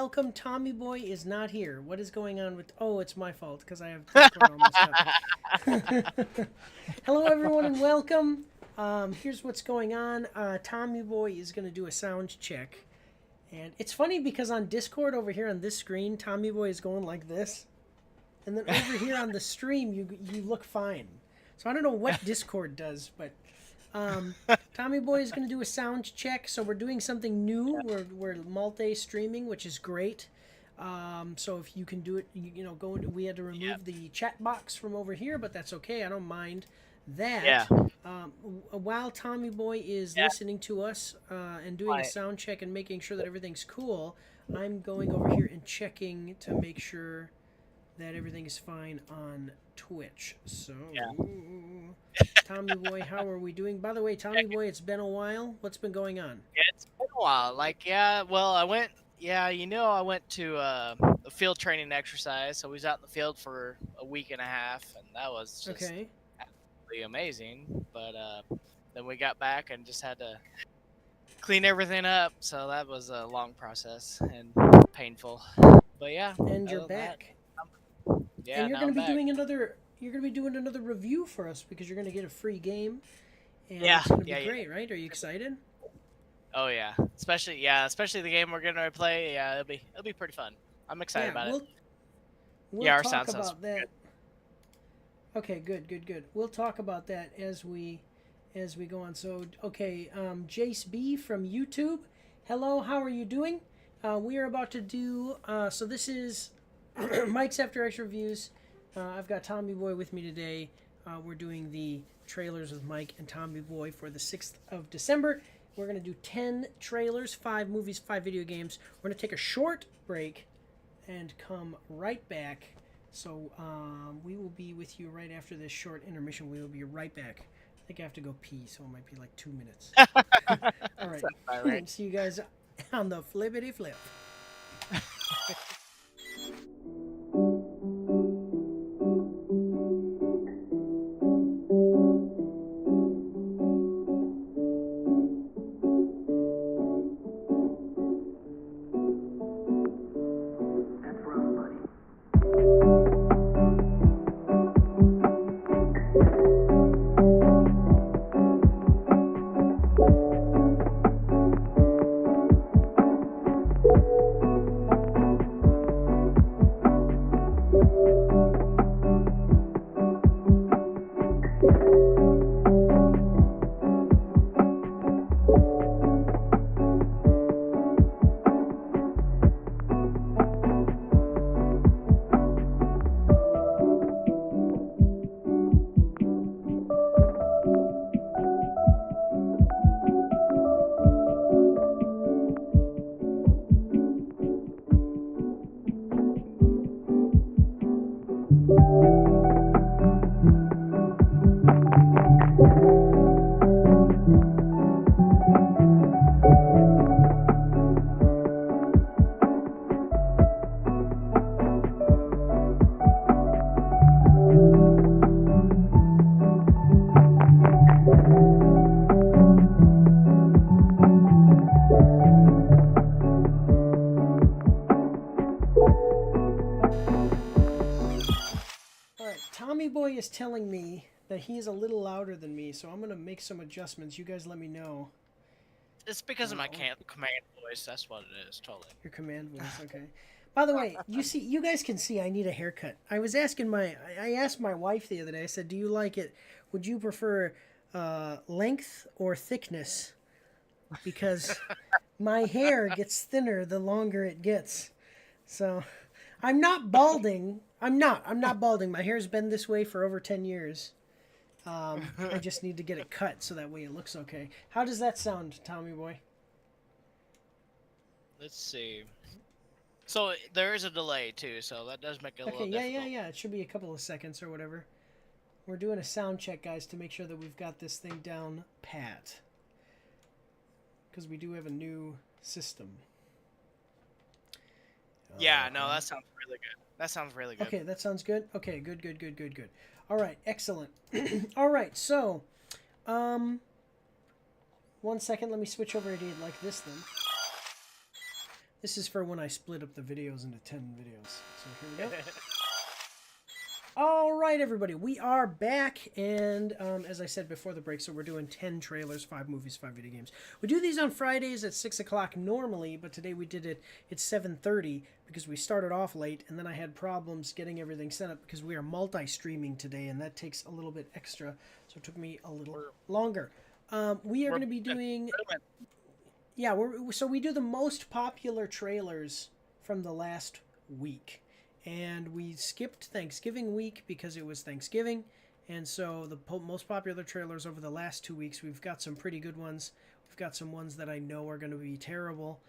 welcome. Tommy Boy is not here. What is going on with... Oh, it's my fault because I have Discord all messed up. Hello, everyone, and welcome. Here's what's going on. Tommy Boy is going to do a sound check. And it's funny because on Discord over here on this screen, Tommy Boy is going like this. And then over here on the stream, you look fine. So I don't know what Discord does, but... Tommy Boy is going to do a sound check, so we're doing something new. We're multi-streaming, which is great. So if you can do it, go into, we had to remove the chat box from over here, but that's okay. I don't mind that. Yeah. While Tommy Boy is listening to us and doing a sound check and making sure that everything's cool, I'm going over here and checking to make sure that everything is fine on Twitch. So, Tommy Boy, how are we doing? By the way, Tommy Boy, it's been a while. What's been going on? Yeah, it's been a while. I went to a field training exercise. So we was out in the field for a week and a half, and that was just absolutely amazing. But then we got back and just had to clean everything up. So that was a long process and painful. But yeah. And you're back. Yeah, and you're going to be doing another. You're going to be doing another review for us because you're going to get a free game. And it's going to be great, right? Are you excited? Oh yeah, especially the game we're going to play. Yeah, it'll be pretty fun. I'm excited about it. We'll our talk sound about that. Good. Okay, good. We'll talk about that as we go on. So, okay, Jace B from YouTube. Hello, how are you doing? We are about to do. So this is Mike's After X reviews. I've got Tommy Boy with me today. We're doing the trailers with Mike and Tommy Boy for the 6th of December. We're going to do 10 trailers, 5 movies, 5 video games. We're going to take a short break and come right back. So we will be with you right after this short intermission. We will be right back. I think I have to go pee, so it might be like 2 minutes. All right. See you guys on the flippity flip. Is telling me that he's a little louder than me, so I'm gonna make some adjustments. You guys let me know. It's because of my command voice. That's what it is. Totally. Your command voice. Okay. By the way, you guys can see I need a haircut. I asked my wife the other day. I said, "Do you like it? Would you prefer length or thickness?" Because my hair gets thinner the longer it gets. So, I'm not balding. I'm not balding. My hair's been this way for over 10 years. I just need to get it cut so that way it looks okay. How does that sound, Tommy Boy? Let's see. So there is a delay too, so that does make it a little difficult. Yeah. It should be a couple of seconds or whatever. We're doing a sound check, guys, to make sure that we've got this thing down pat. Because we do have a new system. Yeah, no, that sounds really good. That sounds really good. Okay, that sounds good? Okay, good. All right, excellent. All right, so, 1 second, let me switch over to like this then. This is for when I split up the videos into 10 videos. So here we go. All right, everybody, we are back, and as I said before the break, so we're doing 10 trailers, 5 movies, 5 video games. We do these on Fridays at 6 o'clock normally, but today we did it at 7:30 because we started off late, and then I had problems getting everything set up because we are multi-streaming today, and that takes a little bit extra, so it took me a little longer. We are going to be doing... Yeah, so we do the most popular trailers from the last week. And we skipped Thanksgiving week because it was Thanksgiving. And so the most popular trailers over the last 2 weeks, we've got some pretty good ones. We've got some ones that I know are going to be terrible,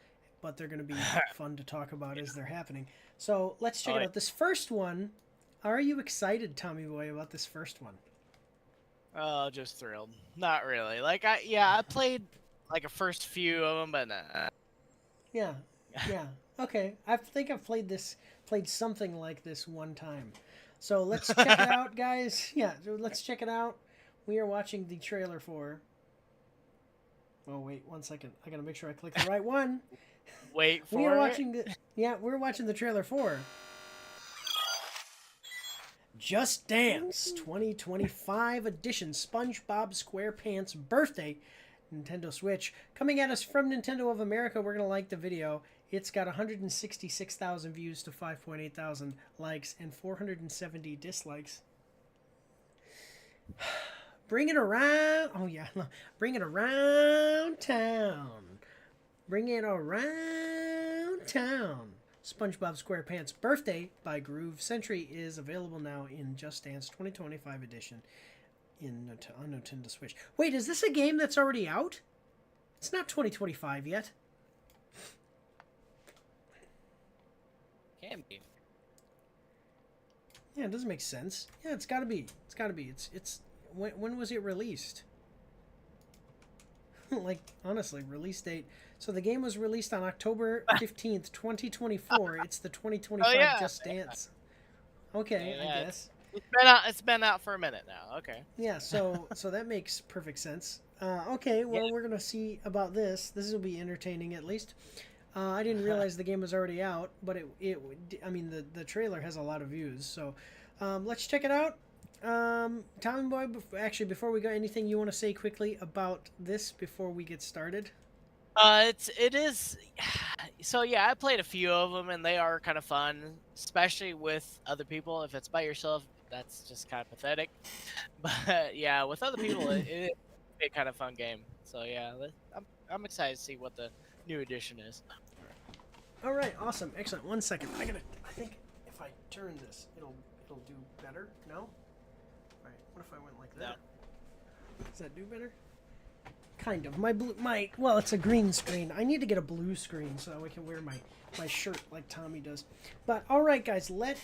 but they're going to be fun to talk about as they're happening. So let's check it out. This first one, are you excited, Tommy Boy, about this first one? Oh, just thrilled. Not really. Like, I played like a first few of them, but nah. Yeah. Okay. I think I've played something like this one time. So let's check it out, guys. Yeah, so let's check it out. We are watching the trailer for... Oh, wait, 1 second. I gotta make sure I click the right one. Wait for we are watching the... Yeah, we're watching the trailer for... Just Dance 2025 edition SpongeBob SquarePants birthday Nintendo Switch. Coming at us from Nintendo of America. We're going to like the video. It's got 166,000 views to 5.8 thousand likes and 470 dislikes. Bring it around. Oh, yeah. Bring it around town. Bring it around town. SpongeBob SquarePants Birthday by Groove Century is available now in Just Dance 2025 edition on Nintendo Switch. Wait, is this a game that's already out? It's not 2025 yet. Can be. Yeah, it doesn't make sense. Yeah, it's gotta be. It's gotta be. It's when was it released? Like, honestly, release date. So the game was released on October 15th, 2024. It's the 2025 Just Dance. Okay, I guess. It's been out for a minute now. Okay. Yeah, so that makes perfect sense. Okay, well, we're gonna see about this. This will be entertaining, at least. I didn't realize the game was already out, but I mean, the trailer has a lot of views. So let's check it out. Tommy Boy, actually, before we go, anything you want to say quickly about this before we get started? It is. So yeah, I played a few of them, and they are kind of fun, especially with other people. If it's by yourself, that's just kind of pathetic. But yeah, with other people, it's a kind of fun game. So yeah, I'm excited to see what the new edition is. All right, awesome, excellent. 1 second, I think if I turn this, it'll do better. No? All right. What if I went like that? No. Does that do better? Kind of. Well, it's a green screen. I need to get a blue screen so that I can wear my shirt like Tommy does. But all right, guys, let's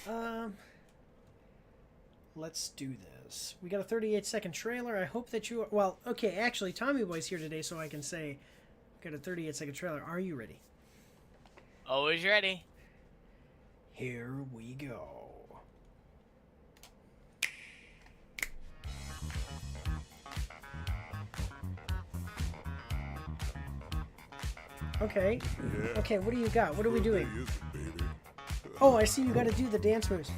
do this. We got a 38-second trailer. I hope that you... Well, okay, actually, Tommy Boy's here today, so I can say, got a 38-second trailer. Are you ready? Always ready. Here we go. Okay. Yeah. Okay, what do you got? What are we doing? Oh, I see you got to do the dance moves.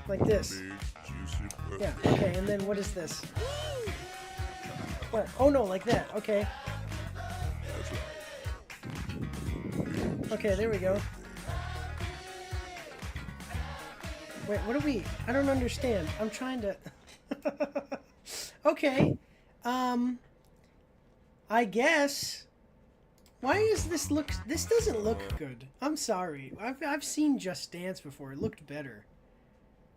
Like this. Yeah, okay, and then what is this? What? Oh no, like that. Okay. Okay, there we go. Wait, what are we... I don't understand. I'm trying to... Okay. I guess... Why is this look... This doesn't look good. I'm sorry. I've seen Just Dance before. It looked better.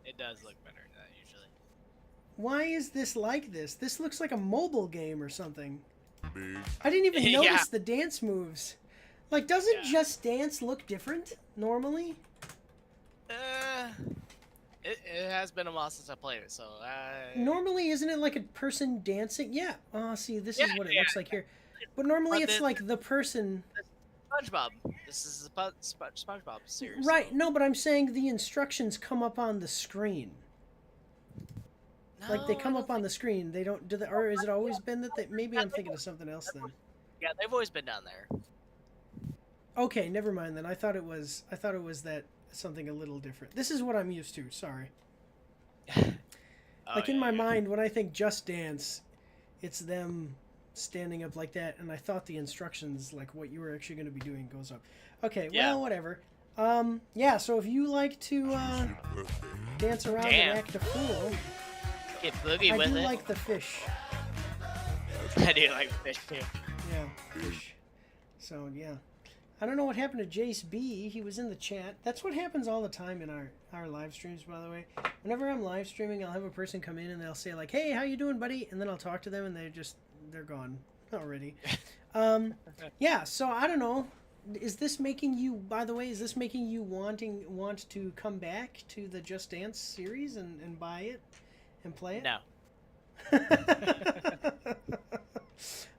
It does look better than that, usually. Why is this like this? This looks like a mobile game or something. I didn't even notice the dance moves. Like, doesn't Just Dance look different normally? It has been a while since I played it, so... Normally, isn't it like a person dancing? Yeah. Oh, see, this is what it looks like here. But normally it's like the person... SpongeBob. This is a SpongeBob series. Right. So. No, but I'm saying the instructions come up on the screen. No, like, they come up on the screen. They don't... or has it always been that they... Maybe I'm thinking of something else then. Yeah, they've always been down there. Okay, never mind then. I thought it was that something a little different. This is what I'm used to. Sorry. Oh, Like in yeah, my yeah. mind, when I think Just Dance, it's them standing up like that, and I thought the instructions, like what you were actually going to be doing, goes up. Okay, Yeah. well, whatever. Yeah. So if you like to dance around and act a fool, Get boogie I with do it. like the fish. I do like fish too. Yeah, fish. So yeah. I don't know what happened to Jace B. He was in the chat. That's what happens all the time in our live streams, by the way. Whenever I'm live streaming, I'll have a person come in and they'll say like, "Hey, how you doing, buddy?" And then I'll talk to them and they're gone already. Yeah. So I don't know. Is this making you? By the way, is this making you want to come back to the Just Dance series and buy it and play it? No.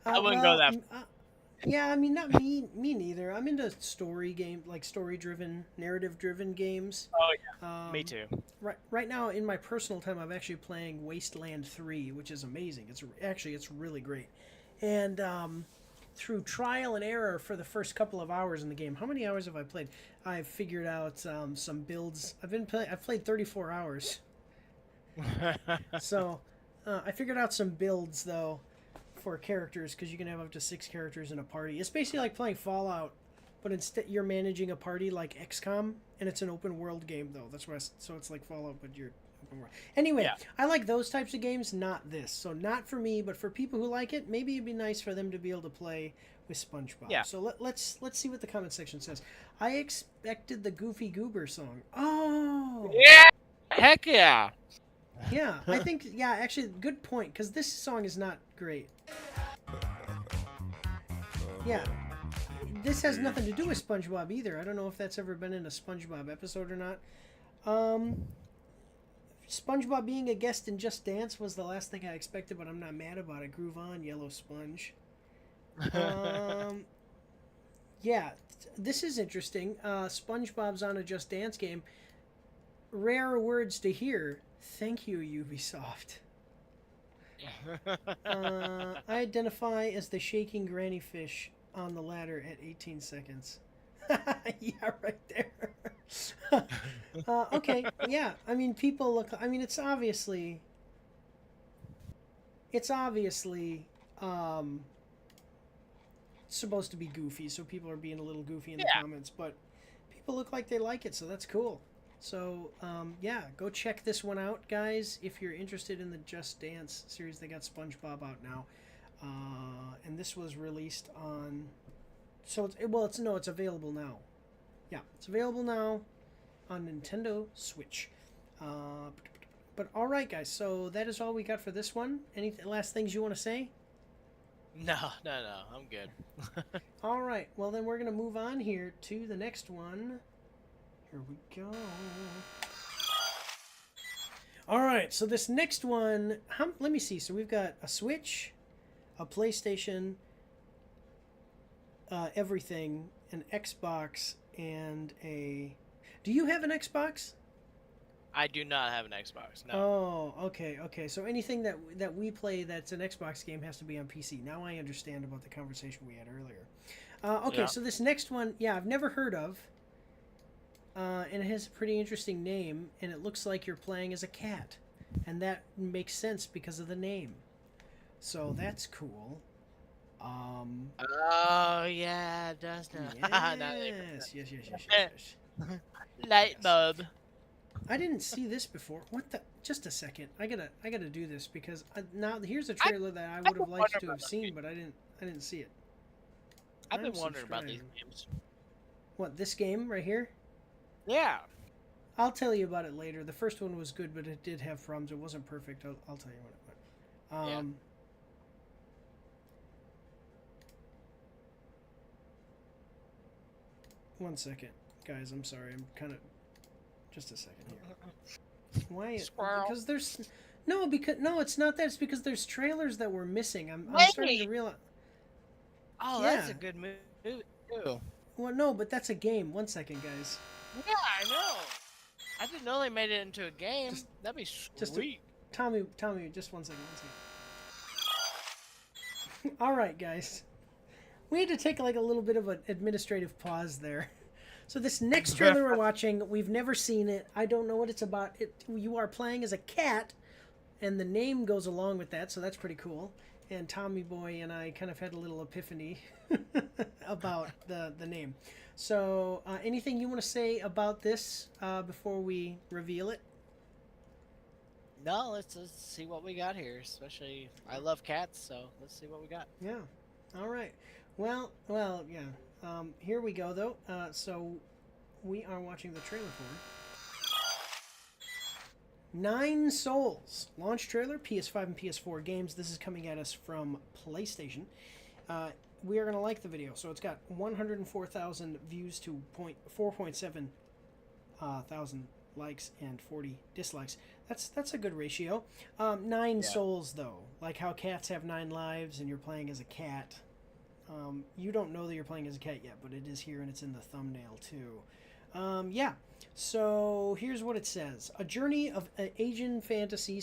I wouldn't go that yeah, I mean, not me neither. I'm into story game, like story-driven, narrative-driven games. Oh yeah, me too. Right now, in my personal time, I'm actually playing Wasteland 3, which is amazing. It's really great. And through trial and error for the first couple of hours in the game, how many hours have I played? I've figured out some builds. I've played 34 hours. So I figured out some builds though for characters, because you can have up to 6 characters in a party. It's basically like playing Fallout, but instead you're managing a party like XCOM, and it's an open world game though. That's why. So it's like Fallout, but you're open world. Anyway, Yeah. I like those types of games, not this. So not for me, but for people who like it, maybe it'd be nice for them to be able to play with SpongeBob. Yeah. So let's see what the comment section says. I expected the Goofy Goober song. Oh. Yeah. Heck yeah. Yeah, I think, yeah, actually, good point, because this song is not great. Yeah, this has nothing to do with SpongeBob either. I don't know if that's ever been in a SpongeBob episode or not. SpongeBob being a guest in Just Dance was the last thing I expected, but I'm not mad about it. Groove on, Yellow Sponge. Yeah, this is interesting. SpongeBob's on a Just Dance game. Rare words to hear. Thank you, Ubisoft. I identify as the shaking granny fish on the ladder at 18 seconds. Yeah, right there. Okay, yeah. I mean, people look. I mean, it's obviously supposed to be goofy, so people are being a little goofy in the comments. But people look like they like it, so that's cool. So, yeah, go check this one out, guys, if you're interested in the Just Dance series. They got SpongeBob out now. And this was released on... So, it's available now. Yeah, it's available now on Nintendo Switch. But, all right, guys, so that is all we got for this one. Any last things you want to say? No, I'm good. All right, well, then we're going to move on here to the next one. Here we go. All right, so this next one, let me see. So we've got a Switch, a PlayStation, everything, an Xbox, and a... Do you have an Xbox? I do not have an Xbox, no. Oh, okay. So anything that we play that's an Xbox game has to be on PC. Now I understand about the conversation we had earlier. Okay, so this next one, yeah, I've never heard of. And it has a pretty interesting name, and it looks like you're playing as a cat. And that makes sense because of the name. So that's cool. Oh, yeah, it does now. Yes. Light bulb. I didn't see this before. What the? Just a second. I gotta do this because now here's a trailer that I would have liked to have seen, but I didn't see it. I've been wondering about these games. What, this game right here? Yeah. I'll tell you about it later. The first one was good, but it did have problems. It wasn't perfect. I'll tell you what it was. One second, guys. I'm sorry. I'm kind of... Just a second here. Why? Squirrel. Because there's... No, it's not that. It's because there's trailers that we're missing. I'm starting to realize... Oh, yeah. That's a good movie, too. Well, no, but that's a game. One second, guys. Yeah, I know. I didn't know they made it into a game. That'd be sweet. Tommy, just one second. All right, guys. We had to take like a little bit of an administrative pause there. So this next trailer we're watching, we've never seen it. I don't know what it's about. You are playing as a cat, and the name goes along with that, so that's pretty cool. And Tommy Boy and I kind of had a little epiphany about the name. So anything you want to say about this before we reveal it? No, let's see what we got here. Especially, I love cats, so let's see what we got. Yeah. All right. Well, yeah. Here we go, though. So we are watching the trailer for 9 Souls. Launch trailer, PS5 and PS4 games. This is coming at us from PlayStation. We are going to like the video. So it's got 104,000 views to 4.7 thousand likes and 40 dislikes. That's a good ratio. 9 souls, though. Like how cats have 9 lives and you're playing as a cat. You don't know that you're playing as a cat yet, but it is here and it's in the thumbnail too. Yeah, so here's what it says. A journey of Asian fantasy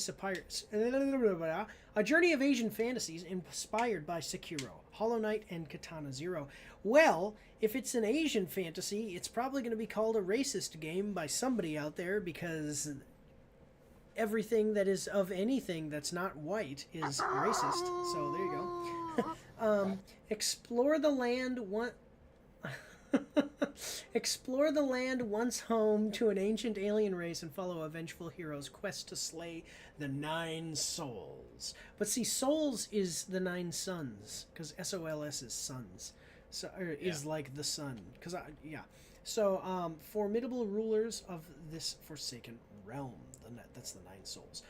a journey of Asian fantasies inspired by Sekiro, Hollow Knight, and Katana Zero. Well, if it's an Asian fantasy, it's probably going to be called a racist game by somebody out there, because everything that is of anything that's not white is racist. So there you go. Explore the land explore the land once home to an ancient alien race and follow a vengeful hero's quest to slay the 9 souls. But see, souls is the 9 suns, because SOLS is sons. So is like the sun. So formidable rulers of this forsaken realm. That's the 9 souls.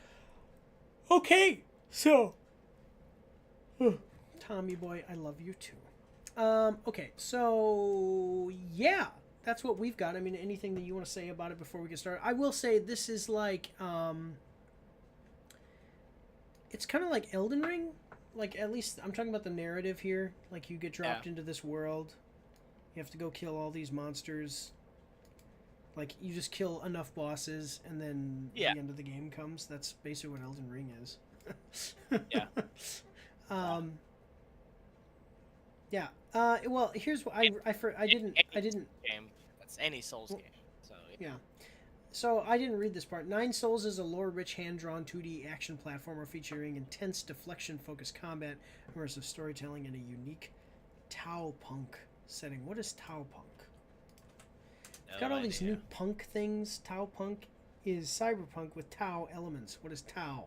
Okay, so Tommy Boy, I love you too. Okay, so yeah, that's what we've got. I mean, anything that you want to say about it before we get started? I will say this is like, it's kind of like Elden Ring. Like, at least I'm talking about the narrative here. Like, you get dropped into this world. You have to go kill all these monsters. Like, you just kill enough bosses, and then the end of the game comes. That's basically what Elden Ring is. Yeah. Yeah. Well, here's what I didn't game. That's any Souls game. So yeah. So I didn't read this part. 9 Souls is a lore-rich, hand-drawn 2D action platformer featuring intense deflection-focused combat, immersive storytelling, and a unique Tau punk setting. What is Tau punk? It's got all these new punk things. Tau punk is cyberpunk with Tau elements. What is Tau?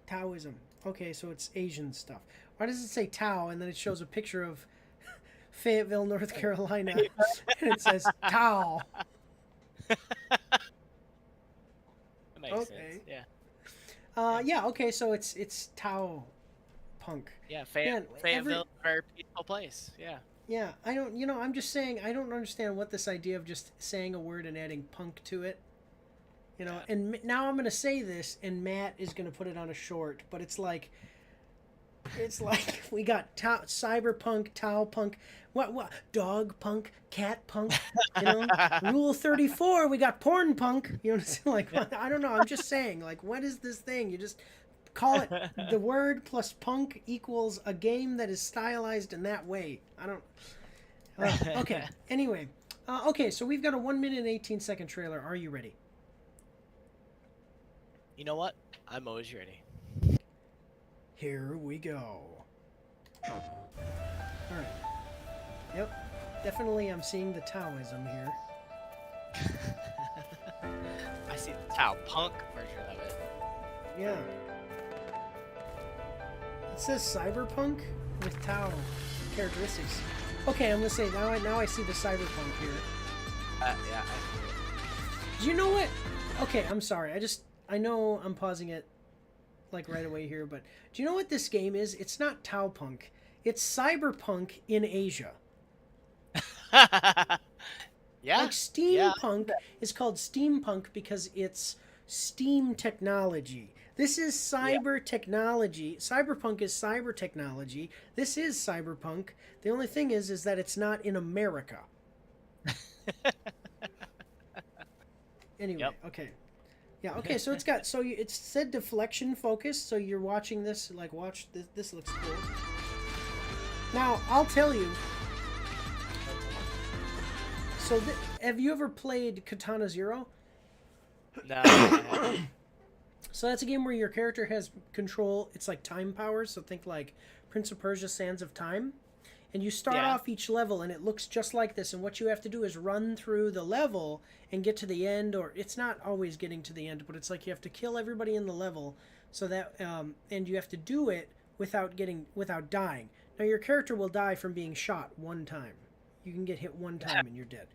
Taoism. Okay, so it's Asian stuff. Why does it say Tao and then it shows a picture of Fayetteville, North Carolina, and it says Tao? That makes sense. Yeah. Yeah. Okay, so it's Tao punk. Yeah, Fayetteville, very peaceful place. Yeah. Yeah, I don't. I'm just saying. I don't understand what this idea of just saying a word and adding punk to it. And now I'm going to say this, and Matt is going to put it on a short, but it's like we got cyberpunk, Tau punk, what, dog punk, cat punk, Rule 34, we got porn punk, like, I don't know, I'm just saying, like, what is this thing? You just call it the word plus punk equals a game that is stylized in that way. I don't, okay, anyway, okay, so we've got a 1 minute and 18-second trailer. Are you ready? You know what? I'm always ready. Here we go. All right. Yep. Definitely I'm seeing the Taoism here. I see the Tau punk version of it. Yeah. It says cyberpunk with Tau characteristics. Okay, I'm going to say, now I see the cyberpunk here. Yeah, I see it. Do you know what? Okay, I'm sorry. I know I'm pausing it like right away here, but do you know what this game is? It's not Tau punk. It's cyberpunk in Asia. Yeah. Like steampunk is called steampunk because it's steam technology. This is cyber technology. Cyberpunk is cyber technology. This is cyberpunk. The only thing is that it's not in America. Anyway, okay. Yeah, okay, so it's got, it said deflection focus, so you're watching this, like, watch, this looks cool. Now, I'll tell you, so have you ever played Katana Zero? No. I haven't. So that's a game where your character has control, it's like time powers, so think like Prince of Persia Sands of Time. And you start off each level, and it looks just like this. And what you have to do is run through the level and get to the end. Or it's not always getting to the end, but it's like you have to kill everybody in the level, so that and you have to do it without dying. Now your character will die from being shot one time. You can get hit one time and you're dead.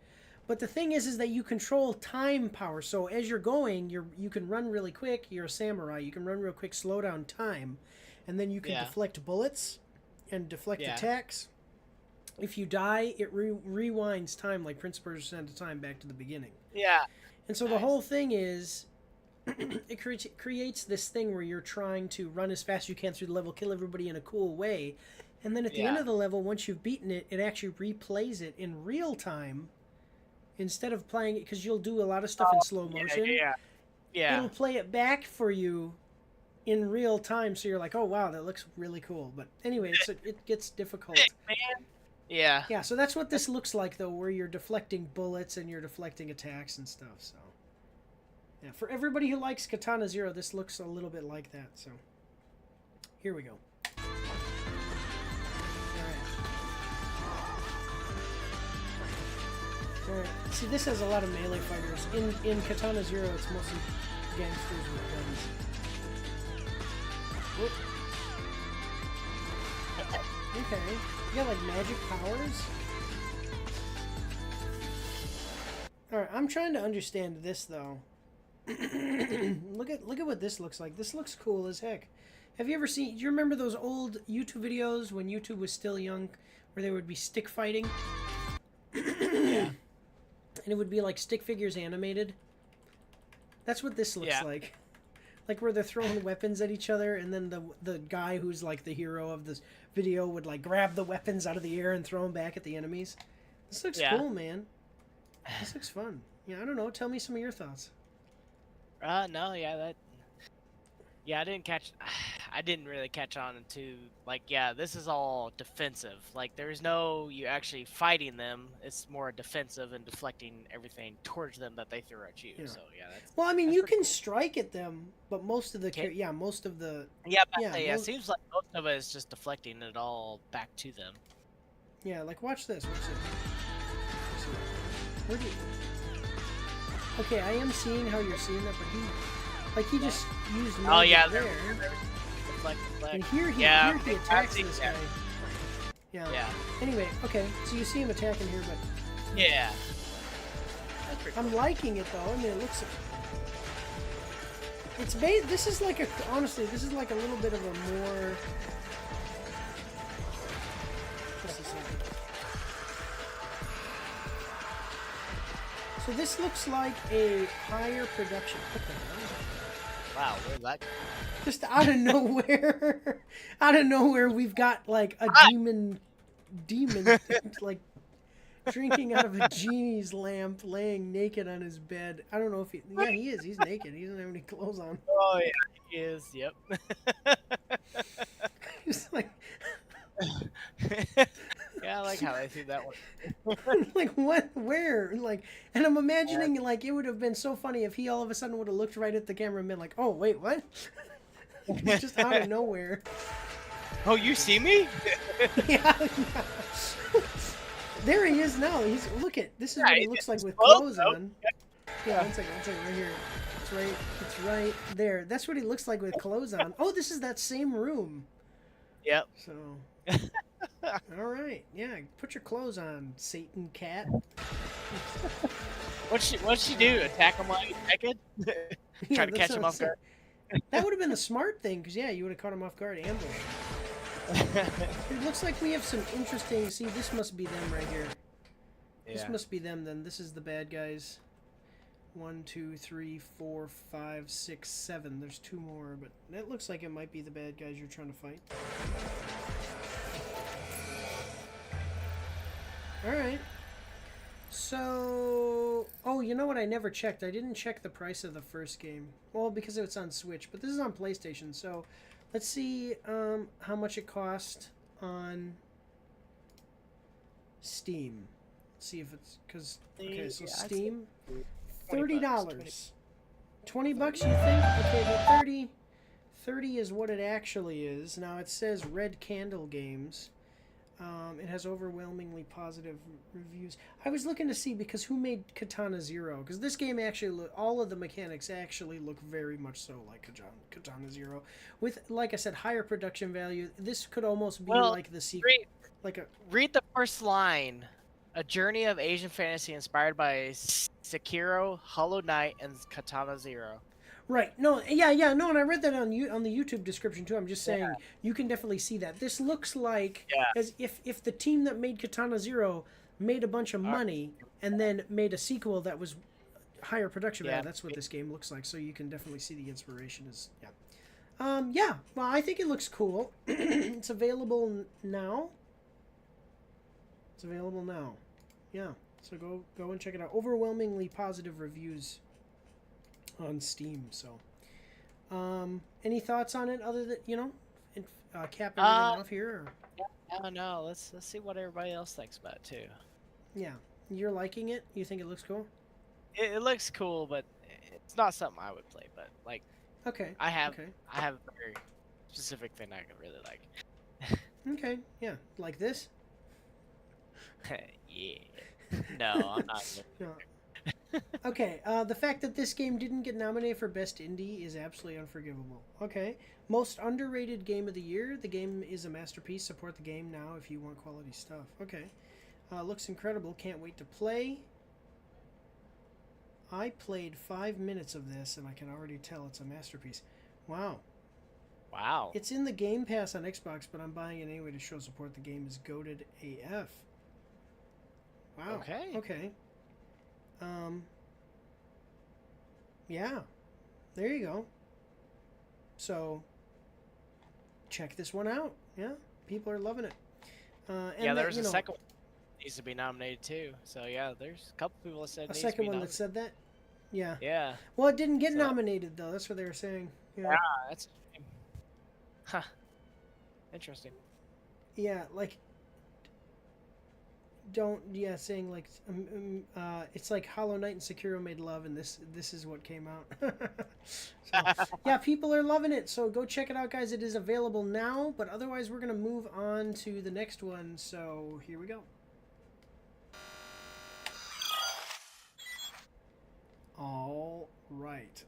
But the thing is that you control time power. So as you're going, you can run really quick. You're a samurai. You can run real quick, slow down time, and then you can deflect bullets and deflect attacks. If you die, it rewinds time like Prince of Persia Sands of Time back to the beginning. Yeah. And so the whole thing is, it creates this thing where you're trying to run as fast as you can through the level, kill everybody in a cool way, and then at the end of the level, once you've beaten it, it actually replays it in real time instead of playing it, because you'll do a lot of stuff in slow motion. Yeah. It'll play it back for you in real time, so you're like, oh wow, that looks really cool. But anyway, it gets difficult. Man. Yeah. Yeah, so that's what this looks like, though, where you're deflecting bullets and you're deflecting attacks and stuff, so. Yeah, for everybody who likes Katana Zero, this looks a little bit like that, so. Here we go. Alright. See, this has a lot of melee fighters. In Katana Zero, it's mostly gangsters with guns. Whoop. Okay. You got like magic powers? Alright, I'm trying to understand this though. Look at what this looks like. This looks cool as heck. Have you ever seen, do you remember those old YouTube videos when YouTube was still young, where they would be stick fighting? Yeah. And it would be like stick figures animated? That's what this looks like. Like where they're throwing weapons at each other, and then the guy who's like the hero of this video would like grab the weapons out of the air and throw them back at the enemies. This looks cool, man. This looks fun. Yeah, I don't know. Tell me some of your thoughts. No, I didn't really catch on to, like, this is all defensive. Like, there's no, you actually fighting them. It's more defensive and deflecting everything towards them that they throw at you. Yeah. So, that's... Well, I mean, you can strike at them, but most of the... most of the... it seems like most of it is just deflecting it all back to them. Yeah, like, watch this. Watch this. Where do you... Okay, I am seeing how you're seeing that, but he just used magic there. Deflect. And here he attacks this guy. Yeah. Anyway, okay, so you see him attacking here, but... Yeah. I'm liking it, though. I mean, it looks... This is like a... Honestly, this is like a little bit of a more... Just a second. So this looks like a higher production. What the hell? Wow, where's that? Just out of nowhere. Out of nowhere, we've got like a demon like drinking out of a genie's lamp, laying naked on his bed. I don't know if he is. He's naked. He doesn't have any clothes on. Oh yeah, he is. Yep. He's like yeah, I like how they see that one. Like what? Where? Like, and I'm imagining like it would have been so funny if he all of a sudden would have looked right at the camera and been like, "Oh wait, what?" Just out of nowhere. Oh, you see me? Yeah. There he is now. Look at this is what he looks like with clothes on. Yeah, one second, right here. It's right there. That's what he looks like with clothes on. Oh, this is that same room. Yep. So. All right, yeah. Put your clothes on, Satan cat. What'd she do? Attack him while he's naked? Try to catch him off guard. That would have been the smart thing, because you would have caught him off guard. Ambush. It looks like we have some interesting. See, this must be them right here. Yeah. This must be them. Then this is the bad guys. 1, 2, 3, 4, 5, 6, 7. There's 2 more, but that looks like it might be the bad guys you're trying to fight. Alright. So So, oh, you know what? I never checked. I didn't check the price of the first game. Well, because it's on Switch, but this is on PlayStation. So, let's see how much it cost on Steam. Let's see if it's because okay. So Steam, $30. $20, you think? Okay, but 30 is what it actually is. Now it says Red Candle Games. It has overwhelmingly positive reviews. I was looking to see because who made Katana Zero? Because this game actually, all of the mechanics actually look very much so like Katana Zero, with, like I said, higher production value. This could almost be like the sequel. Read the first line. A journey of Asian fantasy inspired by Sekiro, Hollow Knight, and Katana Zero. Right. No. Yeah. No. And I read that on the YouTube description too. I'm just saying you can definitely see that. This looks like as if the team that made Katana Zero made a bunch of money and then made a sequel that was higher production value. That's what this game looks like. So you can definitely see the inspiration is yeah. Well, I think it looks cool. It's available now. It's available now. Yeah. So go and check it out. Overwhelmingly positive reviews on Steam. So, any thoughts on it other than capping everything off here? Or? No. Let's see what everybody else thinks about it too. Yeah, you're liking it. You think it looks cool? It looks cool, but it's not something I would play. But like, I have a very specific thing I really like. Okay, yeah, like this. Yeah. No, I'm not. No. Okay, the fact that this game didn't get nominated for Best Indie is absolutely unforgivable. Okay, most underrated game of the year. The game is a masterpiece. Support the game now if you want quality stuff. Okay, looks incredible. Can't wait to play. I played 5 minutes of this and I can already tell it's a masterpiece. Wow. It's in the Game Pass on Xbox, but I'm buying it anyway to show support. The game is goated AF. Wow. Okay. Yeah, there you go. So, check this one out. Yeah, people are loving it. And there's a second one that needs to be nominated too. So yeah, there's a couple people that said a second one that said that. Yeah. Yeah. Well, it didn't get nominated though. That's what they were saying. Yeah, that's a shame. Huh. Interesting. Yeah, like. Saying like it's like Hollow Knight and Sekiro made love, and this is what came out. So, yeah, people are loving it, so go check it out, guys. It is available now, but otherwise we're gonna move on to the next one. So here we go. All right.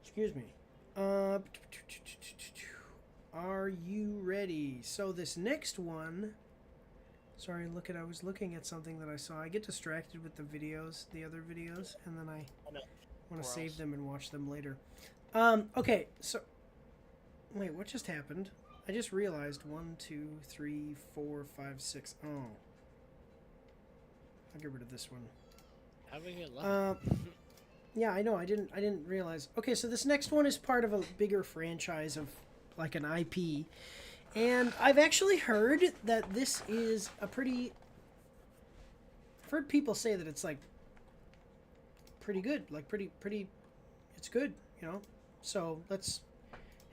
Excuse me. Are you ready? So this next one, sorry, I was looking at something that I saw. I get distracted with the other videos, and then I want to save them and watch them later. Okay, so, wait, what just happened? I just realized 1, 2, 3, 4, 5, 6. Oh. I'll get rid of this one. How we get lucky? Yeah, I know, I didn't realize. Okay, so this next one is part of a bigger franchise of like an IP, and I've actually heard that this is a pretty. I've heard people say that it's like pretty good, like pretty. It's good, So let's.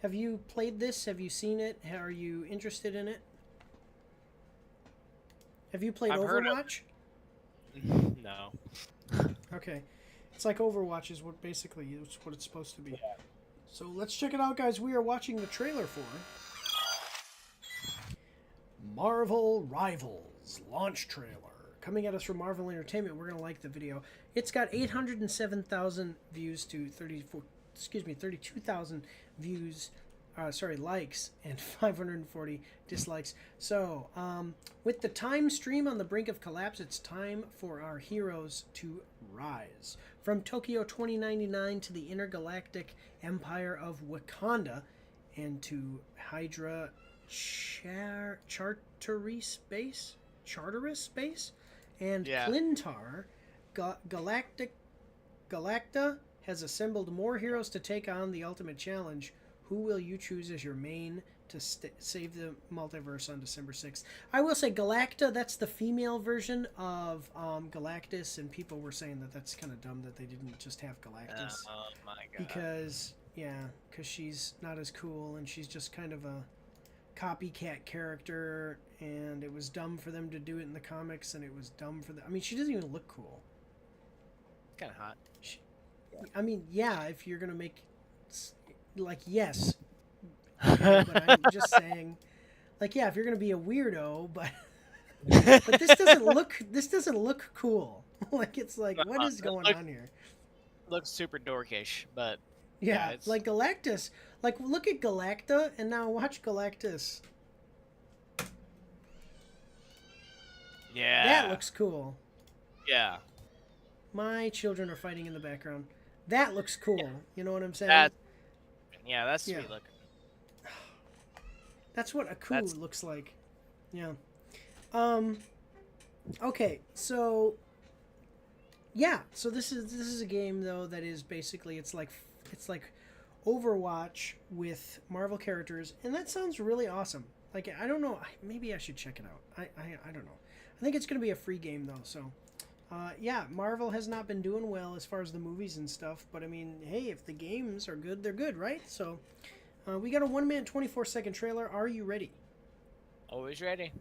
Have you played this? Have you seen it? Are you interested in it? Have you played Overwatch? No. Okay, it's like Overwatch is what basically is what it's supposed to be. Yeah. So let's check it out, guys. We are watching the trailer for Marvel Rivals launch trailer. Coming at us from Marvel Entertainment. We're going to like the video. It's got 807,000 views to 32,000 views. Likes and 540 dislikes. So, with the time stream on the brink of collapse, it's time for our heroes to rise. From Tokyo 2099 to the intergalactic empire of Wakanda, and to Hydra Charteris Space, and Clintar, Galacta has assembled more heroes to take on the ultimate challenge. Who will you choose as your main to save the multiverse on December 6th. I will say Galacta, that's the female version of Galactus, and people were saying that that's kind of dumb that they didn't just have Galactus. Oh my god. Because she's not as cool, and she's just kind of a copycat character, and it was dumb for them to do it in the comics, and it was dumb for them. I mean, she doesn't even look cool. Kind of hot. I mean, yeah, if you're going to make, like, yes. Okay, but I'm just saying, like, yeah, if you're going to be a weirdo, but but this doesn't look cool. Like, it's like, what is going on here? Looks super dorkish, but yeah, it's like Galactus. Like, look at Galacta, and now watch Galactus. Yeah. That looks cool. Yeah. My children are fighting in the background. That looks cool. Yeah. You know what I'm saying? That's sweet looking. That's what a coup looks like. Yeah. Okay, so yeah, so this is a game though that is basically it's like Overwatch with Marvel characters, and that sounds really awesome. Like, I don't know, maybe I should check it out. I don't know. I think it's going to be a free game though, so yeah, Marvel has not been doing well as far as the movies and stuff, but I mean, hey, if the games are good, they're good, right? So we got a 1-minute 24-second trailer. Are you ready? Always ready.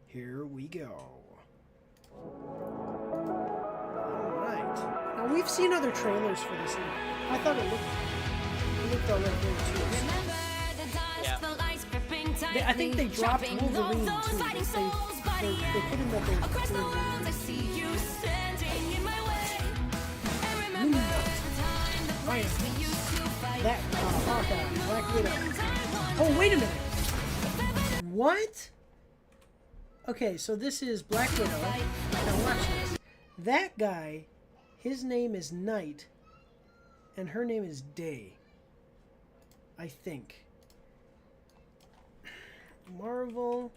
Here we go. Alright. Now, we've seen other trailers for this, and I thought it looked all right there, too. I think they dropped Wolverine, too. They put him up there. That Hawkeye, Black Widow. Oh, wait a minute. What? Okay, so this is Black Widow. Now watch this. That guy, his name is Night, and her name is Day. I think. Marvel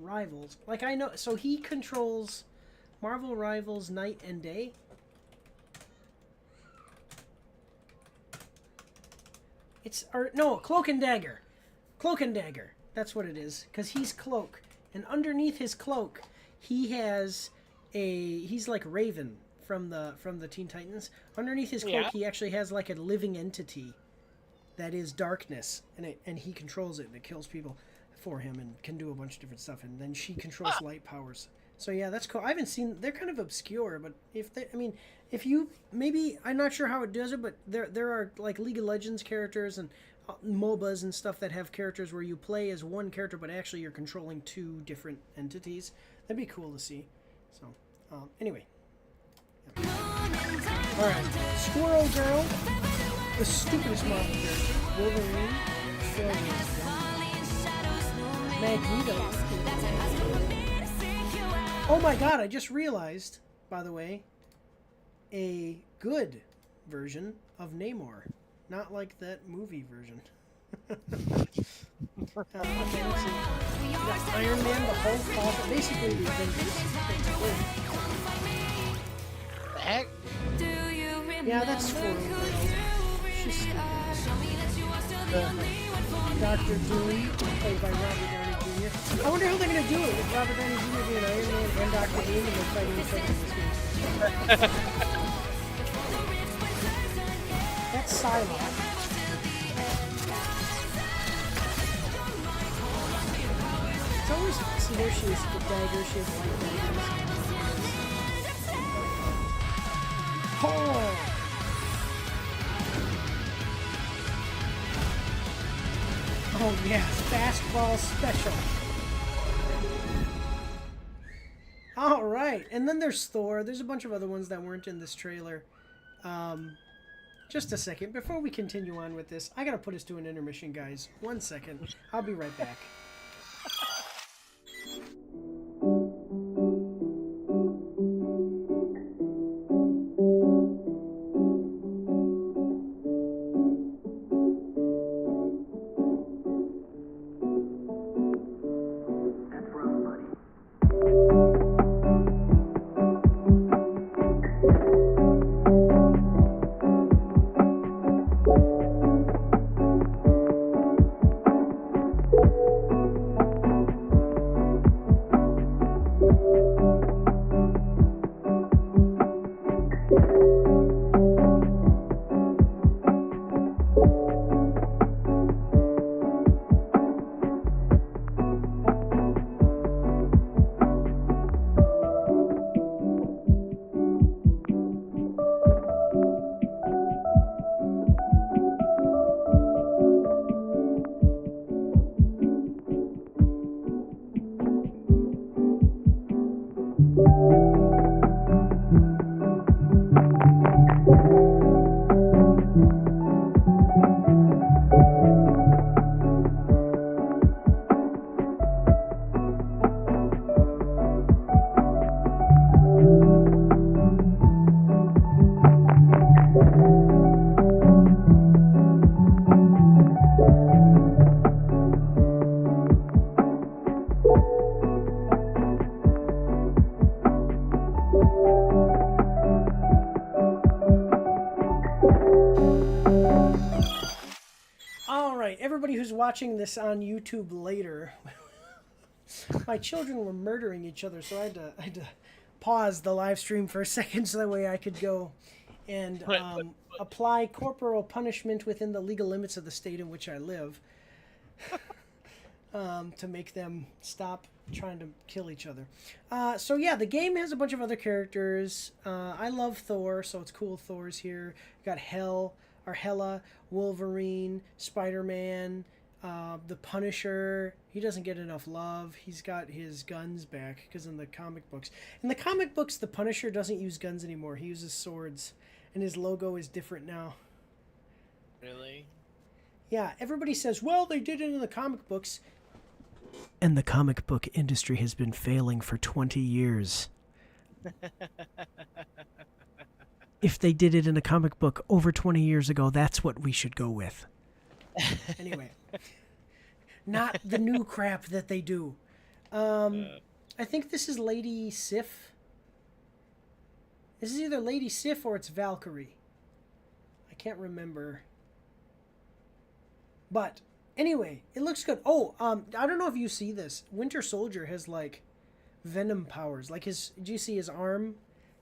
Rivals. Like, I know, so he controls Marvel Rivals Night and Day. Cloak and Dagger. Cloak and Dagger. That's what it is. Because he's Cloak. And underneath his cloak, he's like Raven from the Teen Titans. Underneath his cloak, he actually has like a living entity that is darkness. And he controls it, and it kills people for him and can do a bunch of different stuff. And then she controls light powers. So yeah, that's cool. I haven't seen, they're kind of obscure, but if you, maybe, I'm not sure how it does it, but there are like League of Legends characters and MOBAs and stuff that have characters where you play as one character, but actually you're controlling two different entities. That'd be cool to see. So, anyway. Yeah. Alright, Squirrel Girl, the stupidest Marvel character, Wolverine, Magneto. Oh my god, I just realized, by the way, a good version of Namor. Not like that movie version. Okay, let's see. We got Iron Man, the Hulk, basically the Avengers. The heck? Yeah, that's Squirrel Girl. She's stupid. Dr. Doom, played by Robert Downey Jr. I wonder how they're going to do it with Robert Downey Jr. being Iron Man and Dr. Doom, and they're fighting each other in this game. That's Psylocke. It's always, see, there she is, the dagger, she has white daggers. Oh! Oh yes, fastball special. All right, and then there's Thor. There's a bunch of other ones that weren't in this trailer. Just a second. Before we continue on with this, I gotta put us to an intermission, guys. 1 second. I'll be right back. Everybody who's watching this on YouTube later, my children were murdering each other, so I had to pause the live stream for a second so that way I could go and apply corporal punishment within the legal limits of the state in which I live to make them stop trying to kill each other. So yeah, the game has a bunch of other characters. I love Thor, so it's cool Thor's here. Got Hela, Wolverine, Spider-Man, the Punisher. He doesn't get enough love. He's got his guns back because in the comic books, the Punisher doesn't use guns anymore. He uses swords, and his logo is different now. Really? Yeah, everybody says, well, they did it in the comic books. And the comic book industry has been failing for 20 years. If they did it in a comic book over 20 years ago, that's what we should go with. Anyway. Not the new crap that they do. I think this is Lady Sif. This is either Lady Sif or it's Valkyrie. I can't remember. But anyway, it looks good. Oh, I don't know if you see this. Winter Soldier has like venom powers. Like do you see his arm?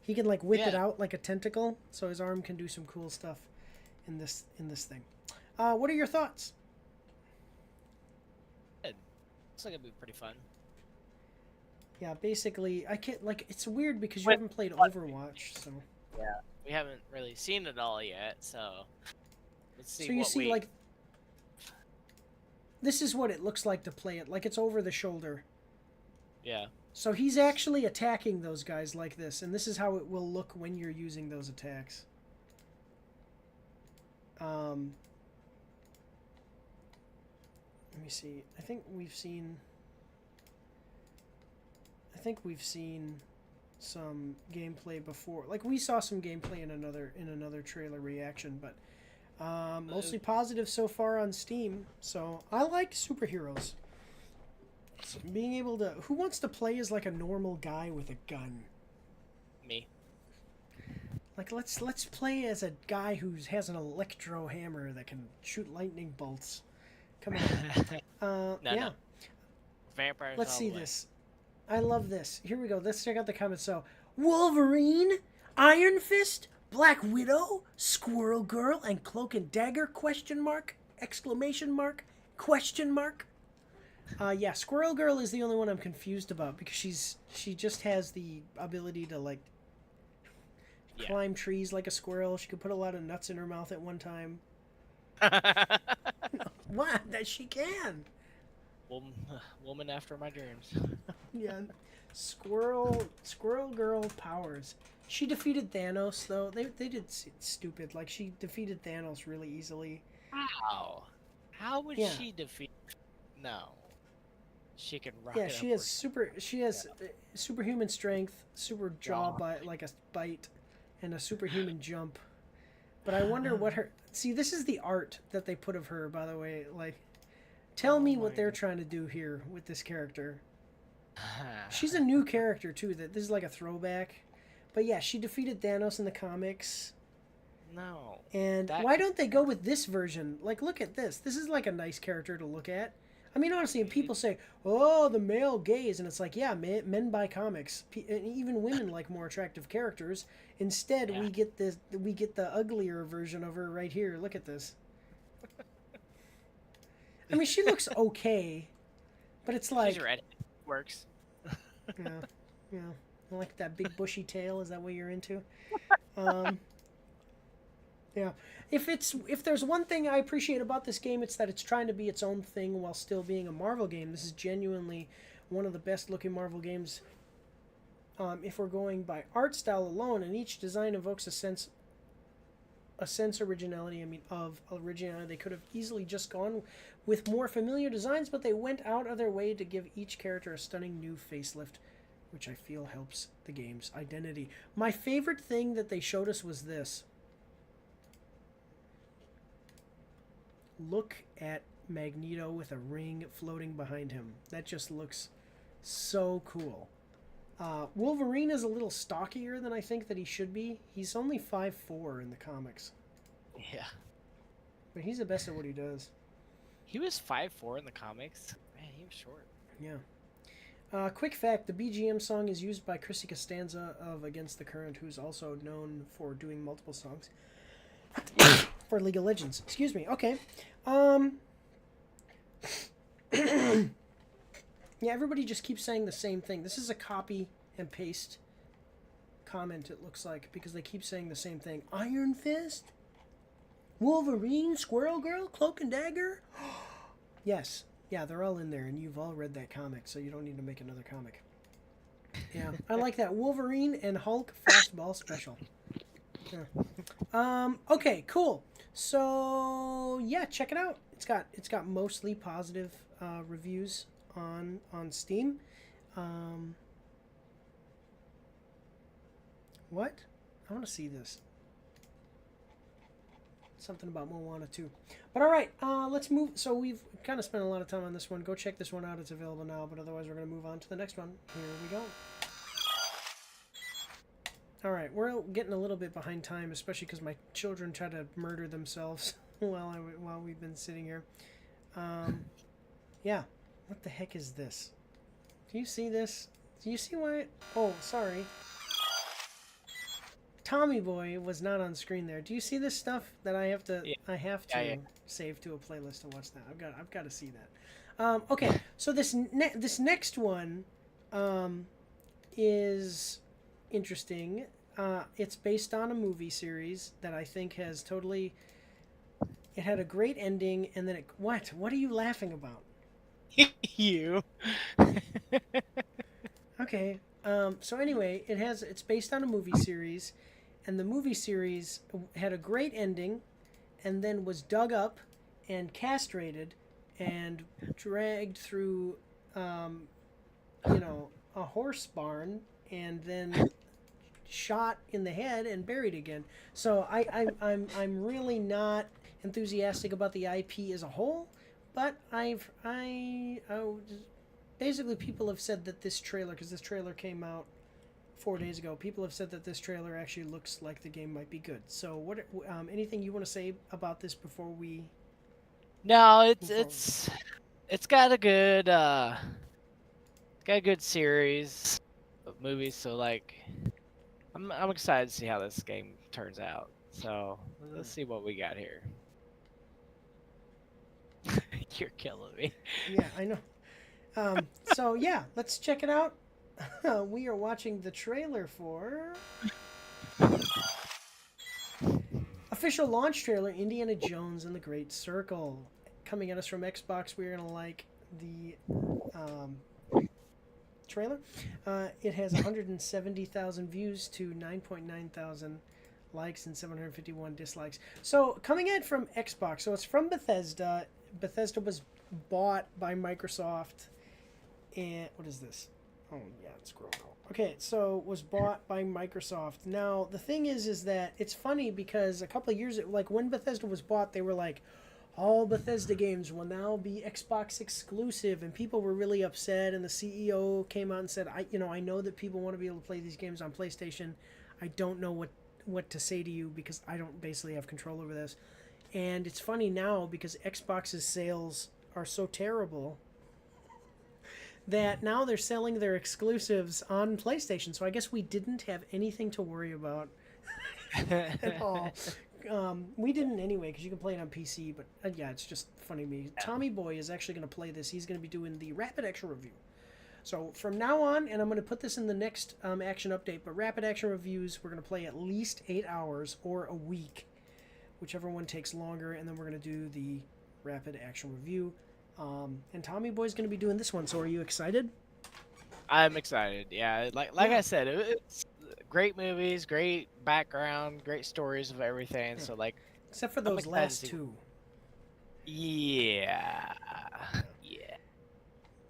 He can like whip it out like a tentacle, so his arm can do some cool stuff in this thing. What are your thoughts? Good. Looks like it'd be pretty fun. Yeah, basically, I can't like. It's weird because you haven't played Overwatch, so. Yeah, we haven't really seen it all yet, so let's see. So you see, like, this is what it looks like to play it. Like it's over the shoulder. Yeah. So he's actually attacking those guys like this, and this is how it will look when you're using those attacks. Let me see. I think we've seen some gameplay before. Like we saw some gameplay in another trailer reaction, but mostly positive so far on Steam. So I like superheroes. Being able to... Who wants to play as, like, a normal guy with a gun? Me. Like, let's play as a guy who has an electro hammer that can shoot lightning bolts. Come on. No. Vampires. Let's see this. I love this. Here we go. Let's check out the comments. So, Wolverine, Iron Fist, Black Widow, Squirrel Girl, and Cloak and Dagger, question mark, exclamation mark, question mark. Yeah, Squirrel Girl is the only one I'm confused about because she just has the ability to like climb trees like a squirrel. She could put a lot of nuts in her mouth at one time. What? That she can. Woman after my dreams. Yeah, Squirrel Girl powers. She defeated Thanos though. They did stupid. Like she defeated Thanos really easily. How? How would she defeat? No. She can rock. Yeah, she has superhuman strength, super jaw bite, like a bite, and a superhuman jump. But I wonder what her... See, this is the art that they put of her, by the way. Like, tell me what they're trying to do here with this character. She's a new character, too. This is like a throwback. But yeah, she defeated Thanos in the comics. No. And why don't they go with this version? Like, look at this. This is like a nice character to look at. I mean, honestly, people say, oh, the male gaze. And it's like, yeah, men buy comics. And even women like more attractive characters. Instead, we get the uglier version of her right here. Look at this. I mean, she looks okay. But it's like... She's red. Works. Yeah. I like that big bushy tail. Is that what you're into? Yeah. If there's one thing I appreciate about this game, it's that it's trying to be its own thing while still being a Marvel game. This is genuinely one of the best looking Marvel games if we're going by art style alone, and each design evokes a sense originality. I mean, of originality. They could have easily just gone with more familiar designs, but they went out of their way to give each character a stunning new facelift, which I feel helps the game's identity. My favorite thing that they showed us was this. Look at Magneto with a ring floating behind him. That just looks so cool. Wolverine is a little stockier than I think that he should be. He's only 5'4" in the comics. Yeah. But he's the best at what he does. He was 5'4" in the comics. Man, he was short. Yeah. Quick fact, the BGM song is used by Chrissy Costanza of Against the Current, who's also known for doing multiple songs for League of Legends. Excuse me. Okay. Yeah, everybody just keeps saying the same thing. This is a copy and paste comment, it looks like, because they keep saying the same thing. Iron Fist? Wolverine? Squirrel Girl? Cloak and Dagger? Yes. Yeah, they're all in there, and you've all read that comic, so you don't need to make another comic. Yeah, I like that. Wolverine and Hulk Fastball Special. Yeah. Okay, cool. So, yeah, check it out. It's got mostly positive reviews on Steam. What? I want to see this. Something about Moana too. But all right, let's move. So we've kind of spent a lot of time on this one. Go check this one out. It's available now. But otherwise, we're going to move on to the next one. Here we go. All right, we're getting a little bit behind time, especially because my children try to murder themselves while we've been sitting here. Yeah. What the heck is this? Do you see this? Do you see why? Oh, sorry. Tommy Boy was not on screen there. Do you see this stuff that I have to? Yeah. I have to save to a playlist to watch that. I've got to see that. Okay, so this next one is interesting. It's based on a movie series that I think has totally. It had a great ending, and then it. What? What are you laughing about? You. Okay. So anyway, it's based on a movie series, and the movie series had a great ending, and then was dug up and castrated and dragged through, a horse barn, and then shot in the head and buried again. So I'm really not enthusiastic about the IP as a whole. But basically people have said that this trailer, because this trailer came out 4 days ago, people have said that this trailer actually looks like the game might be good. So what? Anything you want to say about this before we? No, it's got a good series of movies. So like, I'm excited to see how this game turns out. So let's see what we got here. You're killing me. Yeah, I know. So yeah, let's check it out. We are watching the trailer for official launch trailer, Indiana Jones and the Great Circle, coming at us from Xbox. We're gonna like the trailer. It has 170,000 views to 9.9 thousand likes and 751 dislikes. So coming in from Xbox, so it's from Bethesda. Bethesda was bought by Microsoft, and what is this? Oh yeah, it's scroll. Okay, so was bought by Microsoft. Now the thing is that it's funny because a couple of years, like when Bethesda was bought, they were like, all Bethesda games will now be Xbox exclusive, and people were really upset. And the CEO came out and said, I know that people want to be able to play these games on PlayStation. I don't know what to say to you because I don't basically have control over this. And it's funny now because Xbox's sales are so terrible that now they're selling their exclusives on PlayStation. So I guess we didn't have anything to worry about at all. We didn't anyway because you can play it on PC. But yeah, it's just funny to me. Tommy Boy is actually going to play this. He's going to be doing the Rapid Action Review. So from now on, and I'm going to put this in the next action update, but Rapid Action Reviews, we're going to play at least 8 hours or a week, whichever one takes longer, and then we're going to do the Rapid Action Review. And Tommy Boy's going to be doing this one, so are you excited? I'm excited. Yeah, like I said, it's great movies, great background, great stories of everything. Yeah. So like, Except for I'm those excited to last see. two. Yeah, yeah.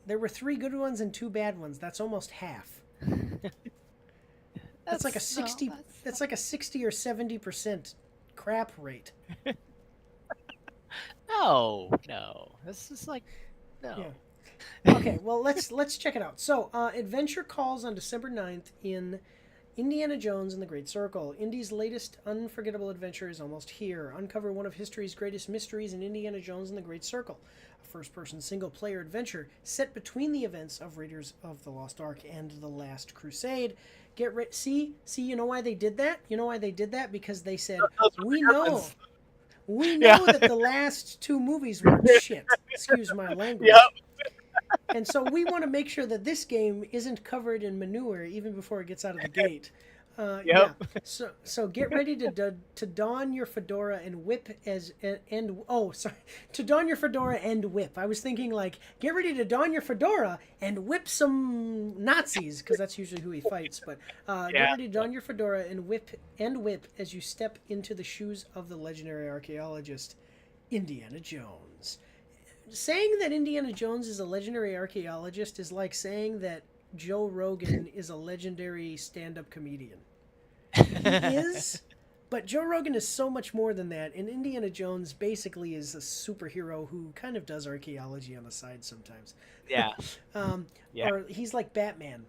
There were 3 good ones and 2 bad ones. That's almost half. That's like a 60. That's like a 60 or 70% crap rate. No, this is like no. Yeah. Okay, well let's check it out. So, Adventure calls on December 9th in Indiana Jones and the Great Circle. Indy's latest unforgettable adventure is almost here. Uncover one of history's greatest mysteries in Indiana Jones and the Great Circle, a first-person single-player adventure set between the events of Raiders of the Lost Ark and The Last Crusade. Get ready. See, you know why they did that? You know why they did that? Because they said, we know Yeah. that the last 2 movies were shit. Excuse my language. Yep. And so we want to make sure that this game isn't covered in manure even before it gets out of the gate. Yep. Yeah. So get ready to don your fedora and whip to don your fedora and whip. I was thinking like get ready to don your fedora and whip some Nazis because that's usually who he fights. But get ready to don your fedora and whip as you step into the shoes of the legendary archaeologist Indiana Jones. Saying that Indiana Jones is a legendary archaeologist is like saying that Joe Rogan is a legendary stand-up comedian. He is, but Joe Rogan is so much more than that, and Indiana Jones basically is a superhero who kind of does archaeology on the side sometimes. Yeah. Or he's like Batman.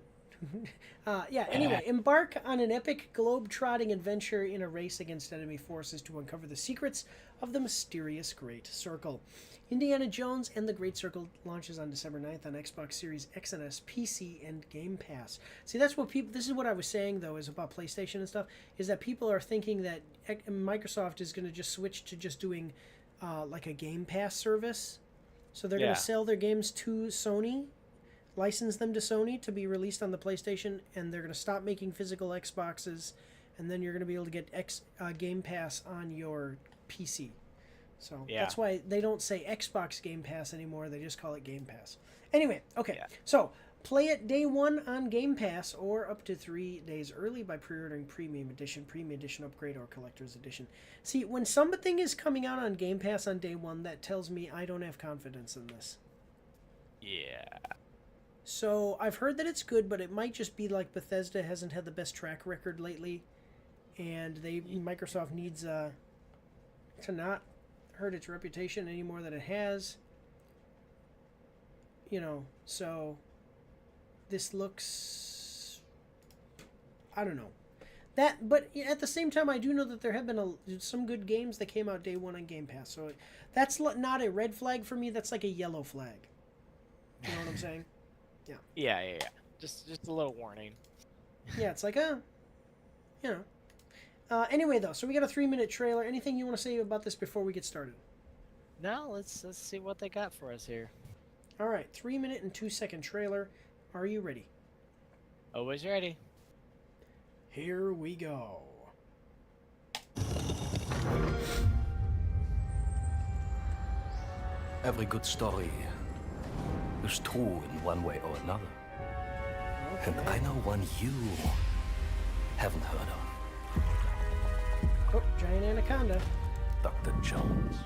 Anyway, embark on an epic globe-trotting adventure in a race against enemy forces to uncover the secrets of the mysterious Great Circle. Indiana Jones and the Great Circle launches on December 9th on Xbox Series X and S, PC, and Game Pass. See, that's what people... This is what I was saying, though, is about PlayStation and stuff, is that people are thinking that Microsoft is going to just switch to just doing like a Game Pass service. So they're going to sell their games to Sony, license them to Sony to be released on the PlayStation, and they're going to stop making physical Xboxes, and then you're going to be able to get Game Pass on your PC. So that's why they don't say Xbox Game Pass anymore. They just call it Game Pass. Anyway, okay. So play it day 1 on Game Pass or up to 3 days early by pre-ordering Premium Edition Upgrade, or Collector's Edition. See, when something is coming out on Game Pass on day 1, that tells me I don't have confidence in this. Yeah. So I've heard that it's good, but it might just be like Bethesda hasn't had the best track record lately, and Microsoft needs to not hurt its reputation any more than it has. So this looks, I don't know. But at the same time, I do know that there have been some good games that came out day 1 on Game Pass. So that's not a red flag for me. That's like a yellow flag. You know what I'm saying? Yeah. Yeah. Just a little warning. Yeah, it's like anyway, though, so we got a 3-minute trailer. Anything you want to say about this before we get started? No, let's see what they got for us here. All right, 3-minute and 2-second trailer. Are you ready? Always ready. Here we go. Every good story is true in one way or another. Okay. And I know one you haven't heard of. Oh, giant anaconda. Dr. Jones.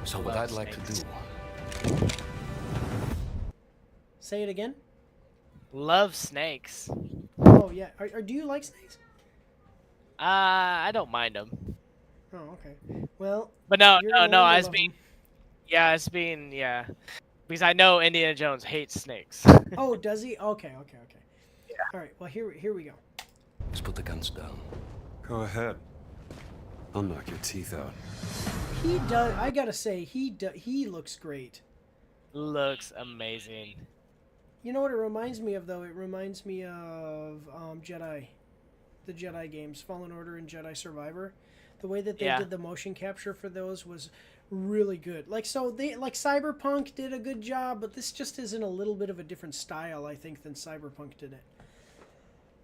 So what I'd like to do... Say it again. Love snakes. Oh, yeah. Do you like snakes? I don't mind them. Oh, okay. Well... But no, because I know Indiana Jones hates snakes. Oh, does he? Okay. Yeah. All right, well, here we go. Let's put the guns down. Go ahead. I'll knock your teeth out. He does. I gotta say, he looks great. Looks amazing. You know what it reminds me of, though? It reminds me of Jedi. The Jedi games, Fallen Order and Jedi Survivor. The way that they did the motion capture for those was really good. Cyberpunk did a good job, but this just is in a little bit of a different style, I think, than Cyberpunk did it.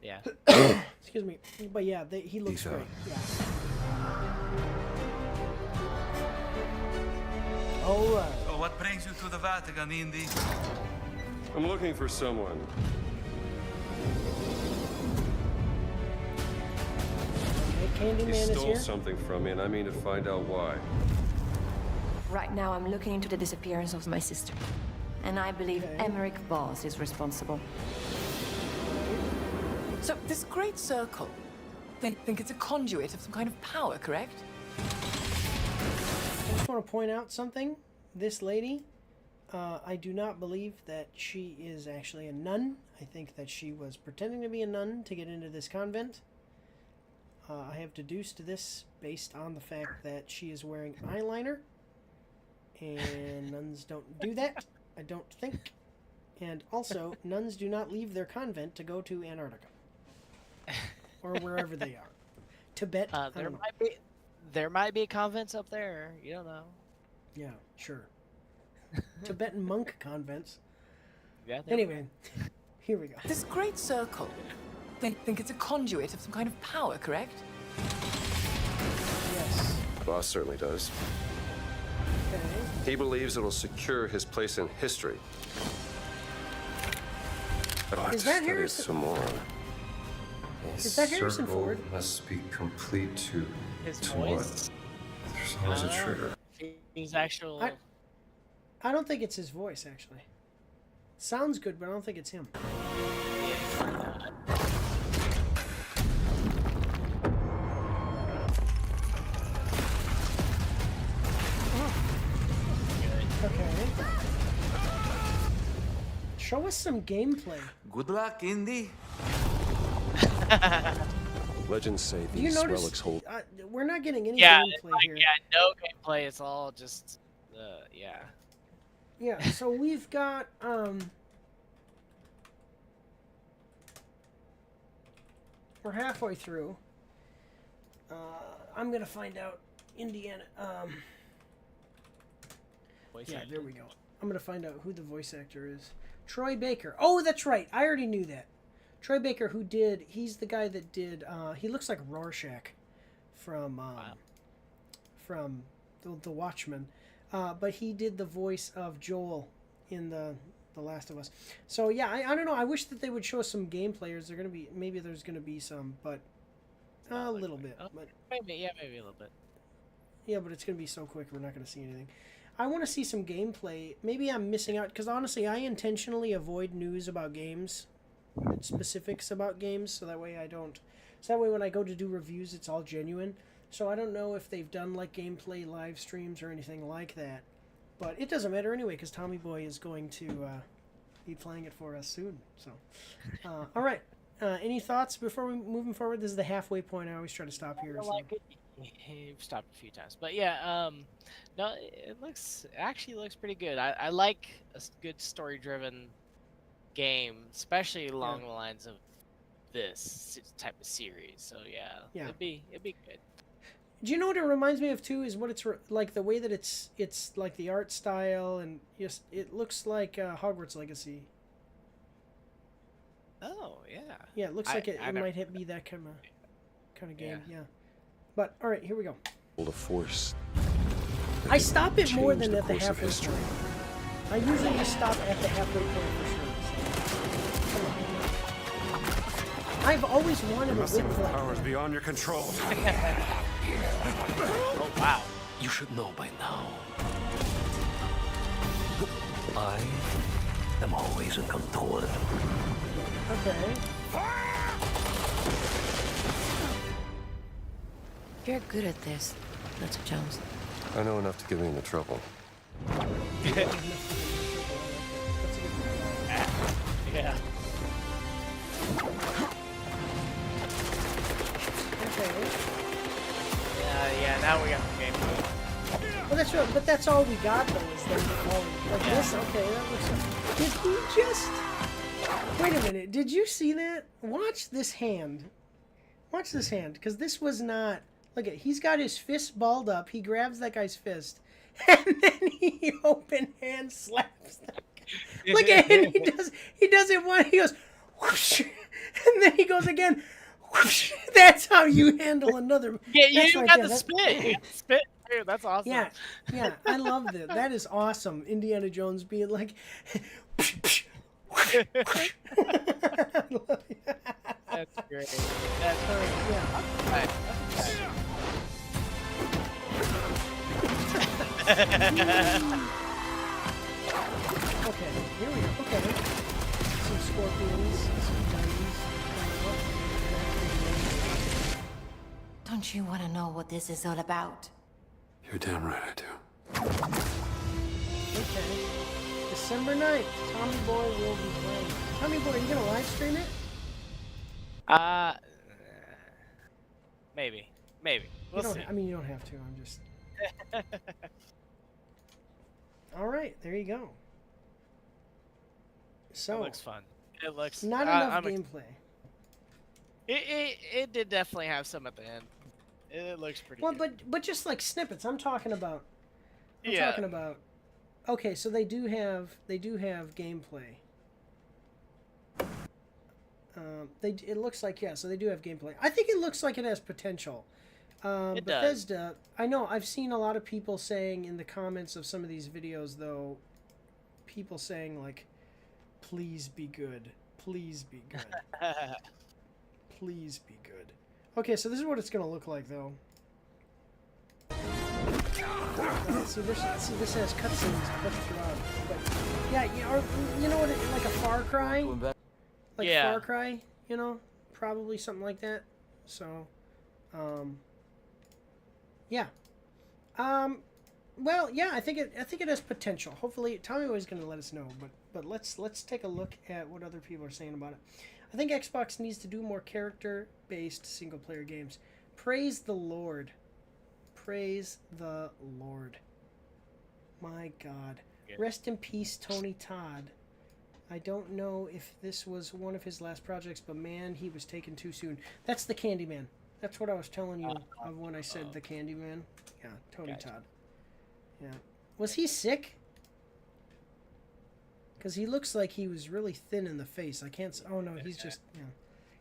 Yeah. Excuse me. But yeah, he looks great. Yeah. All right. So what brings you to the Vatican, Indy? I'm looking for someone. Okay, Candyman He is stole here. something from me, and I mean to find out why. Right now, I'm looking into the disappearance of my sister. And I believe Okay. Emmerich Voss is responsible. So, this great circle, they think it's a conduit of some kind of power, correct? I just want to point out something. This lady, I do not believe that she is actually a nun. I think that she was pretending to be a nun to get into this convent. I have deduced this based on the fact that she is wearing eyeliner. And nuns don't do that, I don't think. And also, nuns do not leave their convent to go to Antarctica. Or wherever they are. Tibet, I don't know. There might be convents up there. You don't know. Yeah, sure. Tibetan monk convents. Yeah. Anyway, here we go. This great circle, they think it's a conduit of some kind of power, correct? Yes. Boss certainly does. Okay. He believes it'll secure his place in history. But Is that study Harrison? some more. Is that Harrison Ford? Must be complete to His to voice. what? There's always a trigger. He's actual. I don't think it's his voice, actually. Sounds good, but I don't think it's him. Okay. Show us some gameplay. Good luck, Indy. Legends say Do you these notice? relics hold. We're not getting any Yeah, gameplay here. yeah, no gameplay. It's all just, yeah. Yeah, so we've got we're halfway through. I'm gonna find out Indiana. Yeah, there we go. I'm gonna find out who the voice actor is. Troy Baker. Oh, that's right. I already knew that. Troy Baker, who did? He's the guy that did. He looks like Rorschach from the Watchmen, but he did the voice of Joel in the Last of Us. So yeah, I don't know. I wish that they would show us some gameplay. Is there gonna be? Maybe there's gonna be some, but a little bit. But Maybe a little bit. yeah, but it's gonna be so quick. We're not gonna see anything. I want to see some gameplay. Maybe I'm missing out because honestly, I intentionally avoid news about games, specifics about games, so that way I don't. So that way, when I go to do reviews, it's all genuine. So I don't know if they've done like gameplay live streams or anything like that, but it doesn't matter anyway because Tommy Boy is going to be playing it for us soon. So, all right. Any thoughts before we moving forward? This is the halfway point. I always try to stop here. So. You've stopped a few times, but yeah, no, it actually looks pretty good. I like a good story-driven game, especially along the lines of this type of series. So yeah, it'd be good. Do you know what it reminds me of too? Is what it's like the way that it's like the art style and just it looks like Hogwarts Legacy. Oh yeah. Yeah, it looks like it might be that kind of game. Yeah. But all right, here we go. The force. I stop it more Change than the at the course of halfway history. point. I usually just stop at the halfway point for sure. Come on. I've always wanted a whip like Powers beyond your control. Oh wow. You should know by now. I am always in control. Okay. You're good at this, Mr. Jones. I know enough to get me into trouble. Yeah. Okay. Yeah. Now we got the game. Well, that's right, but that's all we got though. Is that like this? Okay, that looks. Did he just? Wait a minute. Did you see that? Watch this hand. Watch this hand, because this was not. Look at. He's got his fist balled up. He grabs that guy's fist, and then he open hand slaps that guy. Look at him. He does it one. He goes, whoosh, and then he goes again. Whoosh. That's how you handle another. Yeah, you That's got right there. the spit. You got the spit. Dude, that's awesome. Yeah, I love that. That is awesome. Indiana Jones being like, That's great. That's Yeah. right. Okay, here we go. Okay. Some scorpions, some bunnies. Don't you want to know what this is all about? You're damn right I do. Okay. December 9th, Tommy Boy will be playing. Tommy Boy, are you gonna live stream it? Maybe. We'll You don't see. I mean, you don't have to. I'm just. All right, there you go. So It looks fun. It looks not enough gameplay. It did definitely have some at the end. It looks pretty Well, good. but just like snippets. I'm talking about. Yeah. Okay, so they do have gameplay. It looks like, yeah, so they do have gameplay. I think it looks like it has potential. It Bethesda, I know I've seen a lot of people saying in the comments of some of these videos though, people saying like, please be good, please be good, please be good. Okay, so this is what it's gonna look like though. See, this has cutscenes throughout. But yeah, you know what? Like a Far Cry, like Yeah. Far Cry, you know, probably something like that. So, yeah, well, yeah, I think it has potential. Hopefully, Tommy was going to let us know, but let's take a look at what other people are saying about it. I think Xbox needs to do more character-based single-player games. Praise the Lord. Praise the Lord. My God. Yeah. Rest in peace, Tony Todd. I don't know if this was one of his last projects, but man, he was taken too soon. That's the Candyman. That's what I was telling you of when I said the Candyman. Yeah, Tony Gotcha. Todd. Yeah. Was he sick? Because he looks like he was really thin in the face. I can't... Oh, no, he's just... Yeah.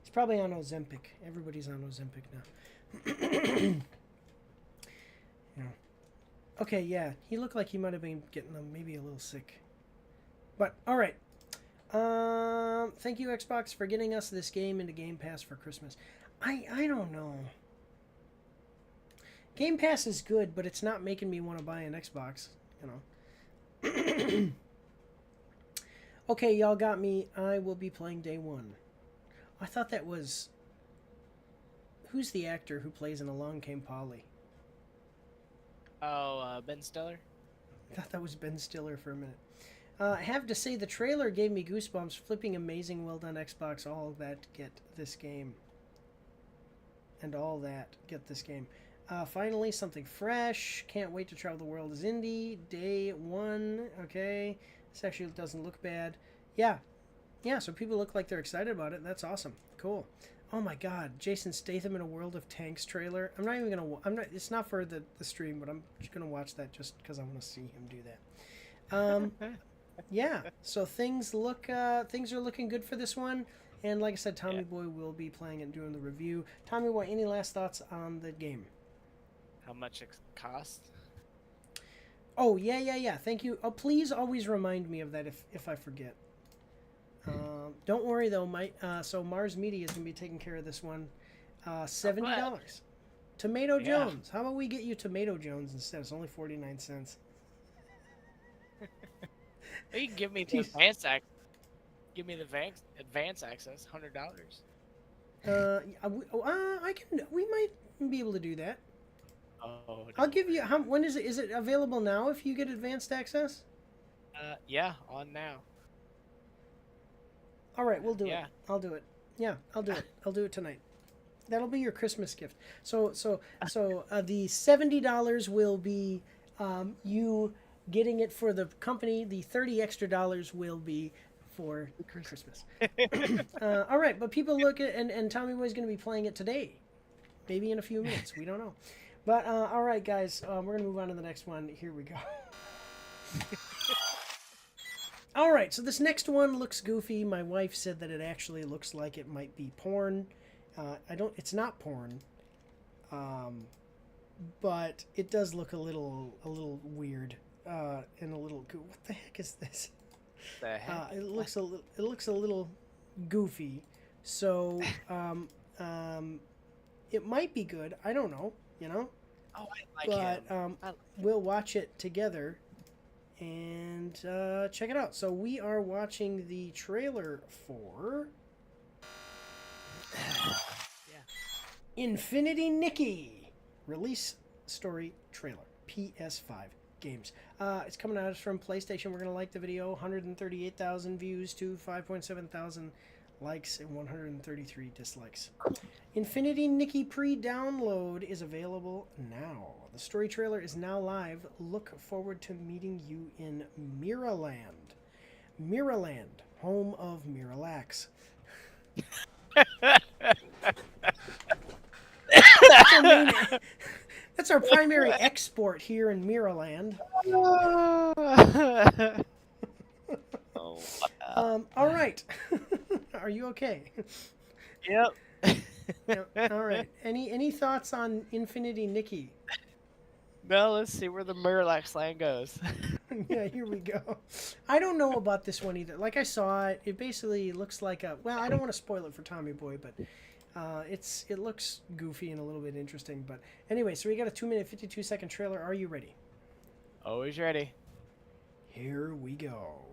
He's probably on Ozempic. Everybody's on Ozempic now. Yeah. Okay, yeah. He looked like he might have been getting maybe a little sick. But, alright. Thank you, Xbox, for getting us this game into Game Pass for Christmas. I don't know. Game Pass is good, but it's not making me want to buy an Xbox, you know. Okay, y'all got me. I will be playing day one. I thought that was... Who's the actor who plays in Along Came Polly? Oh, Ben Stiller? I thought that was Ben Stiller for a minute. I have to say, the trailer gave me goosebumps. Flipping amazing, well done, Xbox. All that, get this game. And all that, get this game. Finally, something fresh. Can't wait to travel the world as indie. Day one. Okay. This actually doesn't look bad. Yeah. Yeah, so people look like they're excited about it. That's awesome. Cool. Oh my God. Jason Statham in a World of Tanks trailer. I'm not even going to... It's not for the stream, but I'm just going to watch that just because I want to see him do that. Yeah. So things are looking good for this one. And like I said, Tommy Boy will be playing it and doing the review. Tommy Boy, any last thoughts on the game? How much it costs? Oh, yeah. Thank you. Oh, please always remind me of that if I forget. Don't worry, though. So Mars Media is going to be taking care of this one. $70. Tomato Jones. How about we get you Tomato Jones instead? It's only 49 cents. You can give me the advanced access. Give me the advanced access, $100. I can. We might be able to do that. Oh. I'll give you. When is it? Is it available now? If you get advanced access? Yeah, on now. All right, we'll do it. I'll do it. Yeah, I'll do it. I'll do it tonight. That'll be your Christmas gift. So the $70 will be you getting it for the company. The $30 extra will be for Christmas. All right, but people look at and Tommy Boy's going to be playing it today, maybe in a few minutes. We don't know. But all right, guys, we're going to move on to the next one. Here we go. All right, so this next one looks goofy. My wife said that it actually looks like it might be porn. It's not porn. But it does look a little weird and a little what the heck is this? The heck? It looks a little goofy. So it might be good. I don't know. You know. Oh, I like him. But we'll watch it together and check it out. So we are watching the trailer for Infinity Nikki release story trailer, PS5 games. It's coming out from PlayStation. We're gonna like the video. 138,000 views to 5.7 thousand likes and 133 dislikes. Infinity Nikki pre-download is available now. The story trailer is now live. Look forward to meeting you in Miraland. Miraland, home of Miralax. That's our primary export here in Miraland. Oh, All right. Are you okay? Yep. Yep. All right. Any thoughts on Infinity Nikki? No, let's see where the Miralax land goes. Yeah, here we go. I don't know about this one either. Like, I saw it. It basically looks like a... Well, I don't want to spoil it for Tommy Boy, but it looks goofy and a little bit interesting. But anyway, so we got a 2-minute, 52-second trailer. Are you ready? Always ready. Here we go.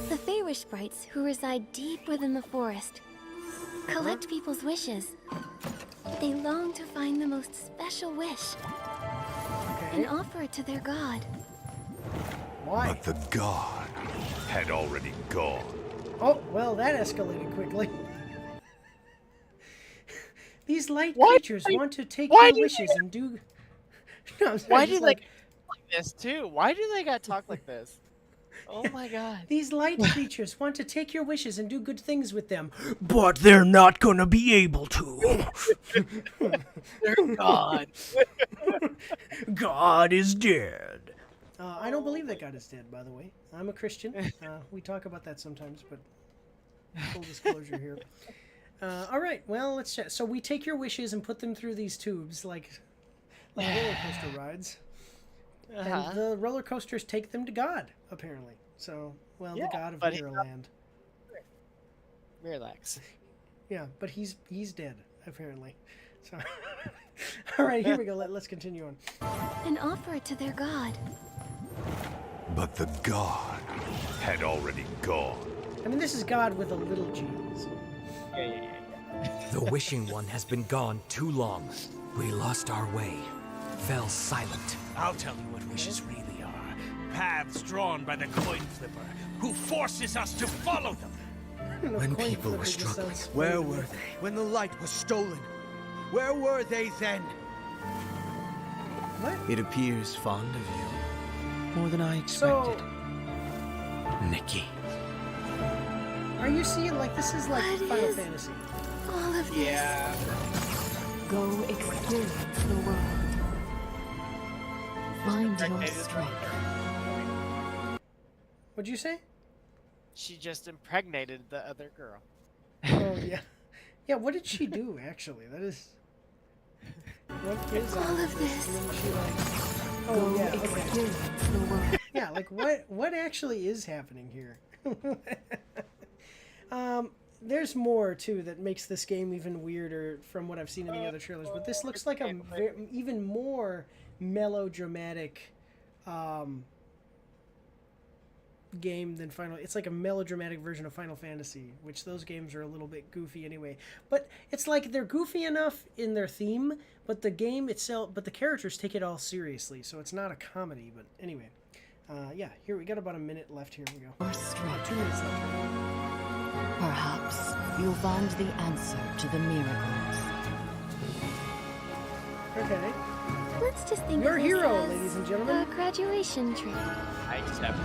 The Feywish sprites who reside deep within the forest collect people's wishes. They long to find the most special wish and offer it to their god. Why? But the god had already gone. Oh, well, that escalated quickly. These light creatures want to take your wishes and do... No, I'm sorry, Why just do they talk like this too? Why do they gotta talk like this? Oh my god. These light creatures want to take your wishes and do good things with them, but they're not gonna be able to. They're God. God is dead. I don't believe that God is dead, by the way. I'm a Christian. We talk about that sometimes, but full disclosure here. All right, well, let's check. So we take your wishes and put them through these tubes like roller coaster rides. And the roller coasters take them to God, apparently. So, well, the God of Mirrorland. Miralax. Yeah, but he's dead, apparently. So, all right, here we go. Let's continue on. And offer it to their god. But the god had already gone. I mean, this is God with a little g. So. Yeah. The wishing one has been gone too long. We lost our way, fell silent. I'll tell you what wishes really are. Paths drawn by the coin flipper, who forces us to follow them. When people were struggling, Where were they when the light was stolen? Where were they then? What? it appears fond of you. More than I So, expected. Nikki. are you seeing, like, this is like What Final is- Fantasy? All of this. Yeah. Go experience the world. Find your strength. What'd you say? She just impregnated the other girl. Oh, yeah. Yeah, what did she do, actually? That is... What is All of And this. then she, like... Oh, Go yeah, okay. experience the world. Yeah, like, what actually is happening here? There's more, too, that makes this game even weirder from what I've seen in the other trailers. But this looks like a even more melodramatic game than Final... It's like a melodramatic version of Final Fantasy, which those games are a little bit goofy anyway. But it's like they're goofy enough in their theme, but the game itself... But the characters take it all seriously, so it's not a comedy. But anyway, yeah, here we got about a minute left. Here we go. Your strength. 2 minutes left. Perhaps you'll find the answer to the miracles. Okay. Let's just think Your of this hero, as ladies and a gentlemen. graduation trip. I accept.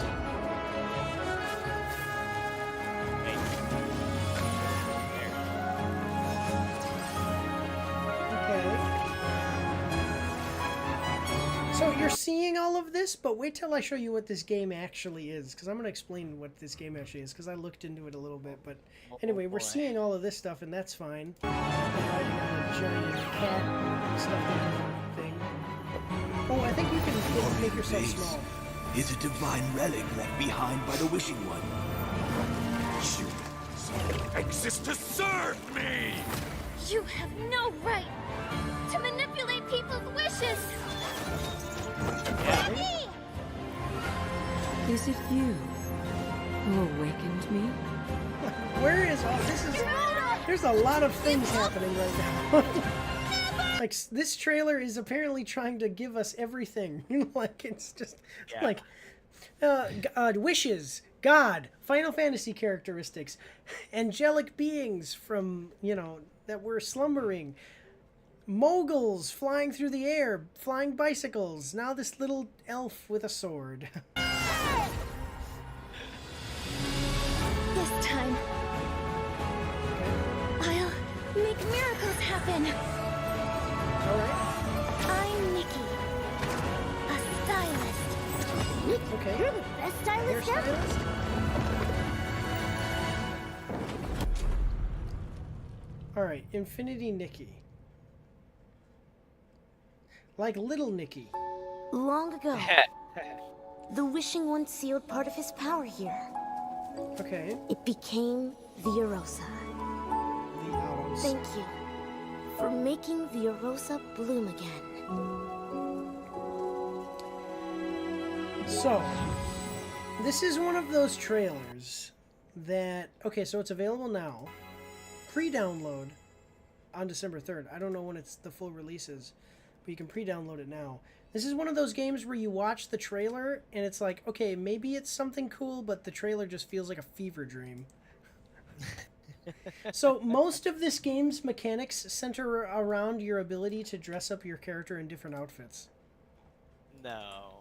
So you're seeing all of this, but wait till I show you what this game actually is, because I'm going to explain what this game actually is, because I looked into it a little bit. But anyway, we're seeing all of this stuff, and that's fine. Riding on a giant cat stuff thing. Oh, I think you can make yourself small. is a divine relic left behind by the Wishing One. You exist to serve me! You have no right to manipulate people's wishes! Me! Is it you who awakened me? Where is all this? There's a lot of things happening right now. Like, this trailer is apparently trying to give us everything. Like, it's just like wishes, God, Final Fantasy characteristics, angelic beings from, you know, that were slumbering, moguls flying through the air, flying bicycles. Now this little elf with a sword. This time, I'll make miracles happen. All right. I'm Nikki, a stylist. Okay. You're the best stylist ever. All right, Infinity Nikki. Like Little Nikki. Long ago, the Wishing One sealed part of his power here. Okay. It became the Arosa. The Arosa. Thank you for making the Arosa bloom again. So, this is one of those trailers that... Okay, so it's available now. Pre-download on December 3rd. I don't know when the full release is, but you can pre-download it now. This is one of those games where you watch the trailer and it's like, okay, maybe it's something cool, but the trailer just feels like a fever dream. So most of this game's mechanics center around your ability to dress up your character in different outfits. No.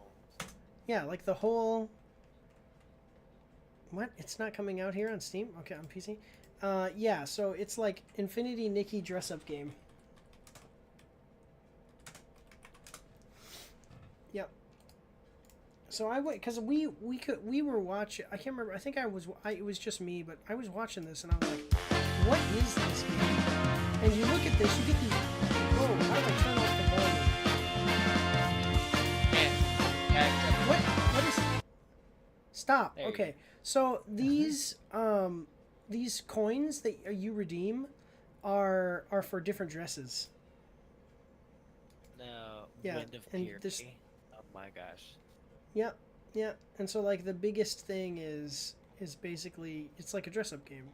Yeah, like the whole... What? It's not coming out here on Steam? Okay, on PC? Yeah, so it's like Infinity Nikki dress-up game. Yep. So I went because we were watching. I can't remember. I think it was just me, but I was watching this and I was like, "What is this game?" And you look at this, you get these. Oh, how do I turn off the volume? What is? Stop. Okay. So these coins that you redeem are for different dresses. No. Yeah, Wind of and Fury. Oh my gosh. Yeah, yeah. And so like the biggest thing is basically it's like a dress-up game.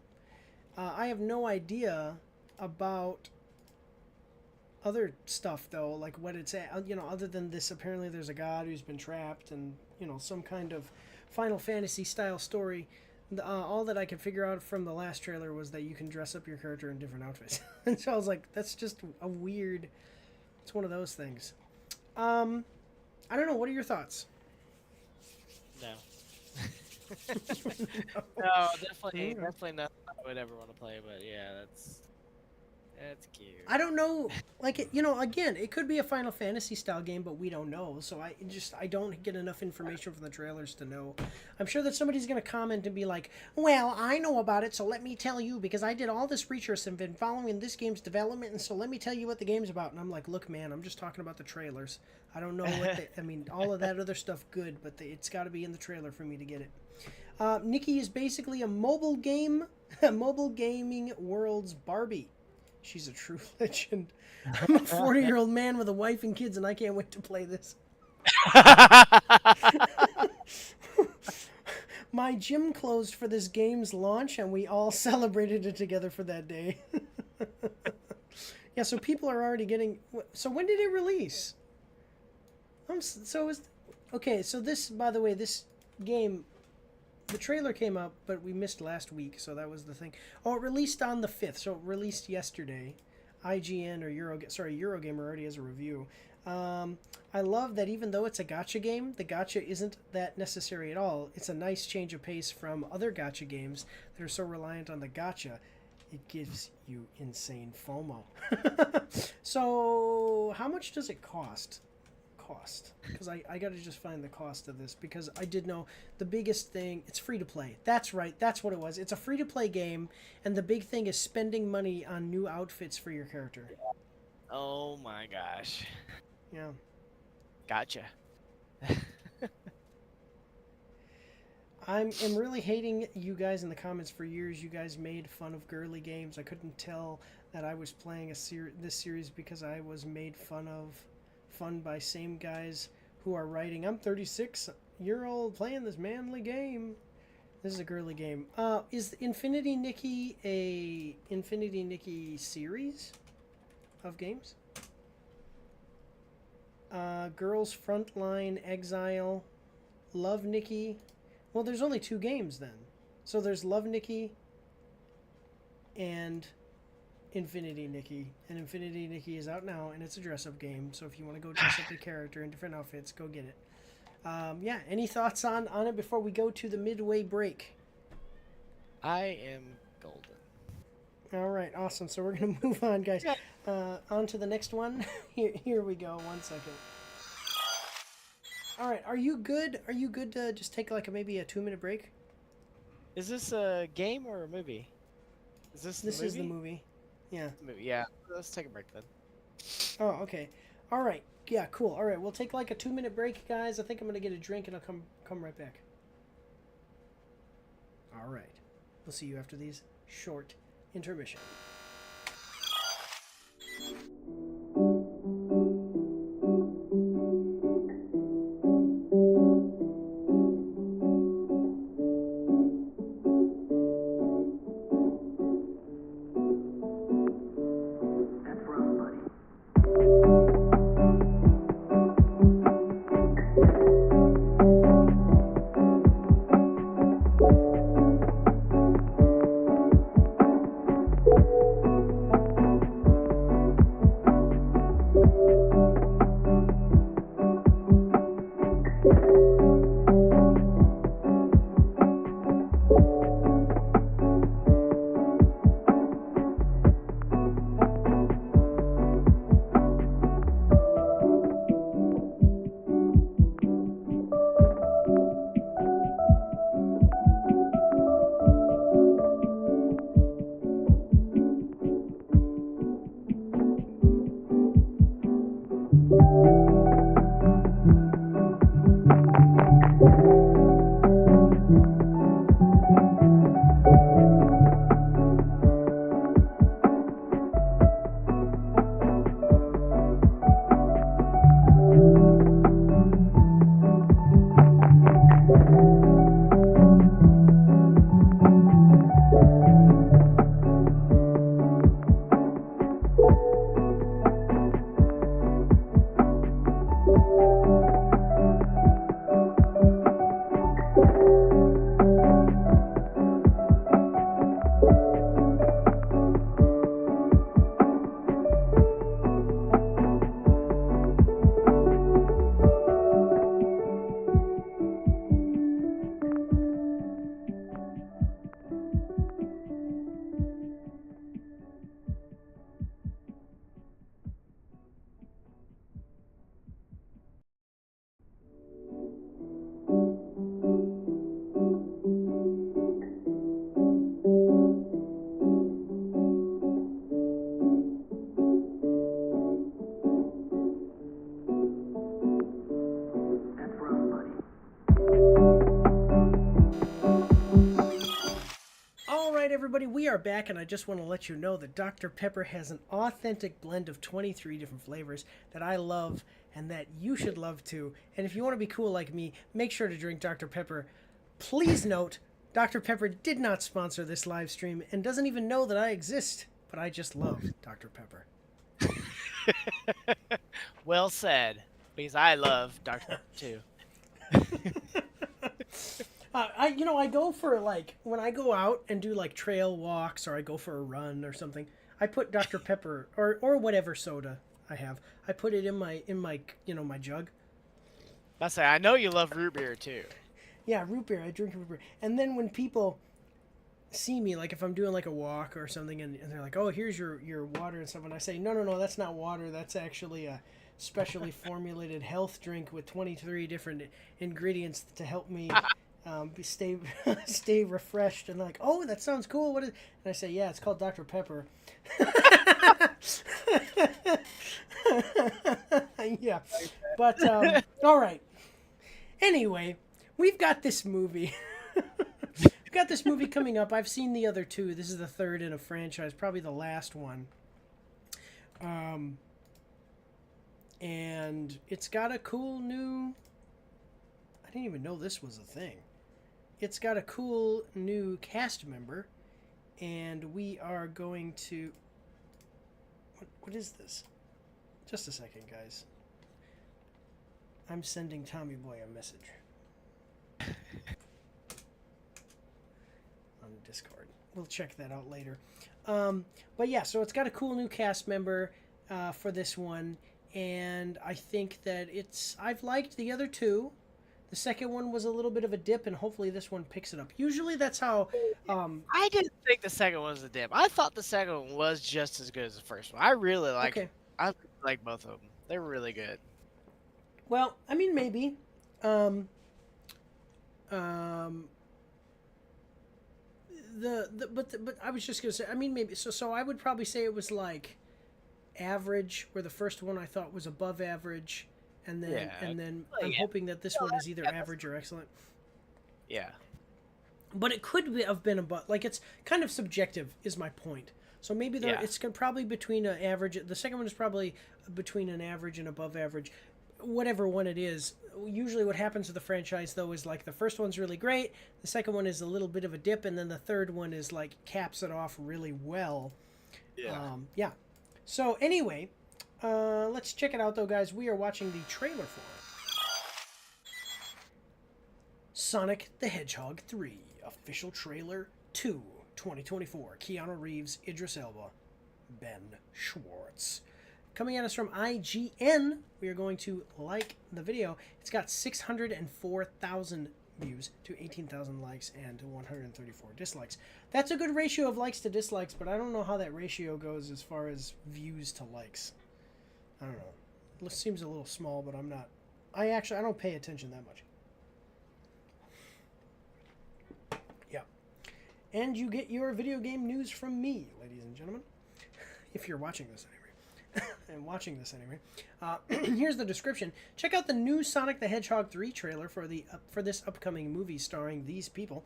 I have no idea about other stuff though, like what it's at, you know, other than this. Apparently there's a god who's been trapped and, you know, some kind of Final Fantasy style story. All that I could figure out from the last trailer was that you can dress up your character in different outfits. And so I was like, that's just a weird, it's one of those things. I don't know, what are your thoughts? No. No, definitely not. I would ever want to play, but yeah, that's cute. I don't know, like, you know, again, it could be a Final Fantasy style game, but we don't know. So I don't get enough information from the trailers to know. I'm sure that somebody's going to comment and be like, well, I know about it, so let me tell you, because I did all this research and been following this game's development, and so let me tell you what the game's about. And I'm like, look, man, I'm just talking about the trailers. I don't know what I mean, all of that other stuff, good, but it's got to be in the trailer for me to get it. Nikki is basically a mobile gaming world's Barbie. She's a true legend. I'm a 40-year-old man with a wife and kids, and I can't wait to play this. My gym closed for this game's launch, and we all celebrated it together for that day. Yeah, so people are already getting... So when did it release? Okay, so this, by the way, this game... The trailer came up, but we missed last week, so that was the thing. Oh, it released on the 5th, so it released yesterday. IGN or Eurogamer already has a review. I love that even though it's a gacha game, the gacha isn't that necessary at all. It's a nice change of pace from other gacha games that are so reliant on the gacha. It gives you insane FOMO. So, how much does it cost? Because I got to just find the cost of this, because I did know the biggest thing, it's free to play. That's right, that's what it was. It's a free to play game, and the big thing is spending money on new outfits for your character. Oh my gosh. Yeah. Gotcha. I'm really hating you guys in the comments. For years, you guys made fun of girly games. I couldn't tell that I was playing this series because I was made fun by same guys who are writing, I'm 36-year-old playing this manly game. This is a girly game. Is Infinity Nikki a Infinity Nikki series of games? Girls Frontline, Exile, Love Nikki. Well, there's only 2 games then. So there's Love Nikki and Infinity Nikki. And Infinity Nikki is out now, and it's a dress-up game. So if you want to go dress up your character in different outfits, go get it. Yeah, any thoughts on it before we go to the midway break? I am golden. All right, awesome. So we're going to move on, guys. On to the next one. Here we go. 1 second. All right, are you good? Are you good to just take like maybe a 2-minute break? Is this a game or a movie? This is the movie. Yeah. Yeah. Let's take a break then. Oh, okay. All right. Yeah, cool. All right, we'll take like a 2-minute break, guys. I think I'm gonna get a drink and I'll come right back. All right. We'll see you after these short intermission. Everybody, we are back, and I just want to let you know that Dr. Pepper has an authentic blend of 23 different flavors that I love and that you should love too. And if you want to be cool like me, make sure to drink Dr. Pepper. Please note, Dr. Pepper did not sponsor this live stream and doesn't even know that I exist, but I just love Dr. Pepper. Well said, because I love Dr. Pepper too. I go for, like, when I go out and do, like, trail walks or I go for a run or something, I put Dr. Pepper or whatever soda I have. I put it in my my jug. I know you love root beer, too. Yeah, root beer. I drink root beer. And then when people see me, like, if I'm doing, like, a walk or something, and they're like, oh, here's your water and stuff, and I say, no, that's not water. That's actually a specially formulated health drink with 23 different ingredients to help me... stay refreshed. And like, oh, that sounds cool. What is? And I say, yeah, it's called Dr. Pepper. Yeah, but all right. Anyway, we've got this movie. we've got this movie coming up. I've seen the other two. This is the third in a franchise, probably the last one. And it's got a cool new... I didn't even know this was a thing. It's got a cool new cast member, and we are going to... What is this? Just a second, guys. I'm sending Tommy Boy a message. On Discord. We'll check that out later. But yeah, so it's got a cool new cast member for this one, and I think that I've liked the other two. The second one was a little bit of a dip, and hopefully this one picks it up. Usually that's how... I didn't think the second one was a dip. I thought the second one was just as good as the first one. I really like I like both of them. They're really good. Well, I mean, maybe. But I was just gonna say, I mean, maybe. So I would probably say it was like average, where the first one I thought was above average, and then I'm hoping that this one is either average or excellent. Yeah. But it could have been above. Like, it's kind of subjective, is my point. So maybe it's probably between an average. The second one is probably between an average and above average. Whatever one it is. Usually what happens with the franchise, though, is like the first one's really great, the second one is a little bit of a dip, and then the third one is like caps it off really well. Yeah. So anyway, let's check it out, though, guys. We are watching the trailer for it. Sonic the Hedgehog 3 official trailer 2 2024. Keanu Reeves, Idris Elba, Ben Schwartz. Coming at us from IGN, we are going to like the video. It's got 604,000 views to 18,000 likes and 134 dislikes. That's a good ratio of likes to dislikes, but I don't know how that ratio goes as far as views to likes. I don't know. It seems a little small, but I'm not. I don't pay attention that much. Yeah. And you get your video game news from me, ladies and gentlemen. If you're watching this anyway. And watching this anyway. Here's the description. Check out the new Sonic the Hedgehog 3 trailer for this upcoming movie starring these people.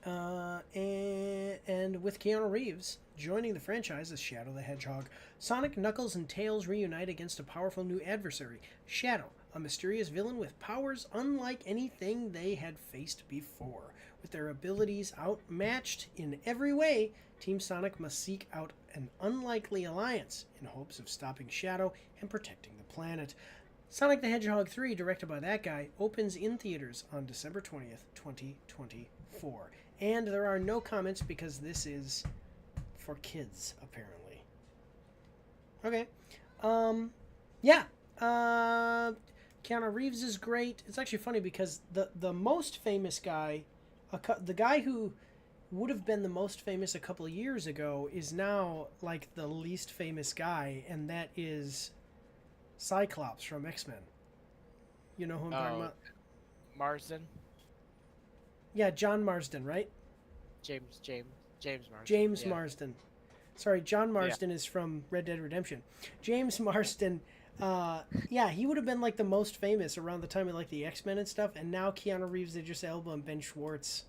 And with Keanu Reeves joining the franchise as Shadow the Hedgehog, Sonic, Knuckles, and Tails reunite against a powerful new adversary, Shadow, a mysterious villain with powers unlike anything they had faced before. With their abilities outmatched in every way, Team Sonic must seek out an unlikely alliance in hopes of stopping Shadow and protecting the planet. Sonic the Hedgehog 3, directed by that guy, opens in theaters on December 20th, 2024. And there are no comments because this is for kids, apparently. Okay. Yeah. Keanu Reeves is great. It's actually funny because the most famous guy, the guy who would have been the most famous a couple of years ago, is now like the least famous guy, and that is Cyclops from X-Men. You know who I'm talking about? Marsden? Yeah, John Marsden, right? James Marsden. James Marsden. Sorry, John Marsden is from Red Dead Redemption. James Marsden, he would have been like the most famous around the time of like the X-Men and stuff, and now Keanu Reeves, Idris Elba, and Ben Schwartz.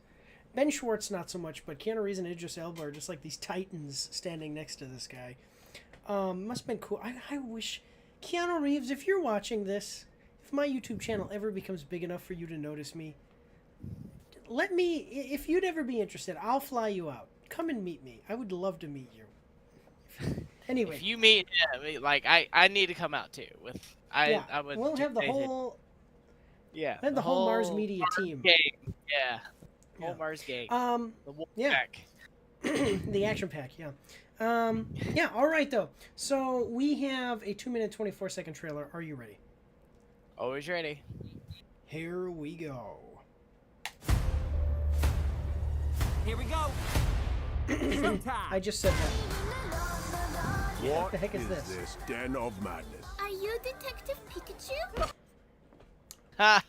Ben Schwartz not so much, but Keanu Reeves and Idris Elba are just like these titans standing next to this guy. Must have been cool. I wish... Keanu Reeves, if you're watching this, if my YouTube channel ever becomes big enough for you to notice me, let me... If you'd ever be interested, I'll fly you out. Come and meet me. I would love to meet you. Anyway. If you meet him, like, I need to come out too. I would... We'll have the whole... Yeah. And the whole Mars Media team. Gang. Yeah. Whole Mars gang. The Wolf Pack. The action pack, yeah. All right, though. So we have a 2-minute, 24-second trailer. Are you ready? Always ready. Here we go. Here we go. I just said that. What the heck is this? Den of madness? Are you Detective Pikachu?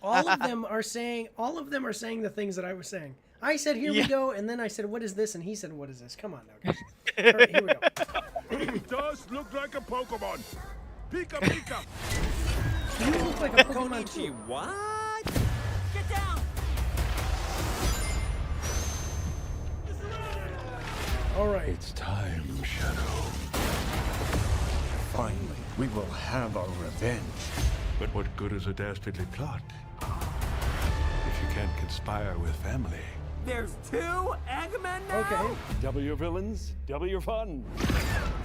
All of them are saying the things that I was saying. I said, here we go, and then I said, what is this? And he said, what is this? Come on now, guys. All right, here we go. It does look like a Pokemon. Pika Pika. You look like a Pokemon too. What? Get down! All right. It's time, Shadow. Finally, we will have our revenge. But what good is a dastardly plot if you can't conspire with family? There's 2 Eggmen now? Okay. Double your villains, double your fun.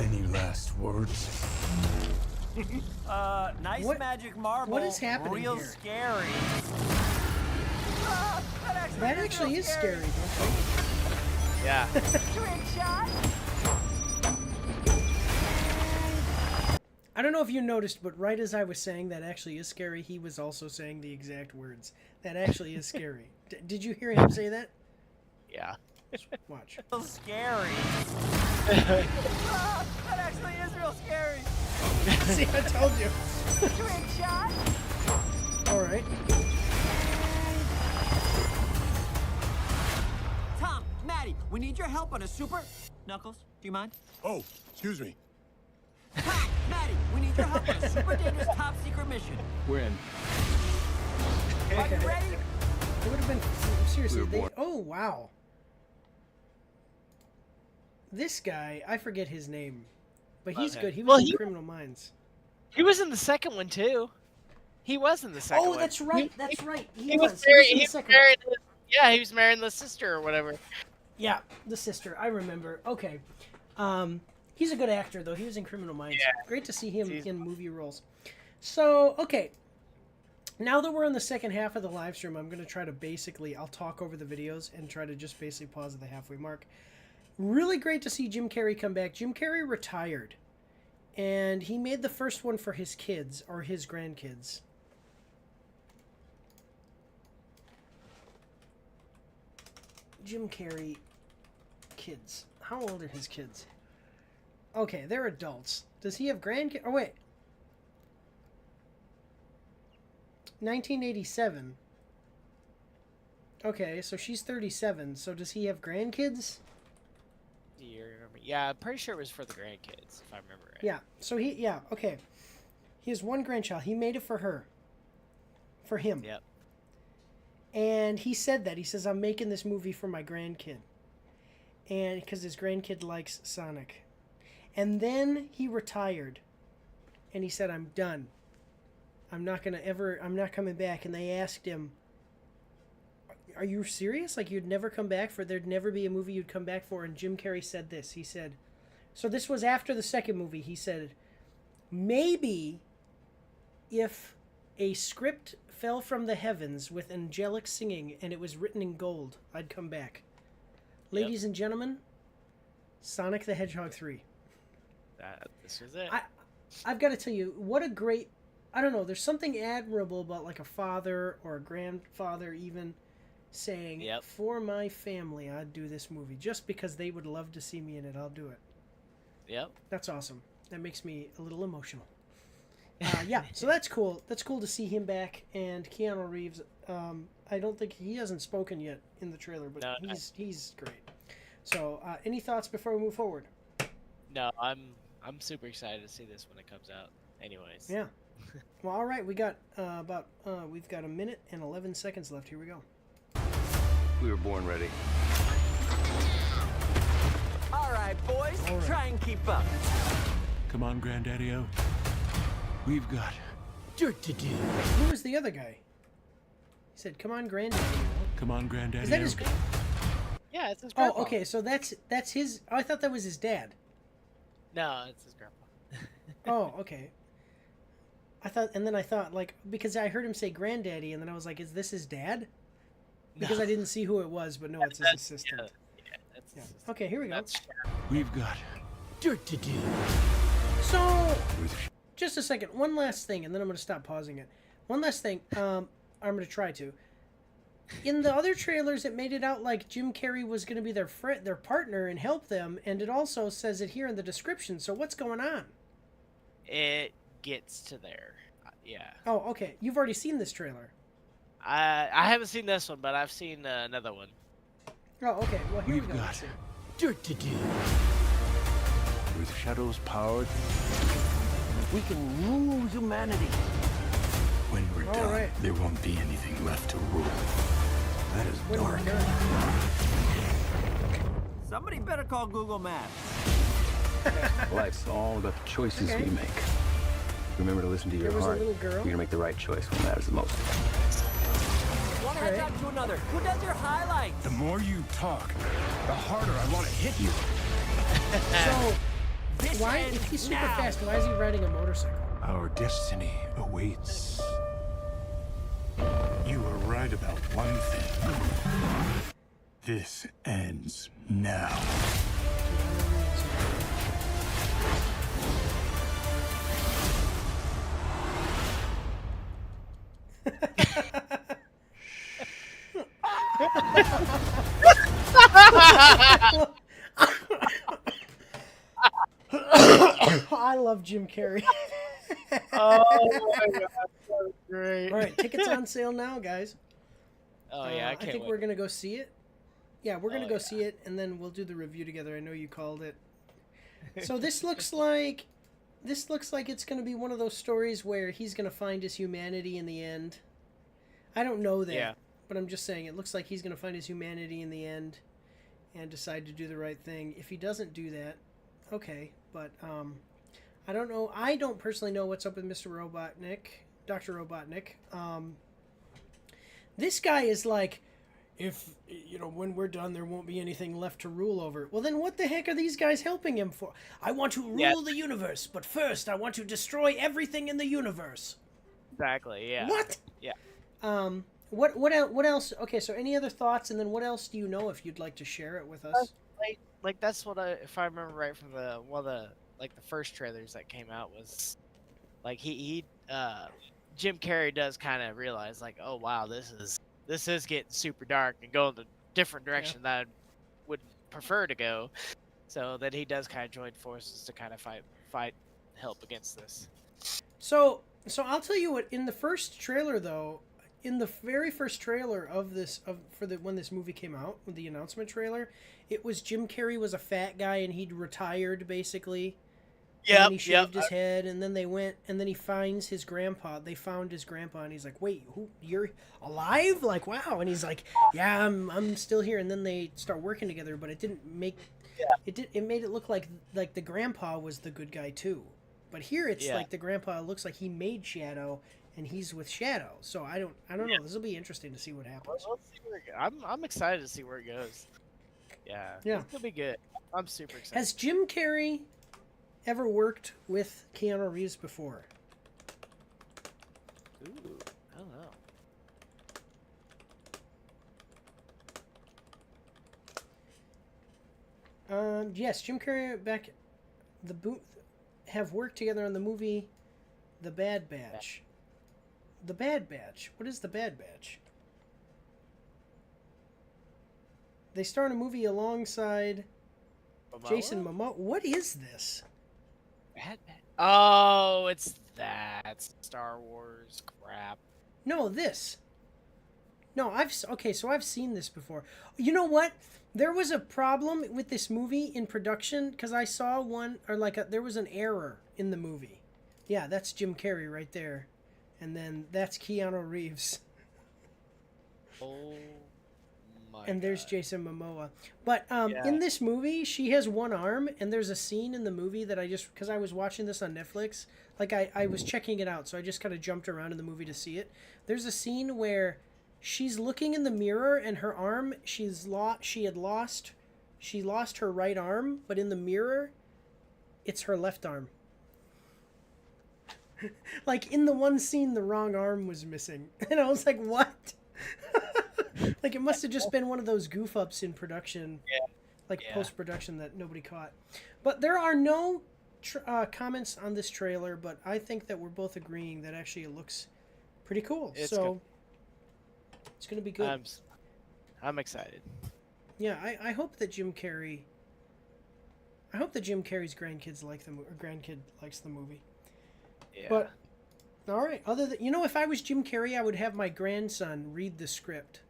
Any last words? Nice What- magic marble. what is happening Real here? scary. That actually is scary, don't you think? Yeah. Trick shot. I don't know if you noticed, but right as I was saying that actually is scary, he was also saying the exact words. That actually is scary. Did you hear him say that? Yeah. Watch. Real scary. That actually is real scary. See, I told you. Trick shot. All right. Tom, Maddie, we need your help on a super... Knuckles, do you mind? Oh, excuse me. Tom, Maddie, we need your help on a super dangerous top secret mission. We're in. Are you ready? It would have been seriously. We were born. Oh wow. This guy, I forget his name, but he's him. good. He was Well, in he- Criminal Minds. He was in the second one too. He was in the second one. Oh, that's right. That's right. He was He married. in the He was second one. married. Yeah, he was marrying the sister or whatever. Yeah, the sister. I remember. Okay. He's a good actor though. He was in Criminal Minds. Yeah. Great to see him in movie roles. So okay. Now that we're in the second half of the live stream, I'm going to try to I'll talk over the videos and try to just basically pause at the halfway mark. Really great to see Jim Carrey come back. Jim Carrey retired, and he made the first one for his kids, or his grandkids. Jim Carrey kids. How old are his kids? Okay, they're adults. Does he have grandkids? Oh, wait. 1987. Okay, so she's 37. So does he have grandkids? Yeah, I'm pretty sure it was for the grandkids, if I remember right. Yeah. So okay. He has one grandchild. He made it for her. For him. Yep. And he said that. He says, I'm making this movie for my grandkid. And because his grandkid likes Sonic. And then he retired. And he said, I'm done. I'm not coming back. And they asked him, are you serious? Like, you'd never come back there'd never be a movie you'd come back for? And Jim Carrey said this. He said, so this was after the second movie. He said, maybe if a script fell from the heavens with angelic singing and it was written in gold, I'd come back. Ladies and gentlemen, Sonic the Hedgehog 3. This was it. I've got to tell you, what a great... I don't know, there's something admirable about like a father or a grandfather even saying, for my family, I'd do this movie. Just because they would love to see me in it, I'll do it. Yep. That's awesome. That makes me a little emotional. Yeah, so that's cool. That's cool to see him back. And Keanu Reeves, I don't think he hasn't spoken yet in the trailer, but he's great. So, any thoughts before we move forward? No, I'm super excited to see this when it comes out. Anyways. Yeah. Well, all right. We got we've got a minute and 11 seconds left. Here we go. We were born ready. All right, boys. Try and keep up. Come on, Granddaddy-O. We've got dirt to do. Who was the other guy? He said, "Come on, Granddaddy." Come on, Granddaddy. Is that his? Yeah, it's his grandpa. Oh, okay. So that's his. Oh, I thought that was his dad. No, it's his grandpa. Oh, okay. And then I thought, like, because I heard him say granddaddy, and then I was like, is this his dad? Because I didn't see who it was, but no, it's his assistant. Yeah, that's his assistant. Okay, here we go. We've got dirt to do. So, just a second. One last thing, and then I'm going to stop pausing it. One last thing. I'm going to try to. In the other trailers, it made it out like Jim Carrey was going to be their partner and help them, and it also says it here in the description. So what's going on? It gets to there. Yeah. Oh, okay. You've already seen this trailer. I haven't seen this one, but I've seen another one. Oh, okay. Well, here we go. got dirt to do. With Shadow's power, We can rule humanity. When we're done, right. there won't be anything left to rule. That is When we're dark. done. Somebody better call Google Maps. Life's all about the choices we make. Remember to listen to your heart. You're gonna make the right choice when it matters the most. One head up to another. Who does your highlights? The more you talk, the harder I want to hit you. So, why, if he's super fast, why is he riding a motorcycle? Our destiny awaits. You were right about one thing. This ends now. I love Jim Carrey. Oh my god, that was great. All right, tickets on sale now, guys. Oh yeah, I think we're gonna go see it. Yeah, we're gonna go see it, and then we'll do the review together. I know you called it. So this looks like it's gonna be one of those stories where he's gonna find his humanity in the end. I don't know that, but I'm just saying it looks like he's gonna find his humanity in the end, and decide to do the right thing. If he doesn't do that, okay, but I don't know. I don't personally know what's up with Mr. Robotnik, Dr. Robotnik. This guy is like, if, you know, when we're done, there won't be anything left to rule over. Well, then what the heck are these guys helping him for? I want to rule the universe, but first I want to destroy everything in the universe. Exactly, yeah. What? Yeah. What else? Okay, so any other thoughts, and then what else do you know if you'd like to share it with us? Like that's what if I remember right from the the first trailers that came out was like Jim Carrey does kind of realize like, oh wow, this is getting super dark and going a different direction that I would prefer to go. So that he does kind of join forces to kind of fight help against this. So I'll tell you what, in the first trailer though, in the very first trailer of when this movie came out, with the announcement trailer, it was Jim Carrey was a fat guy and he'd retired basically. Yeah. And he shaved his head, and then they went, and then he finds his grandpa. They found his grandpa, and he's like, "Wait, you're alive? Like, wow!" And he's like, "Yeah, I'm still here." And then they start working together, but it didn't make it made it look like the grandpa was the good guy too. But here it's like the grandpa looks like he made Shadow, and he's with Shadow. So I don't know. This will be interesting to see what happens. Well, let's see where I'm excited to see where it goes. Yeah. It's gonna be good. I'm super excited. Has Jim Carrey ever worked with Keanu Reeves before? Ooh, I don't know. Yes, Jim Carrey back the booth have worked together on the movie The Bad Batch. The Bad Batch. What is The Bad Batch? They star in a movie alongside Jason Momoa. What is this? Bad Batch. Oh, it's that Star Wars crap. No, this. No, I've seen this before. You know what? There was a problem with this movie in production because I saw one, or there was an error in the movie. Yeah, that's Jim Carrey right there, and then that's Keanu Reeves. Oh my! And there's Jason Momoa. But in this movie, she has one arm, and there's a scene in the movie that because I was watching this on Netflix, I was checking it out, so I just kind of jumped around in the movie to see it. There's a scene where she's looking in the mirror, and her arm, she lost her right arm, but in the mirror, it's her left arm. Like in the one scene, the wrong arm was missing, and I was like, "What?" Like it must have just been one of those goof ups in production, post production that nobody caught. But there are no comments on this trailer, but I think that we're both agreeing that actually it looks pretty cool. It's going to be good. I'm excited. Yeah, I hope that Jim Carrey's grandkids like the grandkid likes the movie. Yeah. But all right, if I was Jim Carrey, I would have my grandson read the script.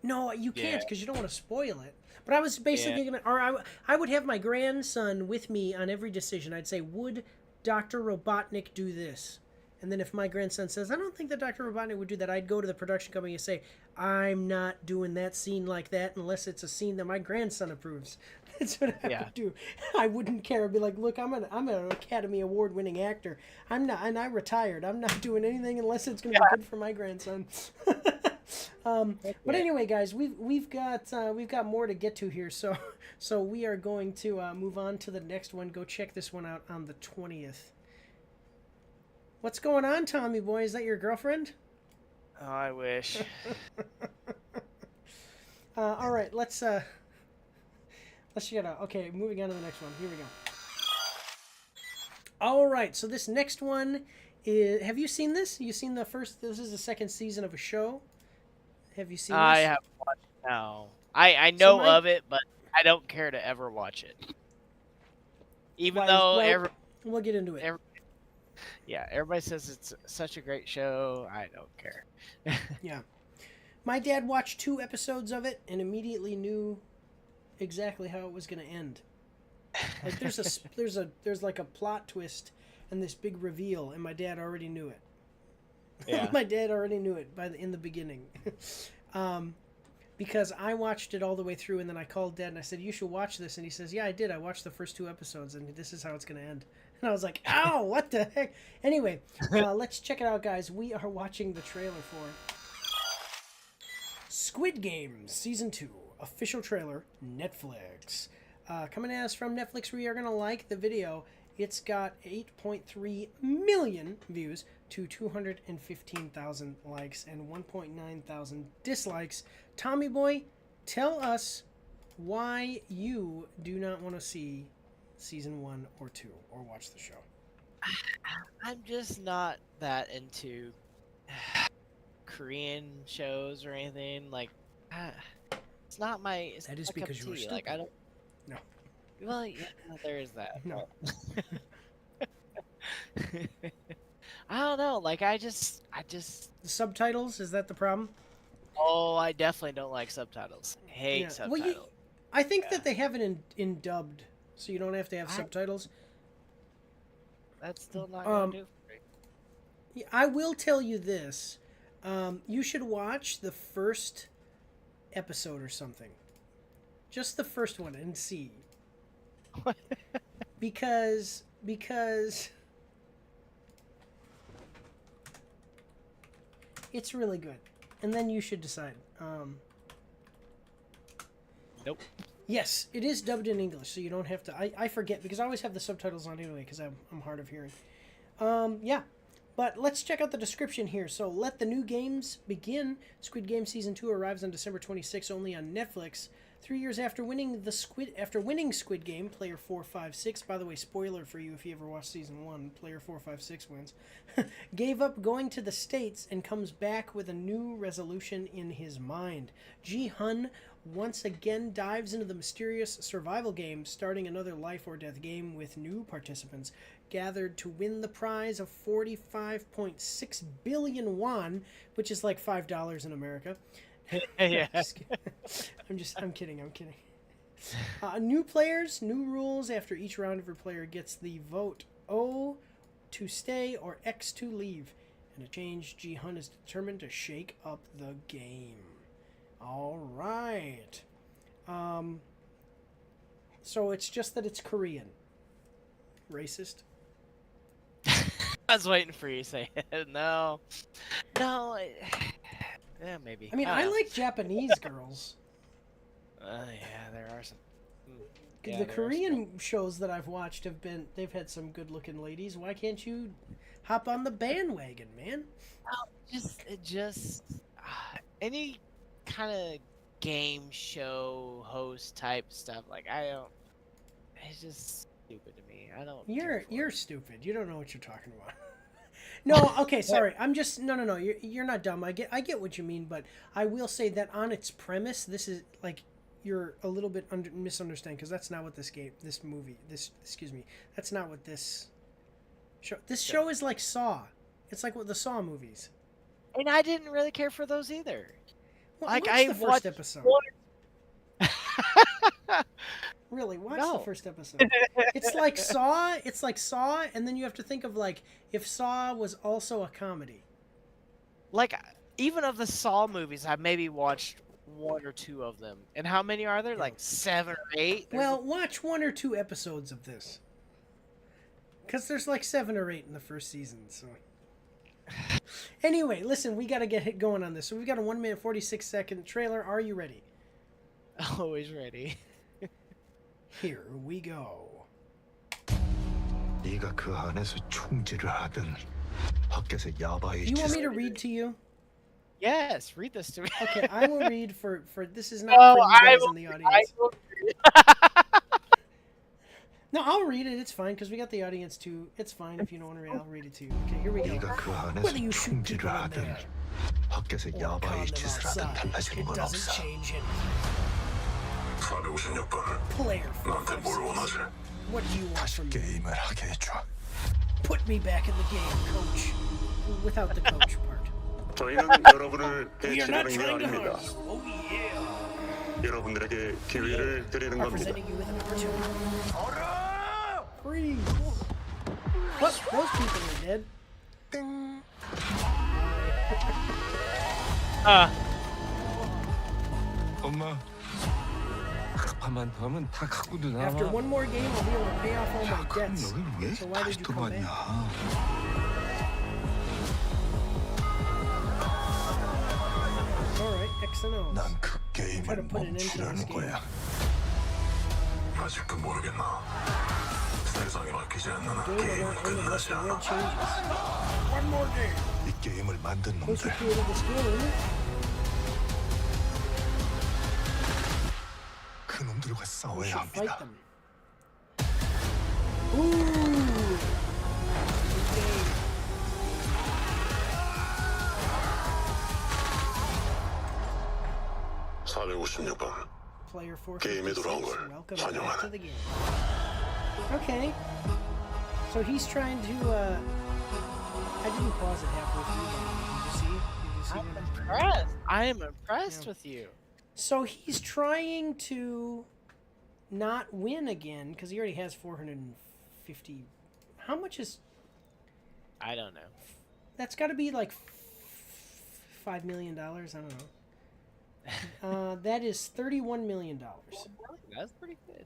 No, you can't because you don't want to spoil it. But I was basically gonna, or I would have my grandson with me on every decision. I'd say, would Dr. Robotnik do this? And then if my grandson says, I don't think that Dr. Robotnik would do that, I'd go to the production company and say, I'm not doing that scene like that unless it's a scene that my grandson approves. That's what I would do. I wouldn't care. I'd be like, look, I'm an Academy Award winning actor. I'm not, and I retired. I'm not doing anything unless it's going to be good for my grandson. But anyway, guys, we've got more to get to here. So we are going to move on to the next one. Go check this one out on the 20th. What's going on, Tommy boy? Is that your girlfriend? Oh, I wish. All right, let's check it out. Okay, moving on to the next one. Here we go. All right, so this next one is. Have you seen this? You seen the first? This is the second season of a show. Have you seen this? I haven't watched it. No. I know of it, but I don't care to ever watch it. Even though we'll get into it. Everybody says it's such a great show. I don't care. Yeah. My dad watched 2 episodes of it and immediately knew exactly how it was going to end. Like there's like a plot twist and this big reveal, and my dad already knew it. Yeah. My dad already knew it in the beginning. Because I watched it all the way through, and then I called Dad and I said, you should watch this. And he says, yeah, I did. I watched the first 2 episodes, and this is how it's going to end. And I was like, ow, what the heck? Anyway, let's check it out, guys. We are watching the trailer for Squid Game Season 2. Official trailer, Netflix. Coming at us from Netflix, we are going to like the video. It's got 8.3 million views to 215,000 likes and 1.9 thousand dislikes. Tommy boy, tell us why you do not want to see season 1 or 2 or watch the show. I'm just not that into Korean shows or anything. Like, it's not my. It's that is not because you were stupid. Like, I don't. No. Well, yeah, there is that. No. I don't know. Like, I just. The subtitles, is that the problem? Oh, I definitely don't like subtitles. I hate subtitles. Well, I think that they have it in dubbed, so you don't have to have subtitles. That's still not gonna do for me. Yeah, I will tell you this. You should watch the first episode or something. Just the first one and see. because it's really good. And then you should decide. Nope. Yes, it is dubbed in English, so you don't have to. I forget because I always have the subtitles on anyway because I'm hard of hearing. Yeah. But let's check out the description here. So, let the new games begin. Squid Game Season 2 arrives on December 26th only on Netflix. 3 years after winning Squid Game, player 456, by the way, spoiler for you if you ever watched Season 1, player 456 wins, gave up going to the States and comes back with a new resolution in his mind. Ji-hun once again dives into the mysterious survival game, starting another life or death game with new participants gathered to win the prize of 45.6 billion won, which is like $5 in America. Yeah. I'm kidding. New players, new rules. After each round, every player gets the vote O to stay or X to leave. In a change, Ji-hun is determined to shake up the game. All right. So it's just that it's Korean. Racist? I was waiting for you to say it. No. Yeah, maybe. I mean, I like Japanese girls. Yeah, there are some. The Korean shows that I've watched they've had some good-looking ladies. Why can't you hop on the bandwagon, man? Just any kind of game show host type stuff. Like, it's just stupid to me. I don't. You're stupid. You don't know what you're talking about. No, okay, sorry. I'm just no. You're not dumb. I get what you mean, but I will say that on its premise, this is like you're a little bit misunderstanding because that's not what that's not what this show. This show is like Saw. It's like what the Saw movies. And I didn't really care for those either. Well, like I watched the first episode. Really, watch No. the first episode. It's like Saw. It's like Saw, and then you have to think of like if Saw was also a comedy. Like, even of the Saw movies, I maybe watched 1 or 2 of them. And how many are there? Like 7 or 8? Well, watch 1 or 2 episodes of this. Because there's like 7 or 8 in the first season, so... Anyway, listen, we got to get going on this. So we've got a 1 minute 46-second trailer. Are you ready? Always ready. Here we go. 네가 그 안에서 총질을 하든 밖에서 야바이 You want me to read to you? Yes, read this to me. Okay, I will read for this is not for you guys in the audience. No, I'll read it. It's fine because we got the audience too. It's fine if you don't want to read. I'll read it to you. Okay, here we go. 네가 그 Whether 안에서 you shoot 총질을 people in 하든 there 밖에서 or 야바이 con them 짓을 하든 outside, 달라지는 it 건 doesn't 없어. change anything. 456번. Player 너한테 뭘 원하지? What do you want from me? 게임을 하게 해줘. Put me back in the game, coach. Without the coach part. 저희는 여러분을 We are not 해치려는 게 trying to 아닙니다. harm you. Oh yeah. 여러분들에게 기회를 드리는 Are 겁니다. presenting you with an opportunity. Freeze. What? Those people are dead. Ding. 엄마. 급하면 더 하면 다 갖고도 나와. After one more game, I'll be able to pay off all my 그럼 debts. 여기를 왜 So why 다시 did you come 들어왔냐? back? All right, X and O's. 난 그 Try to 게임을 put an end to this 멈추려는 game. 거야. 아직도 모르겠나? 세상이 바뀌지 않는 한 Game 게임은 will not end unless the 끝나지 world 않아. changes. One more game. 이 게임을 만든 Those who 놈들. created this game, 그 놈들과 we 싸워야 should fight 합니다. them. Ooh. Okay. 456번. Player 게임에 돌아온 456. 걸 Welcome back to 환영하네. the game. Okay. So he's trying to, I didn't pause it halfway through, but did you see? Did you see I'm what impressed. I am impressed Yeah. with you. So he's trying to not win again, because he already has 450. How much is... I don't know. That's got to be like $5 million. I don't know. That is $31 million. That's pretty good.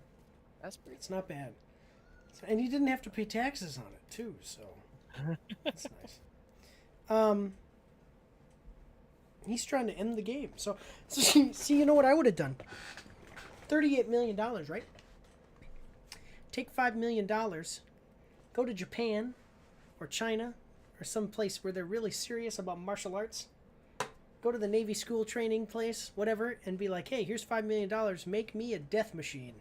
That's pretty. It's not bad. And he didn't have to pay taxes on it too, so that's nice. He's trying to end the game. So see, you know what I would have done? $38 million, right? Take $5 million, go to Japan or China or some place where they're really serious about martial arts. Go to the Navy school training place, whatever, and be like, hey, here's $5 million. Make me a death machine.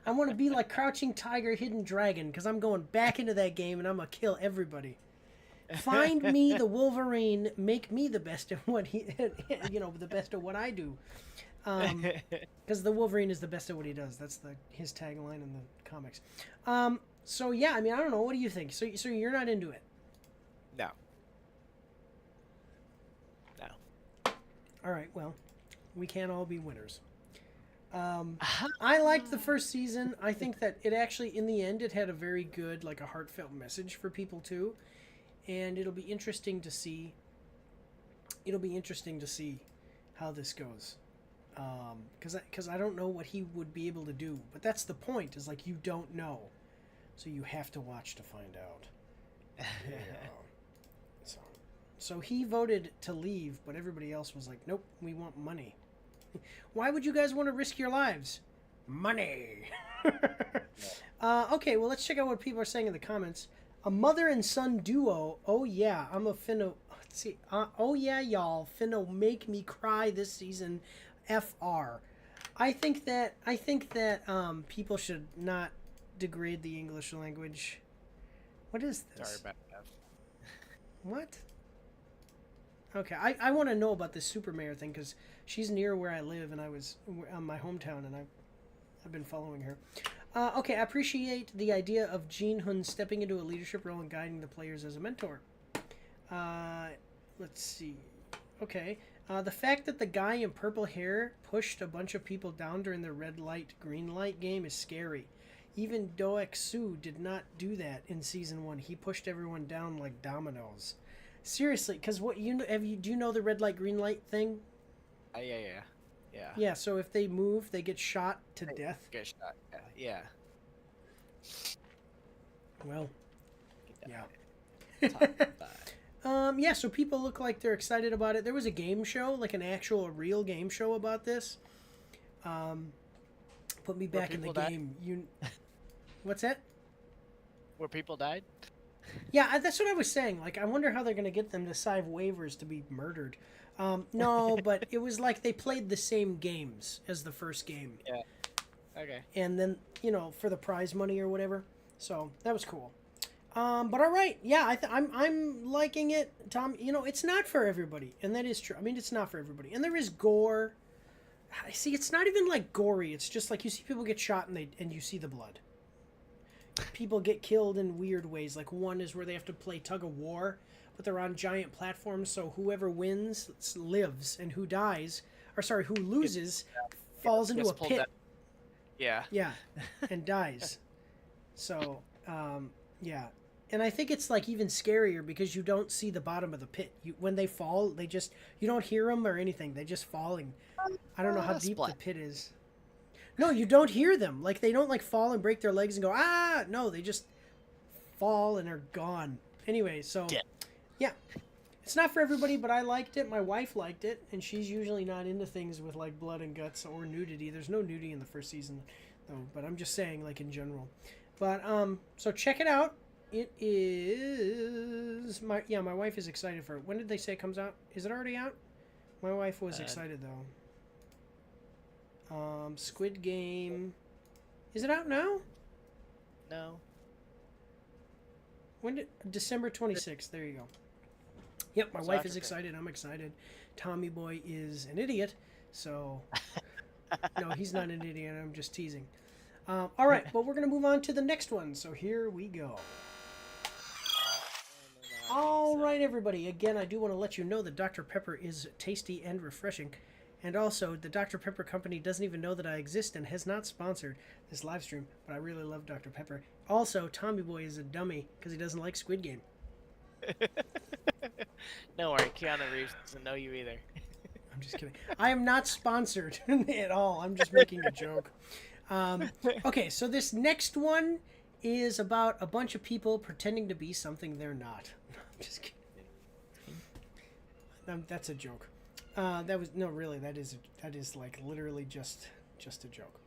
I want to be like Crouching Tiger, Hidden Dragon, because I'm going back into that game and I'm going to kill everybody. Find me the Wolverine, make me the best at what he, the best at what I do. Because the Wolverine is the best at what he does. That's his tagline in the comics. So yeah, I mean, I don't know. What do you think? So you're not into it? No. All right, well, we can't all be winners. I liked the first season. I think that it actually, in the end, it had a very good, like a heartfelt message for people too. And it'll be interesting to see. It'll be interesting to see how this goes. Because I don't know what he would be able to do. But that's the point, is like you don't know. So you have to watch to find out. So he voted to leave, but everybody else was like, nope, we want money. Why would you guys want to risk your lives? Money. Okay, well, let's check out what people are saying in the comments. A mother and son duo. Oh, yeah, I'm a finna... Let's see. Oh, yeah, y'all. Finna make me cry this season. FR. I think that people should not degrade the English language. What is this? Sorry about that. What? Okay, I want to know about this super mayor thing because she's near where I live and I was my hometown and I've been following her. Okay, I appreciate the idea of Jin Hun stepping into a leadership role and guiding the players as a mentor. Let's see. Okay, The fact that the guy in purple hair pushed a bunch of people down during the red light, green light game is scary. Even Doexu did not do that in season 1. He pushed everyone down like dominoes. Seriously, because what do you know the red light, green light thing? Yeah. Yeah, so if they move, they get shot to death. Get shot. Yeah. Well, yeah. Yeah, so people look like they're excited about it. There was a game show, like an actual real game show about this. Put me back in the game. What's that? Where people died? Yeah, that's what I was saying. Like, I wonder how they're going to get them to sign waivers to be murdered. No, but it was like they played the same games as the first game. Yeah. Okay. And then, for the prize money or whatever. So, that was cool. But all right. Yeah, I'm liking it. Tom, it's not for everybody. And that is true. I mean, it's not for everybody. And there is gore. I see, it's not even like gory. It's just like you see people get shot and you see the blood. People get killed in weird ways. Like one is where they have to play tug of war, but they're on giant platforms, so whoever wins lives, and who loses falls into a pit. Yeah. Yeah, and dies. So, yeah. And I think it's like even scarier because you don't see the bottom of the pit. When they fall, you don't hear them or anything. They just falling. I don't know how deep the pit is. No, you don't hear them. Like, they don't, like, fall and break their legs and go, ah! No, they just fall and are gone. Anyway, so, yeah. It's not for everybody, but I liked it. My wife liked it, and she's usually not into things with, like, blood and guts or nudity. There's no nudity in the first season, though, but I'm just saying, like, in general. But, so check it out. It is... My wife is excited for it. When did they say it comes out? Is it already out? My wife was excited, though. Squid Game. Is it out now? No. December 26th. There you go. Yep, my wife is excited. I'm excited. Tommy Boy is an idiot. So, no, he's not an idiot. I'm just teasing. All right, but we're going to move on to the next one. So here we go. All right, everybody. Again, I do want to let you know that Dr. Pepper is tasty and refreshing. And also, the Dr. Pepper company doesn't even know that I exist and has not sponsored this live stream, but I really love Dr. Pepper. Also, Tommy Boy is a dummy because he doesn't like Squid Game. Don't worry, Keanu Reeves doesn't know you either. I'm just kidding. I am not sponsored at all. I'm just making a joke. Okay, so this next one is about a bunch of people pretending to be something they're not. I'm just kidding. That's a joke. That is like literally just a joke.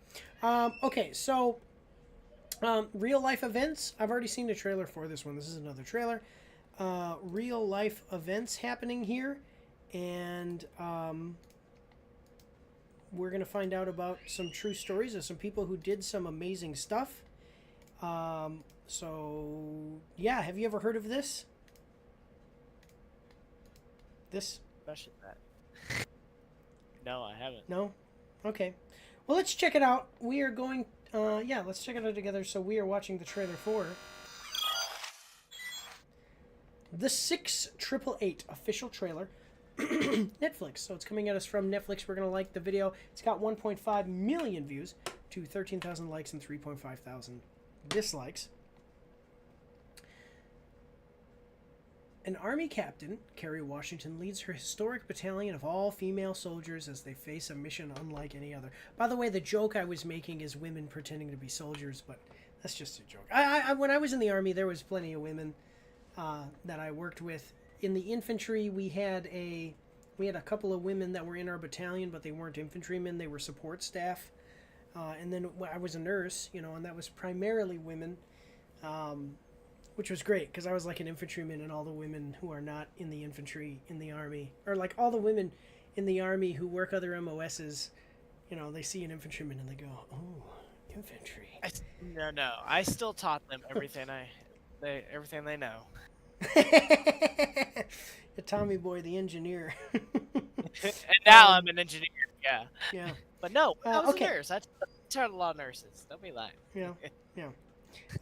Okay, so real life events. I've already seen the trailer for this one. This is another trailer. Real life events happening here, and we're gonna find out about some true stories of some people who did some amazing stuff. So yeah, have you ever heard of this? Especially that. No, I haven't. No? Okay. Well, let's check it out. We are going... let's check it out together. So we are watching the trailer for... The 6888 official trailer. Netflix. So it's coming at us from Netflix. We're going to like the video. It's got 1.5 million views to 13,000 likes and 3.5 thousand dislikes. An army captain, Kerry Washington, leads her historic battalion of all-female soldiers as they face a mission unlike any other. By the way, the joke I was making is women pretending to be soldiers, but that's just a joke. When I was in the army, there was plenty of women that I worked with. In the infantry, we had a couple of women that were in our battalion, but they weren't infantrymen; they were support staff. And then I was a nurse, and that was primarily women. Which was great because I was like an infantryman, and all the women who are not in the infantry in the army, or like all the women in the army who work other MOSs, they see an infantryman and they go, "Oh, infantry." No. I still taught them everything everything they know. The Tommy Boy, the engineer. And now I'm an engineer. Yeah. Yeah. But no, I was a nurse. I taught a lot of nurses. Don't be lying. Yeah.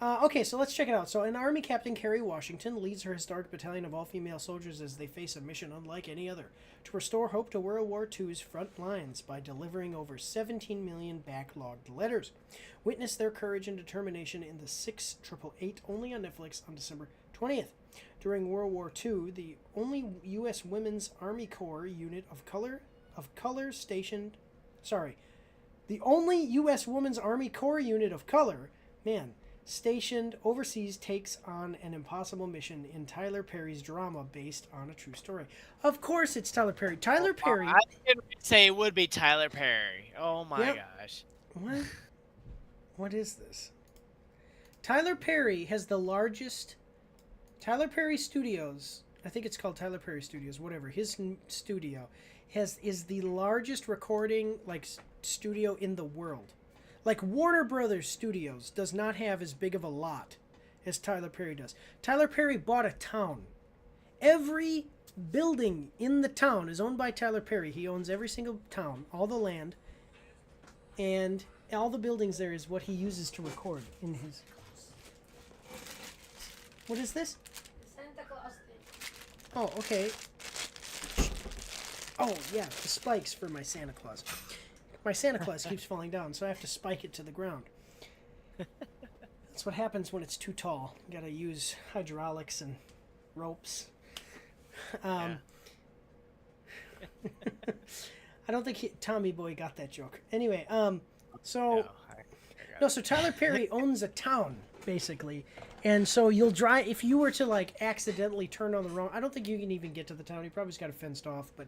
Okay, so let's check it out. So, an Army Captain, Carrie Washington, leads her historic battalion of all-female soldiers as they face a mission unlike any other, to restore hope to World War II's front lines by delivering over 17 million backlogged letters. Witness their courage and determination in the 6888, only on Netflix on December 20th. During World War II, the only U.S. Women's Army Corps unit of color stationed... Sorry. The only U.S. Women's Army Corps unit of color... Man... stationed overseas takes on an impossible mission in Tyler Perry's drama based on a true story. Of course it's Tyler Perry. Tyler Perry... I didn't say it would be Tyler Perry. Oh my gosh. What? What is this? Tyler Perry has the largest... Tyler Perry Studios, I think it's called Tyler Perry Studios, whatever. His studio is the largest recording studio in the world. Like Warner Brothers Studios does not have as big of a lot as Tyler Perry does. Tyler Perry bought a town. Every building in the town is owned by Tyler Perry. He owns every single town, all the land, and all the buildings there is what he uses to record in his... What is this? Santa Claus thing. Oh, okay. Oh, yeah, the spikes for my Santa Claus. My Santa Claus keeps falling down, so I have to spike it to the ground. That's what happens when it's too tall. You gotta use hydraulics and ropes. I don't think Tommy Boy got that joke. Anyway, so Tyler Perry owns a town, basically. And so you'll drive, if you were to accidentally turn on the wrong, I don't think you can even get to the town. He probably's got it fenced off, but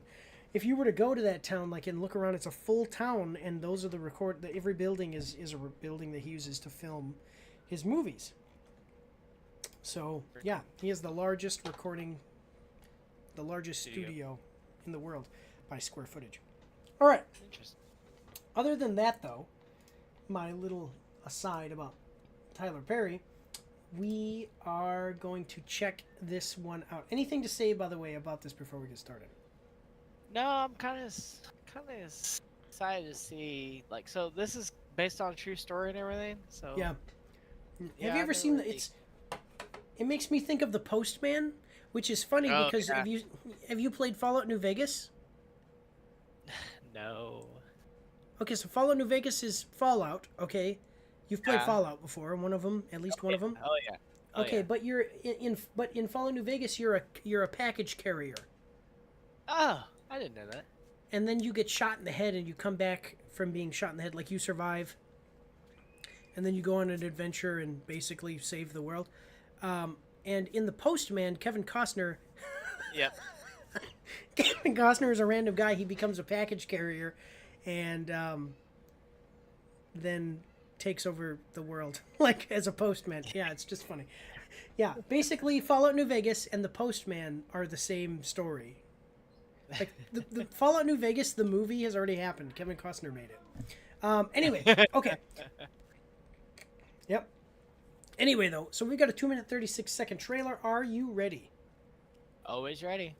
if you were to go to that town, and look around, it's a full town, and those are every building is a building that he uses to film his movies. So, yeah, he has the largest studio in the world by square footage. All right. Interesting. Other than that, though, my little aside about Tyler Perry, we are going to check this one out. Anything to say, by the way, about this before we get started? No, I'm kind of excited to see. So this is based on a true story and everything. So yeah. Have you ever seen it makes me think of The Postman, which is funny because have you played Fallout New Vegas? No. Okay, so Fallout New Vegas is Fallout. Okay, you've played Fallout before. One of them, at least one of them. Oh yeah. Okay, but you're in Fallout New Vegas, you're a package carrier. Oh. I didn't know that. And then you get shot in the head and you come back from being shot in the head, you survive. And then you go on an adventure and basically save the world. And in The Postman, Kevin Costner... Yep. Kevin Costner is a random guy. He becomes a package carrier and then takes over the world, as a postman. Yeah, it's just funny. Yeah, basically Fallout New Vegas and The Postman are the same story. The Fallout New Vegas, the movie, has already happened. Kevin Costner made it. Anyway, okay. Yep. Anyway, though, so we got a 2-minute, 36-second trailer. Are you ready? Always ready.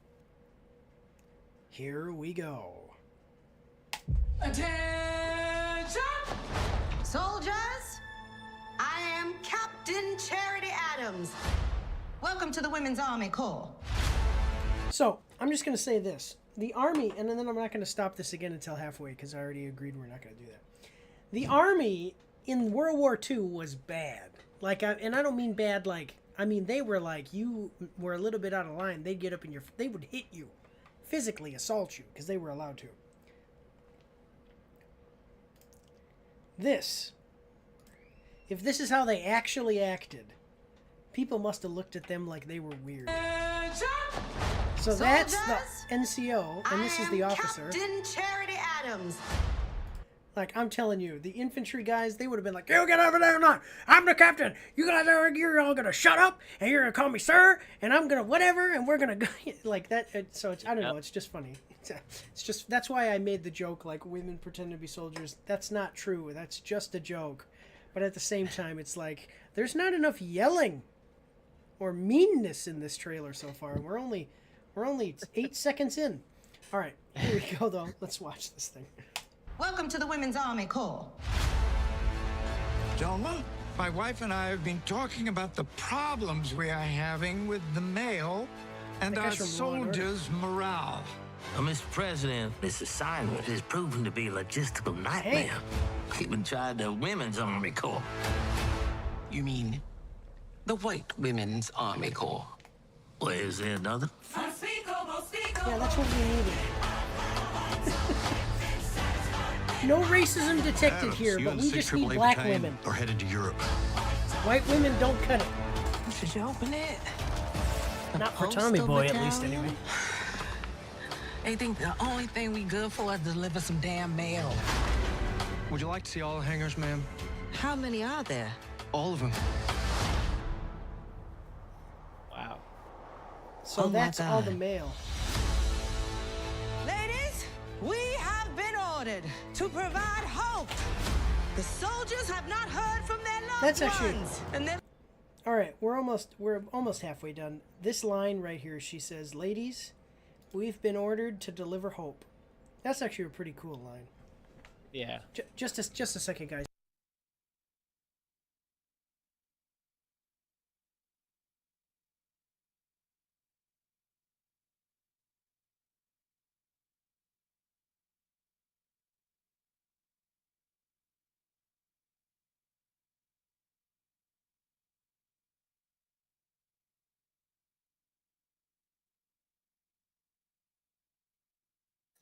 Here we go. Attention! Soldiers! I am Captain Charity Adams. Welcome to the Women's Army Corps. So, I'm just going to say this. The Army, and then I'm not going to stop this again until halfway because I already agreed we're not going to do that. The Army in World War II was bad. And I don't mean bad they were you were a little bit out of line. They'd get up they would hit you, physically assault you because they were allowed to. If this is how they actually acted, people must have looked at them like they were weird. So that's the NCO, and this is the officer. Captain Charity Adams. I'm telling you, the infantry guys, they would have been like, "You get over there, not. I'm the captain. You guys you're all gonna shut up, and you're gonna call me sir, and I'm gonna whatever, and we're gonna go like that." So it's, I don't know. It's just funny. It's just that's why I made the joke women pretend to be soldiers. That's not true. That's just a joke. But at the same time, it's there's not enough yelling or meanness in this trailer so far, and we're only 8 seconds in. All right, here we go, though. Let's watch this thing. Welcome to the Women's Army Corps. Gentlemen, My wife and I have been talking about the problems we are having with the mail and our soldiers' morale. Well, Mr. President, this assignment has proven to be a logistical nightmare. Even tried the Women's Army Corps. You mean the White Women's Army Corps? Well, is there another? Yeah, that's what we needed. No racism detected here, but we just need black women. Are headed to Europe. White women don't cut it. Should you open it? Not for Tommy Boy, at least, anyway. They think the only thing we good for is deliver some damn mail. Would you like to see all the hangars, ma'am? How many are there? All of them. Wow. So that's all the mail. Ladies, we have been ordered to provide hope. The soldiers have not heard from their loved ones. And all right, we're almost halfway done. This line right here, she says, "Ladies, we've been ordered to deliver hope." That's actually a pretty cool line. Yeah. Just a second, guys.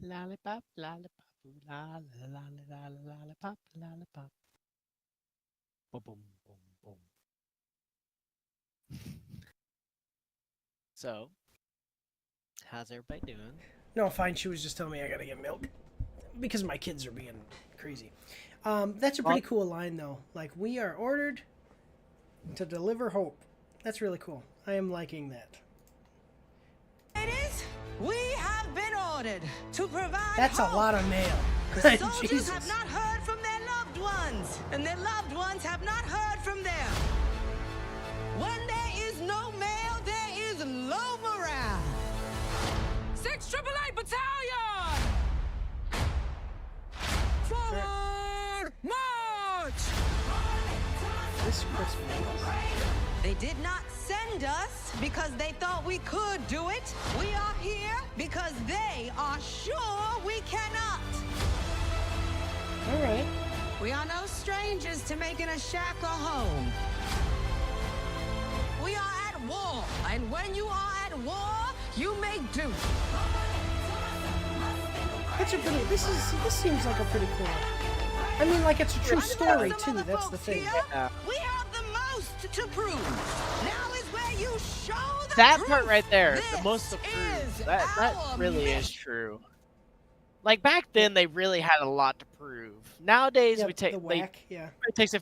Lollipop, lollipop, lollipop, lollipop. Boom, boom, boom, boom. So, how's everybody doing? No, fine. She was just telling me I gotta get milk because my kids are being crazy. That's a pretty cool line, though. Like, we are ordered to deliver hope. That's really cool. I am liking that. ladies, we have been ordered to provide That's hope. a lot of mail. The soldiers Jesus. have not heard from their loved ones, and their loved ones have not heard from them. When there is no mail, there is low morale. 688 Battalion! Forward march! This Christmas. They did not send us because they thought we could do it. We are here because they are sure we cannot. All right. We are no strangers to making a shack a home. We are at war, and when you are at war, you make do. That's a pretty. This seems like a pretty cool. I mean, like it's a true story too. That's the thing. Yeah. We have the most to prove. Now is where you show the That proof. part right there, This the most to prove. is That our really mission. is true. Like back then, they really had a lot to prove. Nowadays, Yeah, we take the whack. Yeah. it takes it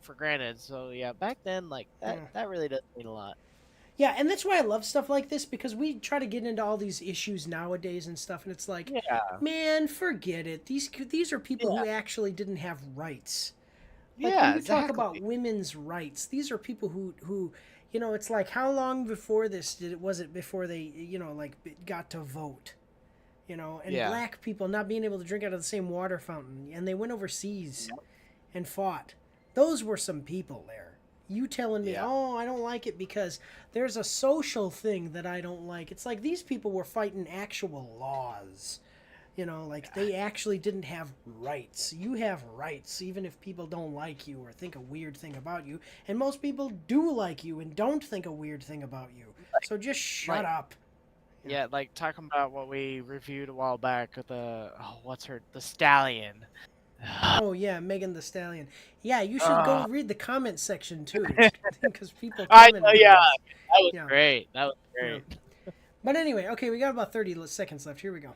for granted. So yeah, back then, like that really doesn't mean a lot. Yeah, and that's why I love stuff like this, because we try to get into all these issues nowadays and stuff, and it's like, man, forget it. These are people who actually didn't have rights. Like, Yeah, when you talk exactly. about women's rights, these are people who, you know, it's like, how long before this was it before they, you know, like got to vote? You know, and Yeah. black people not being able to drink out of the same water fountain, and they went overseas and fought. Those were some people there. You telling me, oh, I don't like it because there's a social thing that I don't like. It's like these people were fighting actual laws. You know, like they actually didn't have rights. You have rights, even if people don't like you or think a weird thing about you. And most people do like you and don't think a weird thing about you. So just shut up. Yeah, like talking about what we reviewed a while back with the the Stallion. Oh yeah, Megan Thee Stallion. Yeah, you should go read the comment section too, because people. I comment know, on yeah, this. that was Yeah. great. That was great. Yeah. But anyway, okay, we got about 30 seconds left. Here we go.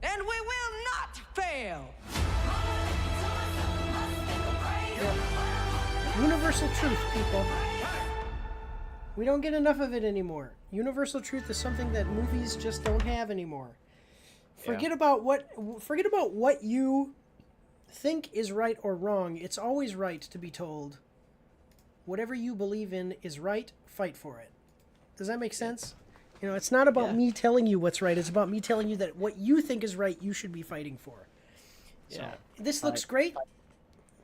And we will not fail. Universal truth, people. We don't get enough of it anymore. Universal truth is something that movies just don't have anymore. Forget about what you think is right or wrong. It's always right to be told whatever you believe in is right, fight for it. Does that make sense? You know, it's not about me telling you what's right. It's about me telling you that what you think is right, you should be fighting for. Yeah. So, this looks great.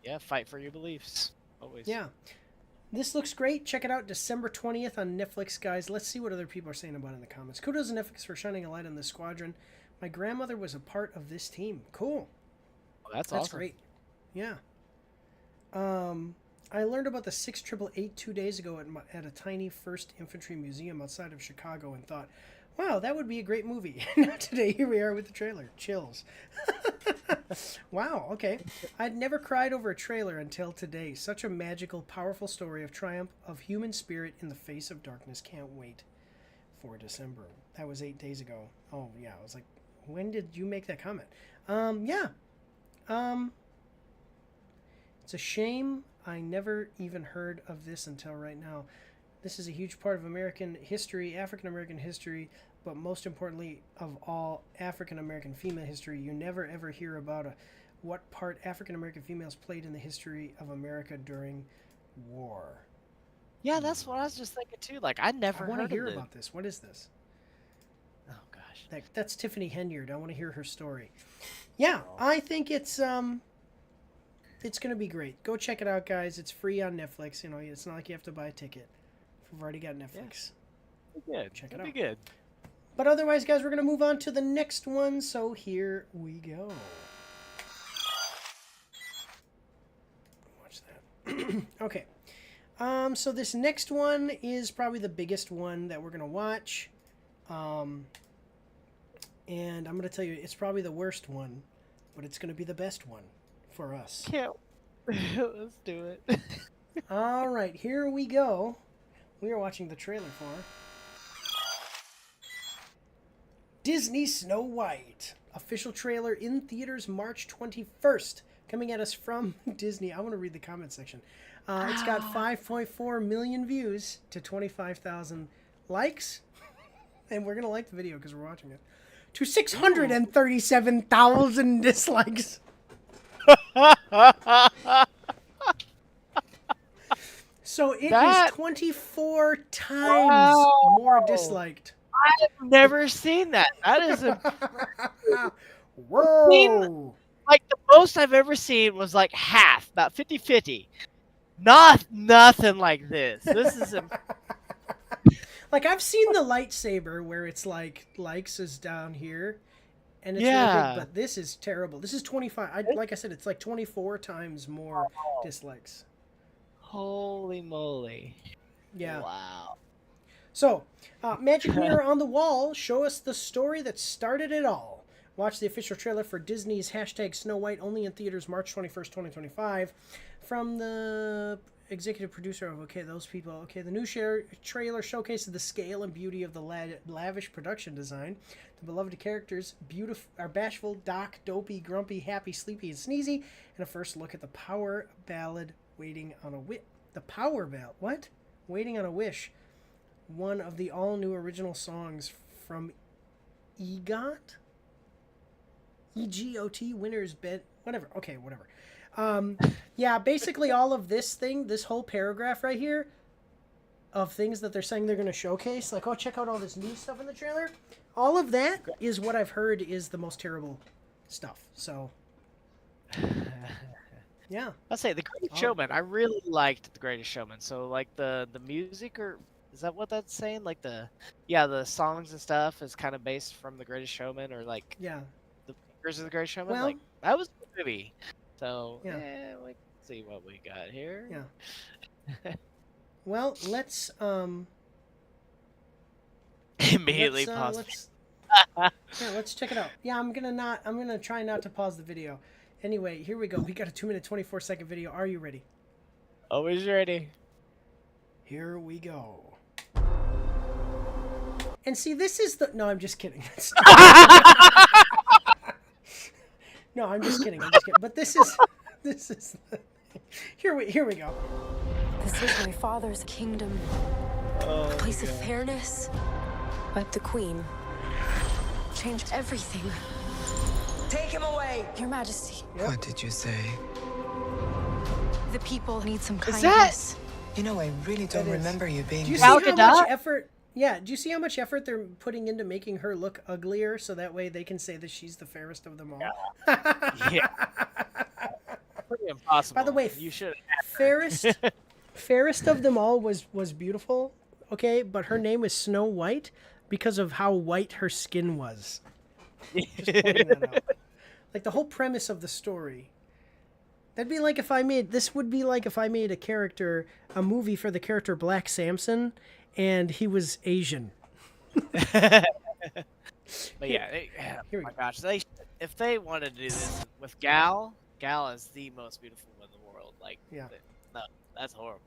Yeah, fight for your beliefs. Always. Yeah. This looks great. Check it out December 20th on Netflix, guys. Let's see what other people are saying about it in the comments. Kudos to Netflix for shining a light on this squadron. My grandmother was a part of this team. Cool. Oh, that's awesome. awesome. Great. Yeah. I learned about the 6888 2 days ago at a tiny 1st Infantry museum outside of Chicago and thought, wow, that would be a great movie. Now today, here we are with the trailer. Chills. Wow, okay. I'd never cried over a trailer until today. Such a magical, powerful story of triumph of human spirit in the face of darkness. Can't wait for December. That was 8 days ago. Oh, yeah. I was like, when did you make that comment? Yeah. It's a shame I never even heard of this until right now. This is a huge part of American history, African-American history, but most importantly of all, African-American female history. You never ever hear about what part African-American females played in the history of America during war. Yeah, that's what I was just thinking too. Like, I never want heard to hear of it. about this. What is this? Oh gosh. That's Tiffany Henyard. I want to hear her story. Yeah, I think it's going to be great. Go check it out, guys. It's free on Netflix. You know, it's not like you have to buy a ticket. We've already got Netflix. Yeah. Good. Check it out. Be good. But otherwise, guys, we're going to move on to the next one. So here we go. Watch that. Okay. So this next one is probably the biggest one that we're going to watch. And I'm going to tell you, it's probably the worst one, but it's going to be the best one for us. Can't. Let's do it. All right, here we go. We are watching the trailer for Disney Snow White. Official trailer in theaters March 21st. Coming at us from Disney. I want to read the comment section. It's got 5.4 million views to 25,000 likes. And we're going to like the video because we're watching it. To 637,000 dislikes. So it is 24 times more disliked. I've never seen that. That is a whoa. Like the most I've ever seen was like half, about 50-50. Nothing like this. This is like I've seen the lightsaber where it's like likes is down here, and it's really big, but this is terrible. This is 25. Like I said, it's like 24 times more dislikes. Holy moly! Yeah. Wow. So, Magic Mirror on the Wall, show us the story that started it all. Watch the official trailer for Disney's hashtag Snow White, only in theaters March 21st, 2025. From the executive producer of those people. Okay, the new trailer showcases the scale and beauty of the lavish production design. The beloved characters are bashful, Doc, dopey, grumpy, happy, sleepy, and sneezy. And a first look at the power ballad Waiting on a Wish. The power ballad? What? Waiting on a Wish. One of the all-new original songs from EGOT? EGOT, Winner's Bed, whatever. Okay, whatever. Yeah, basically all of this whole paragraph right here of things that they're saying they're going to showcase, like, oh, check out all this new stuff in the trailer. All of that is what I've heard is the most terrible stuff. So, yeah. I'll say The Greatest Showman. I really liked The Greatest Showman. So, like, the music, or is that what that's saying? Like, the songs and stuff is kind of based from The Greatest Showman, or like, yeah, the figures of The Greatest Showman. Well, like, that was a movie. So, yeah, let's see what we got here. Yeah. Well, let's immediately pause. Let's check it out. Yeah, I'm gonna try not to pause the video. Anyway, here we go. We got a 2-minute 24-second video. Are you ready? Always ready. Here we go. And see, this is the... No, I'm just kidding. No, I'm just kidding. But this is the... Here we go. This is my father's kingdom. A place of fairness. But the queen changed everything. Take him away! Your Majesty. Yep. What did you say? The people need some Is kindness. You know, I really don't remember you being... Do you see how much effort Yeah, do you see how much effort they're putting into making her look uglier so that way they can say that she's the fairest of them all? Yeah. Pretty impossible. By the way, you should fairest of them all was beautiful, okay, but her name is Snow White because of how white her skin was. Just pointing that out. Like the whole premise of the story. That'd be like if I made a character, a movie for the character Black Samson, and he was Asian. But yeah, oh my gosh, if they wanted to do this with Gal is the most beautiful woman in the world. Like, yeah, no, that's horrible.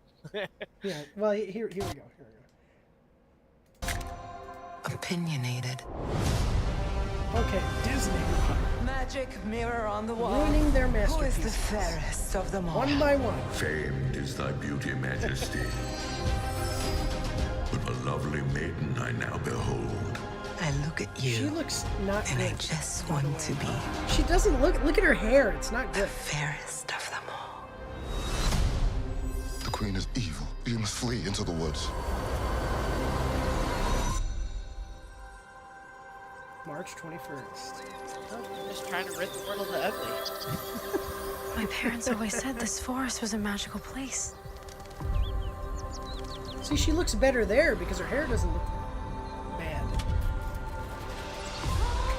Yeah, well, here we go. Opinionated. Okay, Disney. Magic mirror on the wall. Ruining their Who is masterpieces. the fairest of them all? One by one. Famed is thy beauty, Majesty. But a lovely maiden I now behold. I look at you. She looks not and good. I just want to be. She doesn't look at her hair. It's not good. The fairest of them all. The queen is evil. You must flee into the woods. March 21st. I'm just trying to rid the world of the ugly. My parents always said this forest was a magical place. See, she looks better there because her hair doesn't look bad.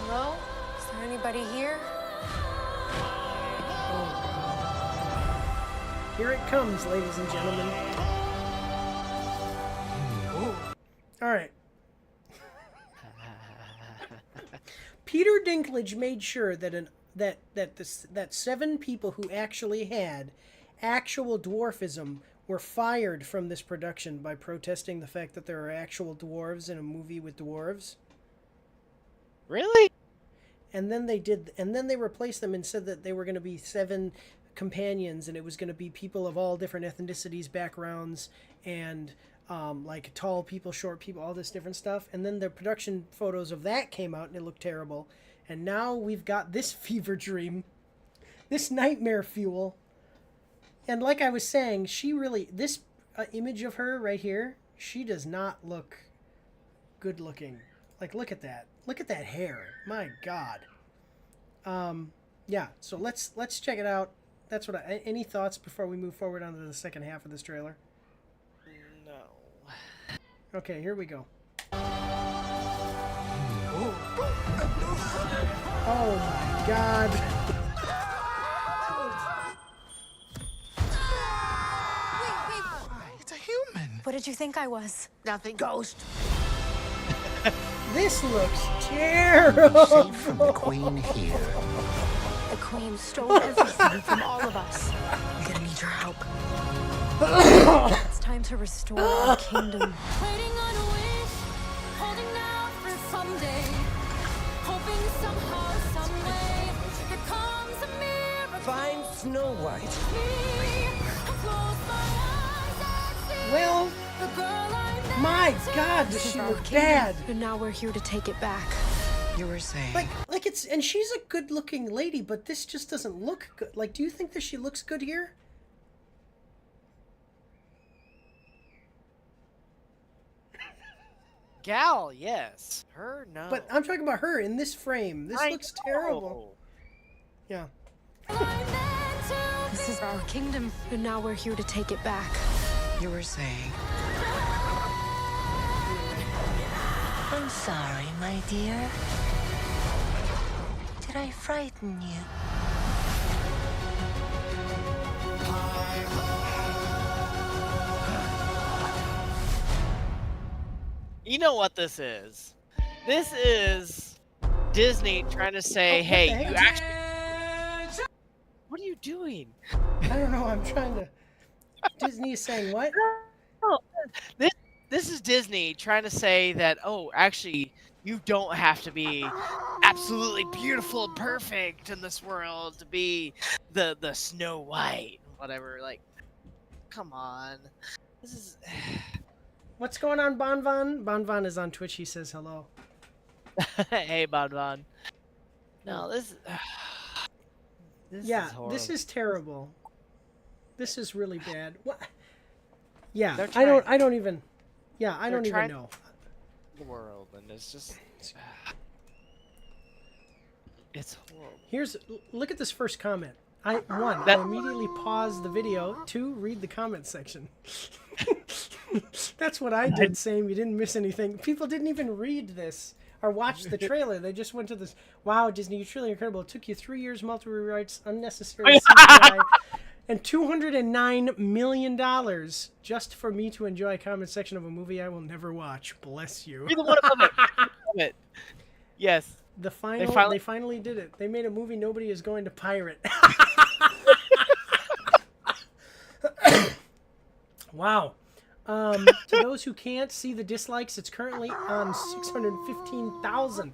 Hello? Is there anybody here? Here it comes, ladies and gentlemen. All right. Peter Dinklage made sure that that 7 people who actually had actual dwarfism were fired from this production by protesting the fact that there are actual dwarves in a movie with dwarves. Really? And then they replaced them and said that they were going to be 7 companions, and it was going to be people of all different ethnicities, backgrounds, and like tall people, short people, all this different stuff. And then the production photos of that came out and it looked terrible. And now we've got this fever dream, this nightmare fuel. And like I was saying, this image of her right here, she does not look good looking. Like, look at that. Look at that hair. My God. Yeah, so let's check it out. That's what any thoughts before we move forward onto the second half of this trailer? No. Okay, here we go. Oh my God. It's a human. What did you think I was? Nothing. Ghost. This looks terrible. Safe from the queen here. The queen stole everything from all of us. We're gonna need your help. It's time to restore our kingdom. Waiting on a wish, holding out for someday, hoping somehow, some way, here comes a miracle. Find Snow White. Well, my God, does she look bad? And now we're here to take it back. You were saying. Like it's, and she's a good-looking lady, but this just doesn't look good. Like, do you think that she looks good here? Gal, yes. Her, no. But I'm talking about her in this frame. This looks terrible. Yeah. This is our kingdom, and now we're here to take it back. You were saying. I'm sorry, my dear. Did I frighten you? You know what this is? This is Disney trying to say, "Hey, you actually." What are you doing? I don't know. I'm trying to. Disney is saying what? No, this is Disney trying to say that, oh, actually, you don't have to be absolutely beautiful and perfect in this world to be the Snow White, whatever. Like, come on, this is. What's going on, Bonvan? Bonvan is on Twitch. He says hello. Hey, Bonvan. No, this yeah, is horrible. this is terrible. This is really bad. What? Yeah, They're I don't even. Yeah, I don't even know. the world, and it's just it's horrible. Look at this first comment. I immediately paused the video. 2, read the comment section. That's what I did, Sam. You didn't miss anything. People didn't even read this or watch the trailer. They just went to this. Wow, Disney, you're truly incredible. It took you 3 years, multiple rewrites, unnecessary CGI, and $209 million just for me to enjoy a comment section of a movie I will never watch. Bless you. You're the one above it. Yes. They finally did it. They made a movie nobody is going to pirate. Wow. To those who can't see the dislikes, it's currently on 615,000.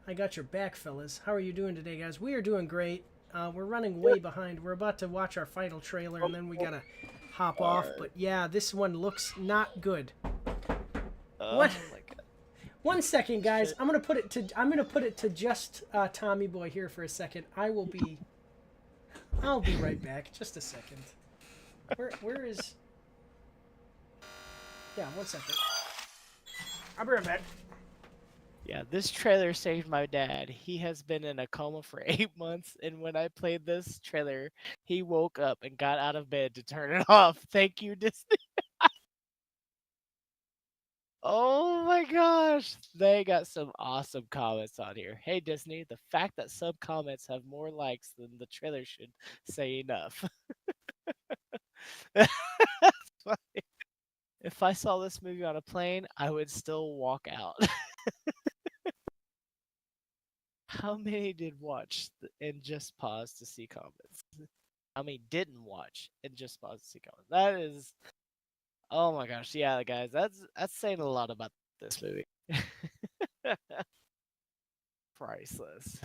I got your back, fellas. How are you doing today, guys? We are doing great. We're running way behind. We're about to watch our final trailer, and then we gotta hop off. But yeah, this one looks not good. What? One second, guys. I'm gonna put it to just Tommy Boy here for a second. I'll be right back. Just a second. Where is? Yeah, 1 second. I'll be right back. Yeah, this trailer saved my dad. He has been in a coma for 8 months, and when I played this trailer, he woke up and got out of bed to turn it off. Thank you, Disney. Oh my gosh, they got some awesome comments on here. Hey Disney, the fact that sub comments have more likes than the trailer should say enough. That's funny. If I saw this movie on a plane, I would still walk out. How many did watch and just pause to see comments? How many didn't watch and just pause to see comments? That is, oh my gosh, yeah, guys, that's saying a lot about this movie. Priceless.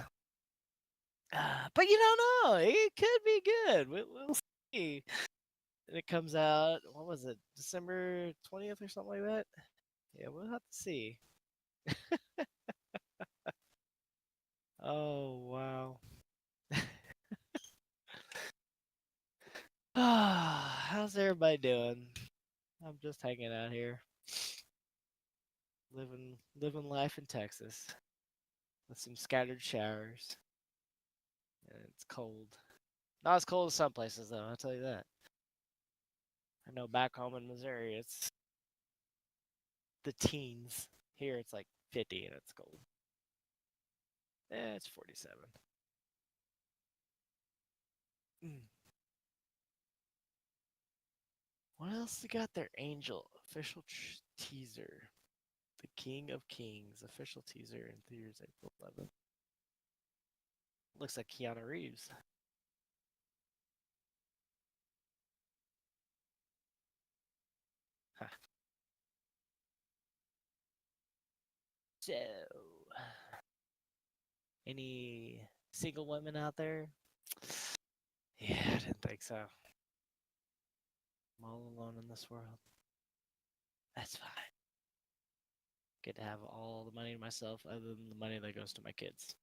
But you don't know. It could be good. We'll see. And it comes out, what was it, December 20th or something like that? Yeah, we'll have to see. Oh, wow. How's everybody doing? I'm just hanging out here. Living life in Texas. With some scattered showers. And it's cold. Not as cold as some places, though, I'll tell you that. I know back home in Missouri, it's the teens. Here it's like 50 and it's cold. It's 47. What else they got there? Angel, official teaser. The King of Kings, official teaser in theaters April 11th. Looks like Keanu Reeves. Huh. So, any single women out there? Yeah, I didn't think so. I'm all alone in this world. That's fine. Get to have all the money to myself other than the money that goes to my kids.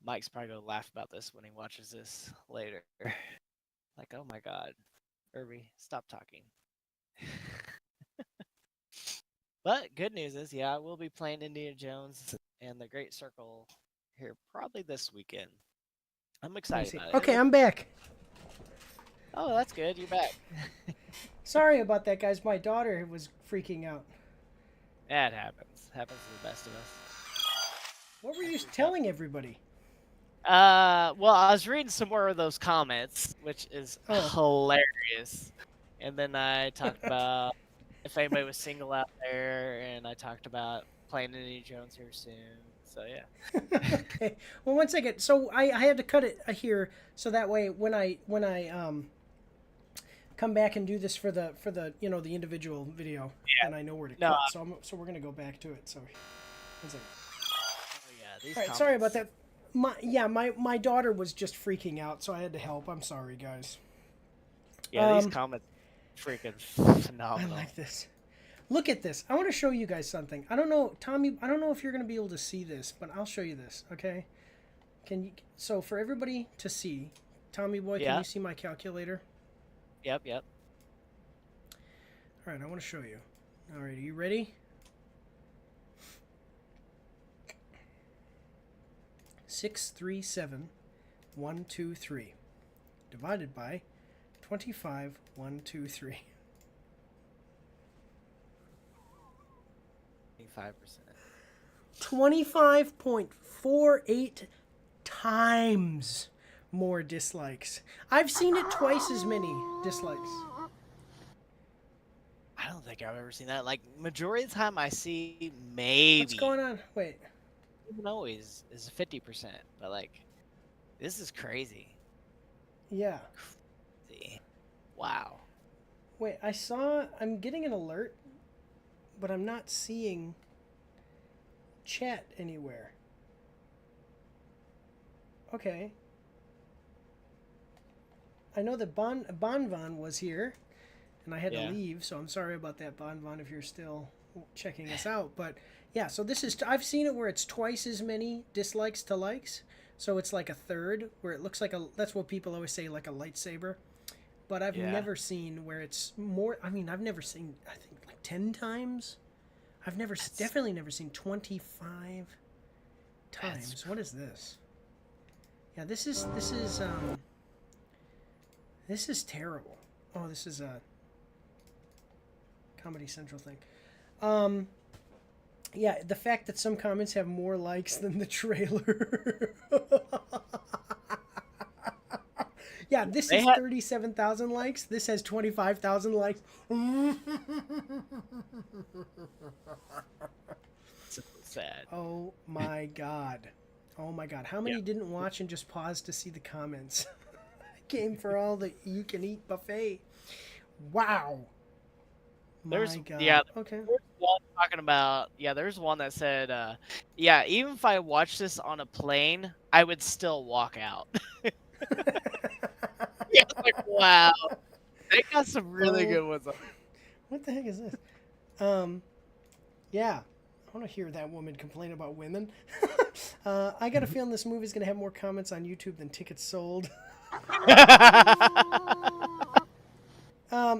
Mike's probably going to laugh about this when he watches this later. Like, oh my god. Irby, stop talking. But good news is, yeah, I will be playing Indiana Jones and the Great Circle here probably this weekend. I'm excited about it. Okay, I'm back. Oh, that's good. You're back. Sorry about that, guys. My daughter was freaking out. That happens. Happens to the best of us. What were you telling everybody? Well, I was reading some more of those comments, which is hilarious. And then I talked about if anybody was single out there, and I talked about playing Indiana Jones here soon. So yeah. Okay. Well, 1 second. So I had to cut it here so that way when I come back and do this for the the individual video, and I know where to cut. So we're gonna go back to it. So 1 second. Oh yeah. These All right. Sorry about that. My daughter was just freaking out, so I had to help. I'm sorry, guys. Yeah, these comments freaking phenomenal. I like this. Look at this. I want to show you guys something. I don't know, Tommy, I don't know if you're going to be able to see this, but I'll show you this, okay? So for everybody to see, Tommy Boy, can you see my calculator? Yep. All right, I want to show you. All right, are you ready? 637,123 divided by 25,123. 25%. 25.48 times more dislikes. I've seen it twice as many dislikes. I don't think I've ever seen that. Like, majority of the time I see maybe. What's going on? Wait. Even always is 50%, but like, this is crazy. Yeah. Crazy. Wow. Wait, I'm getting an alert, but I'm not seeing chat anywhere. Okay. I know that Bonvan was here, and I had to leave, so I'm sorry about that, Bonvan, if you're still checking us out. But yeah, so this is, I've seen it where it's twice as many dislikes to likes. So it's like a third, where it looks like that's what people always say, like a lightsaber. But I've never seen where it's more, I mean, I've never seen, I think, like 10 times. I've definitely never seen 25 times. What is this? Yeah, this is terrible. Oh, this is a Comedy Central thing. Yeah, the fact that some comments have more likes than the trailer. Yeah, this is 37,000 likes. This has 25,000 likes. So sad. Oh my god. Oh my god. How many didn't watch and just paused to see the comments? Came for all the you can eat buffet. Wow. My god. Yeah. Okay. There's one talking about. Yeah, there's one that said, yeah, even if I watched this on a plane, I would still walk out. Yeah, like, wow. They got some really good ones. What the heck is this? Yeah. I want to hear that woman complain about women. I got a feeling this movie's going to have more comments on YouTube than tickets sold.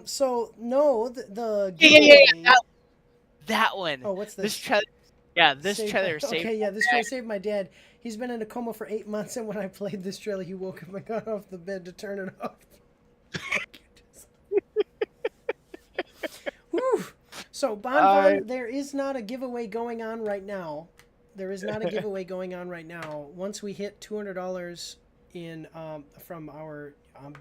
So, no, the giveaway... That one. Oh, what's this? This trailer. Yeah, this trailer saved. Okay, yeah, this trailer saved my dad. He's been in a coma for 8 months, and when I played this trailer, he woke up and got off the bed to turn it off. Whew. So, Bonbon, there is not a giveaway going on right now. There is not a giveaway going on right now. Once we hit $200 in from our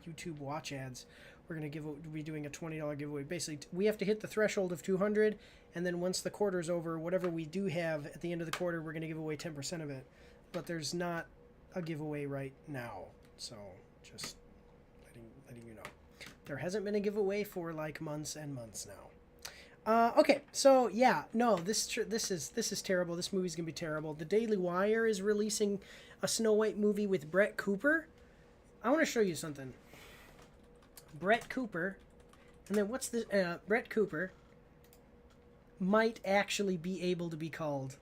YouTube watch ads, we're gonna be doing a $20 giveaway. Basically, we have to hit the threshold of 200, and then once the quarter's over, whatever we do have at the end of the quarter, we're gonna give away 10% of it. But there's not a giveaway right now, so just letting you know. There hasn't been a giveaway for like months and months now. Okay, so yeah, no, this is terrible. This movie's gonna be terrible. The Daily Wire is releasing a Snow White movie with Brett Cooper. I want to show you something. Brett Cooper, and then what's the Brett Cooper might actually be able to be called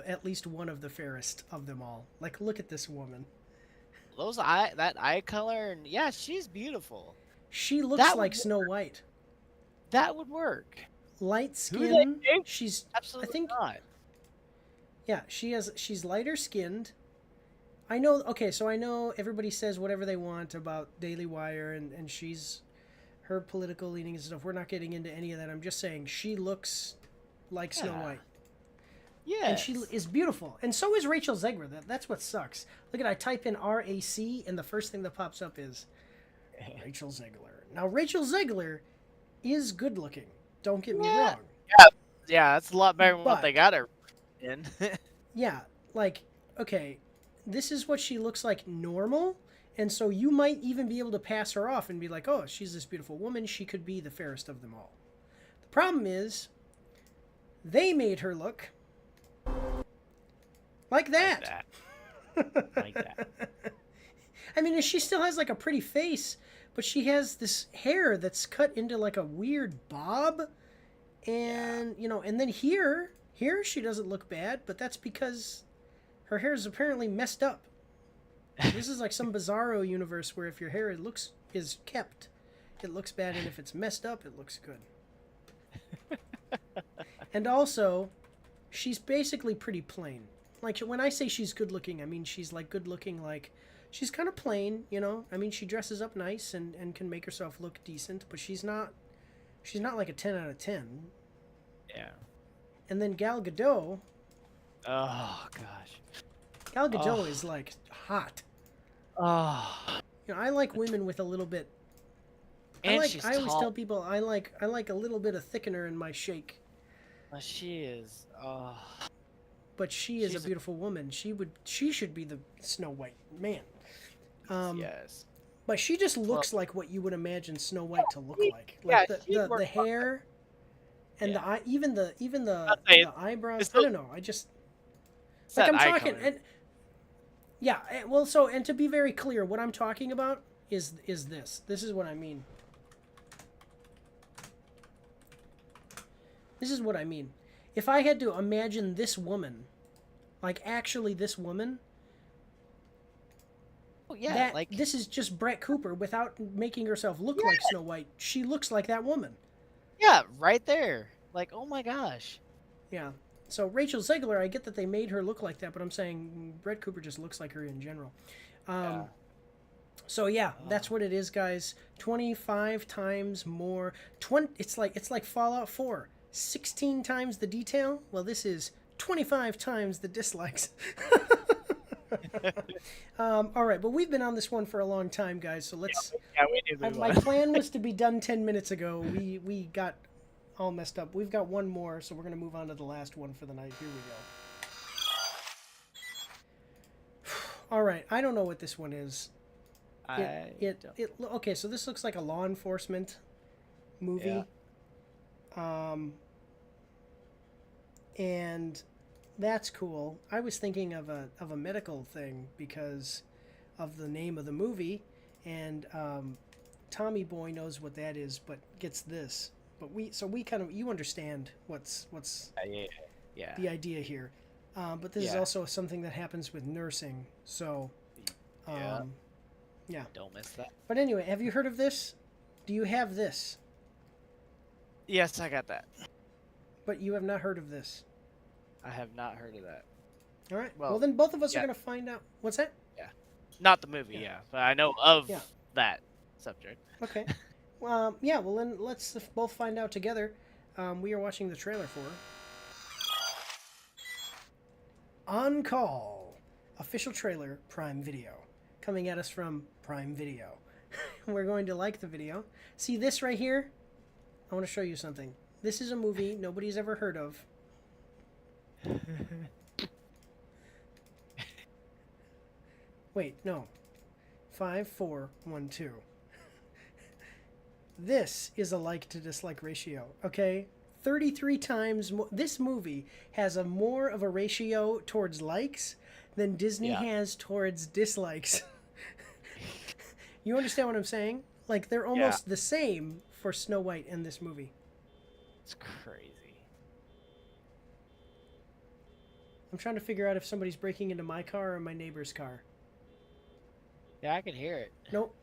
at least one of the fairest of them all. Like, look at this woman. That eye color, and yeah, she's beautiful. She looks like Snow White. That would work. Light skin. She's absolutely I think not. Yeah, she's lighter skinned. I know, okay, so I know everybody says whatever they want about Daily Wire and her political leanings and stuff. We're not getting into any of that. I'm just saying she looks like Snow White. Yeah. And she is beautiful. And so is Rachel Zegler. That's what sucks. Look at, I type in RAC, and the first thing that pops up is Rachel Zegler. Now, Rachel Zegler is good looking. Don't get me wrong. Yeah, that's a lot better than what they got her in. Yeah, like, okay, this is what she looks like normal, and so you might even be able to pass her off and be like, oh, she's this beautiful woman, she could be the fairest of them all. The problem is, they made her look like that. Like that. I mean, she still has like a pretty face, but she has this hair that's cut into like a weird bob, and you know, and then here she doesn't look bad, but that's because her hair is apparently messed up. This is like some bizarro universe where if your hair is kept, it looks bad, and if it's messed up, it looks good. And also, she's basically pretty plain. Like, when I say she's good looking, I mean she's like good looking, like she's kind of plain, you know. I mean, she dresses up nice and can make herself look decent, but she's not like a 10 out of 10. Yeah. And then Gal Gadot. Oh gosh. Gal Gadot is like hot. Oh. You know, I like women with a little bit. And I always tell people I like a little bit of thickener in my shake. She is. But she's a beautiful woman. She should be the Snow White, man. Yes. But she just looks like what you would imagine Snow White to look like. Like the hair, and even the eyebrows. I don't know. I just like I'm talking. And yeah, well, so and to be very clear, what I'm talking about is this. This is what I mean. This is what I mean. If I had to imagine this woman, like actually this woman, this is just Brett Cooper without making herself look like Snow White. She looks like that woman. Yeah, right there. Like, oh my gosh. Yeah. So Rachel Zegler, I get that they made her look like that, but I'm saying Brett Cooper just looks like her in general. So yeah, that's what it is, guys. 25 times more. It's like Fallout 4. 16 times the detail. Well, this is 25 times the dislikes. All right, but we've been on this one for a long time, guys. So let's. My plan was to be done 10 minutes ago. We got all messed up. We've got one more, so we're gonna move on to the last one for the night. Here we go. All right, I don't know what this one is. Okay, so this looks like a law enforcement movie. Yeah. And that's cool. I was thinking of a medical thing because of the name of the movie, and Tommy Boy knows what that is, but gets this. But we kind of, you understand what's the idea here. But this is also something that happens with nursing. So yeah. Don't miss that. But anyway, have you heard of this? Do you have this? Yes, I got that. But you have not heard of this. I have not heard of that. All right. Well, then both of us are going to find out. What's that? Yeah. Not the movie, but I know of that subject. Okay. Well, then let's both find out together. We are watching the trailer for On Call, official trailer, Prime Video. Coming at us from Prime Video. We're going to like the video. See this right here? I want to show you something. This is a movie nobody's ever heard of. Wait, no. 5, 4, 1, 2. This is a like to dislike ratio, okay? 33 times more. This movie has more of a ratio towards likes than Disney has towards dislikes. You understand what I'm saying? Like, they're almost the same for Snow White and this movie. It's crazy. I'm trying to figure out if somebody's breaking into my car or my neighbor's car. Yeah, I can hear it. Nope.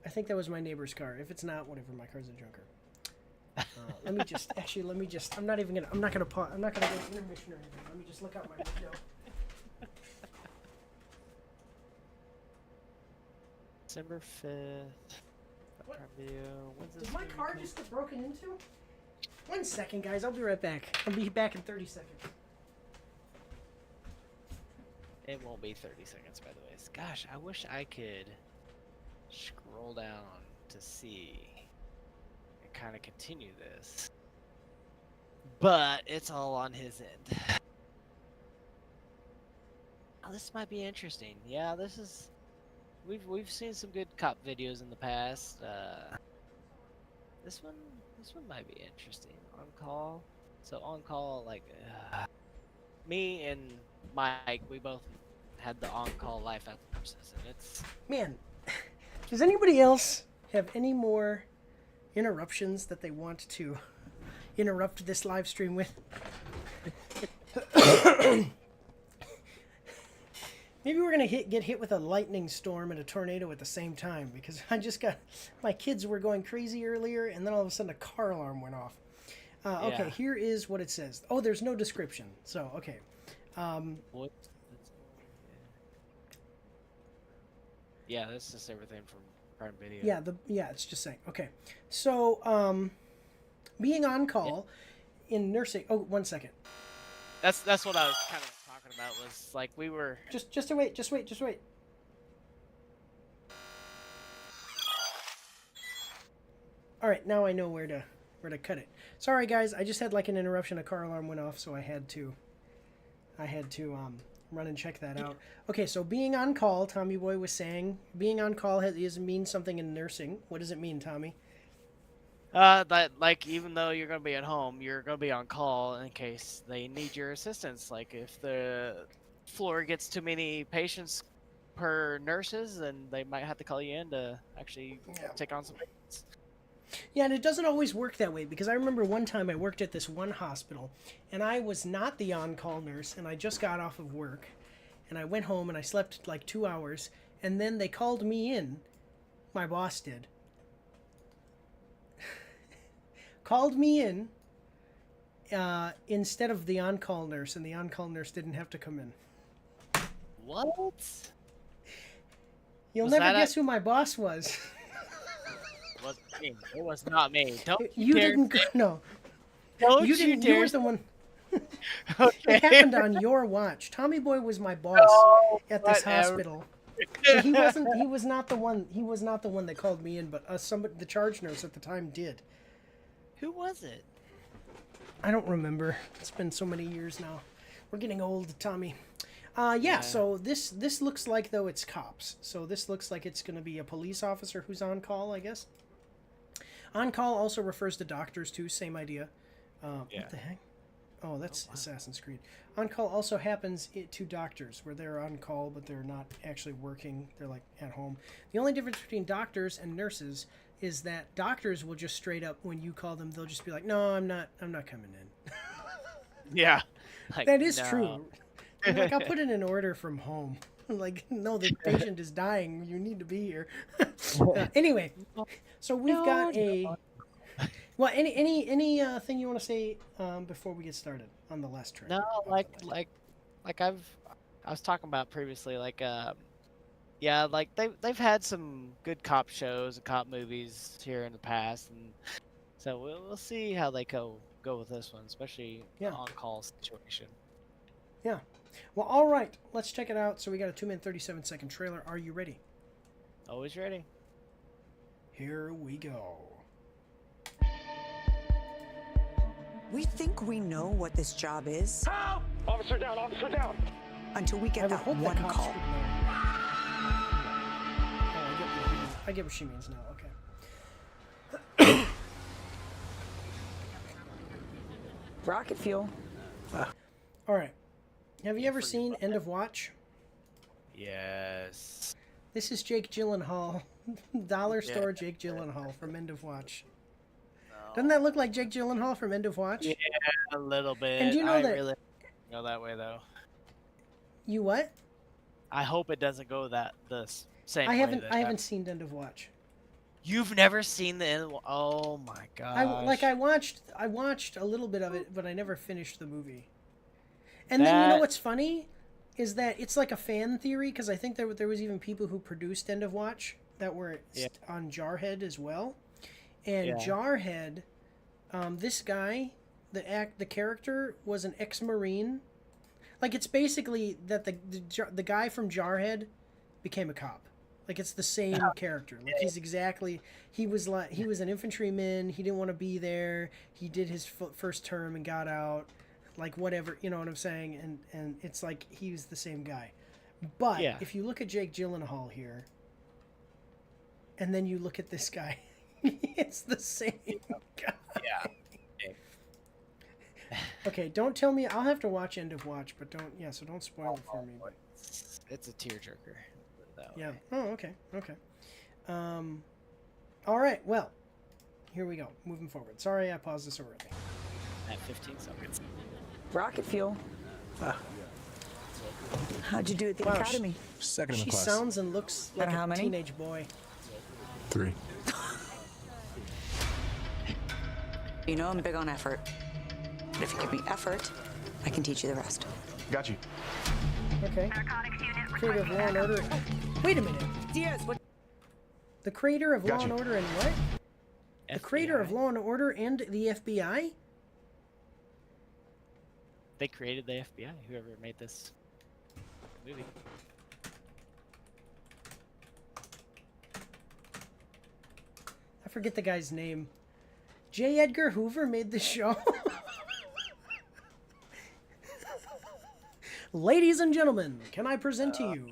I think that was my neighbor's car. If it's not, whatever, my car's a junker. Let me just, I'm not going to go intermission or anything. Let me just look out my window. December 5th. What? When's this Did my car just get broken into? 1 second, guys. I'll be right back. I'll be back in 30 seconds. It won't be 30 seconds, by the way. Gosh, I wish I could scroll down to see and kind of continue this. But it's all on his end. Oh, this might be interesting. Yeah, this is... We've seen some good cop videos in the past. This one might be interesting. On Call. So On Call, like, me and Mike, we both had the On Call life at the process, and it's... Man, does anybody else have any more interruptions that they want to interrupt this live stream with? Maybe we're gonna get hit with a lightning storm and a tornado at the same time, because I just got, my kids were going crazy earlier, and then all of a sudden a car alarm went off. Okay, here is what it says. Oh, there's no description. So okay. What? Yeah, that's just everything from Prime Video. Yeah, it's just saying. Okay, so being on call in nursing. Oh, 1 second. That's what I was kind of talking about. Was like we were just wait. All right, now I know where to cut it. Sorry guys, I just had like an interruption. A car alarm went off, so I had to run and check that out. Okay, so being on call, Tommy Boy was saying, being on call means something in nursing. What does it mean, Tommy? That like even though you're gonna be at home, you're gonna be on call in case they need your assistance. Like if the floor gets too many patients per nurses, then they might have to call you in to actually take on some patients. Yeah, and it doesn't always work that way, because I remember one time I worked at this one hospital, and I was not the on-call nurse, and I just got off of work, and I went home and I slept like 2 hours, and then they called me in. My boss did. Called me in instead of the on-call nurse, and the on-call nurse didn't have to come in. What? You'll never guess who my boss was. It was not me. Don't you didn't. No. Don't you didn't. You were the one. Okay. It happened on your watch. Tommy Boy was my boss at this hospital. So he wasn't. He was not the one. He was not the one that called me in, but somebody, the charge nurse at the time, did. Who was it? I don't remember. It's been so many years now. We're getting old, Tommy. Yeah. So this looks like though it's cops. So this looks like it's going to be a police officer who's on call, I guess. On call also refers to doctors too. Same idea. What the heck? Oh, that's Assassin's Creed. On call also happens to doctors, where they're on call but they're not actually working. They're like at home. The only difference between doctors and nurses is that doctors will just straight up, when you call them, they'll just be like, "No, I'm not coming in." Yeah, like, that is true. Like, I'll put in an order from home. Like, no, the patient is dying. You need to be here. Anyway, so we've got a. Well, any thing you want to say before we get started on the last track? No, like I was talking about previously, like yeah, like they've had some good cop shows and cop movies here in the past, and so we'll see how they go with this one, especially on call situation. Yeah. Well, all right, let's check it out. So we got a 2-minute 37-second trailer. Are you ready? Always ready. Here we go. We think we know what this job is. Help! Officer down, officer down. Until we get that one call. I get what she means now. Okay. Rocket fuel. All right. Have you ever seen End of Watch? Yes. This is Jake Gyllenhaal, dollar store Jake Gyllenhaal from End of Watch. Doesn't that look like Jake Gyllenhaal from End of Watch? Yeah, a little bit. And do you know I that? really go that way though. You what? I hope it doesn't go the same. I haven't seen End of Watch. You've never seen the end? Oh my god! I watched a little bit of it, but I never finished the movie. And then you know what's funny is that it's like a fan theory, because I think there was even people who produced End of Watch that were on Jarhead as well. And Jarhead, this guy, the character was an ex-Marine. Like, it's basically that the guy from Jarhead became a cop. Like, it's the same character. Like, he was an infantryman. He didn't want to be there. He did his first term and got out. Like, whatever, you know what I'm saying? And it's like he was the same guy. But if you look at Jake Gyllenhaal here, and then you look at this guy, it's the same guy. Yeah. Okay, don't tell me. I'll have to watch End of Watch, but don't spoil it for me. But it's a tearjerker. Yeah. Oh, okay. Okay. All right. Well, here we go. Moving forward. Sorry, I paused this early. At 15 seconds. Rocket fuel. How'd you do at the academy? Second in She the class. sounds and looks like How a many? teenage boy. 3. You know I'm big on effort. But if you give me effort, I can teach you the rest. Got you. Okay. Creator of Law and Order. Wait a minute. Diaz, what? The creator of Law Gotcha. and Order and what? The creator of Law and Order and the FBI? They created the FBI, whoever made this movie. I forget the guy's name. J. Edgar Hoover made this show. Ladies and gentlemen, can I present to you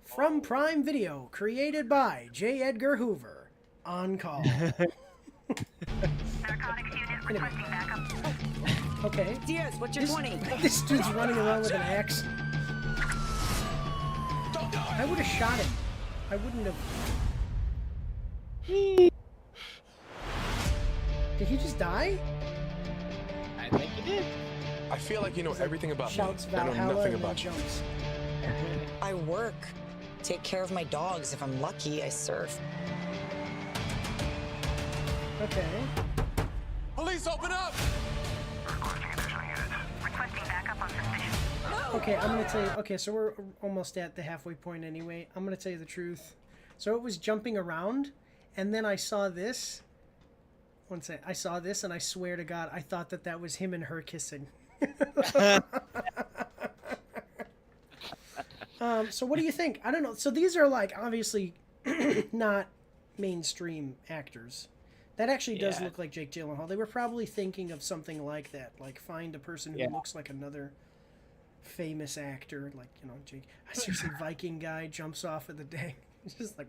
from Prime Video, created by J. Edgar Hoover, on call. Anyway. Okay. Diaz, what's your 20? This dude's running around with an axe. I would have shot him. I wouldn't have. Did he just die? I think he did. I feel like you know everything about Shouts me. I know Valhalla nothing and then about you. jumps. I work. Take care of my dogs. If I'm lucky, I surf. Okay. Police, open up! Okay, I'm gonna tell you. Okay, so we're almost at the halfway point anyway. I'm gonna tell you the truth. So it was jumping around, and then I saw this. One sec. I saw this, and I swear to God, I thought that was him and her kissing. So what do you think? I don't know. So these are like obviously not mainstream actors. That actually does look like Jake Gyllenhaal. They were probably thinking of something like that, like find a person who looks like another famous actor, like, you know, Jake. I seriously, Viking guy jumps off of the day. He's just like,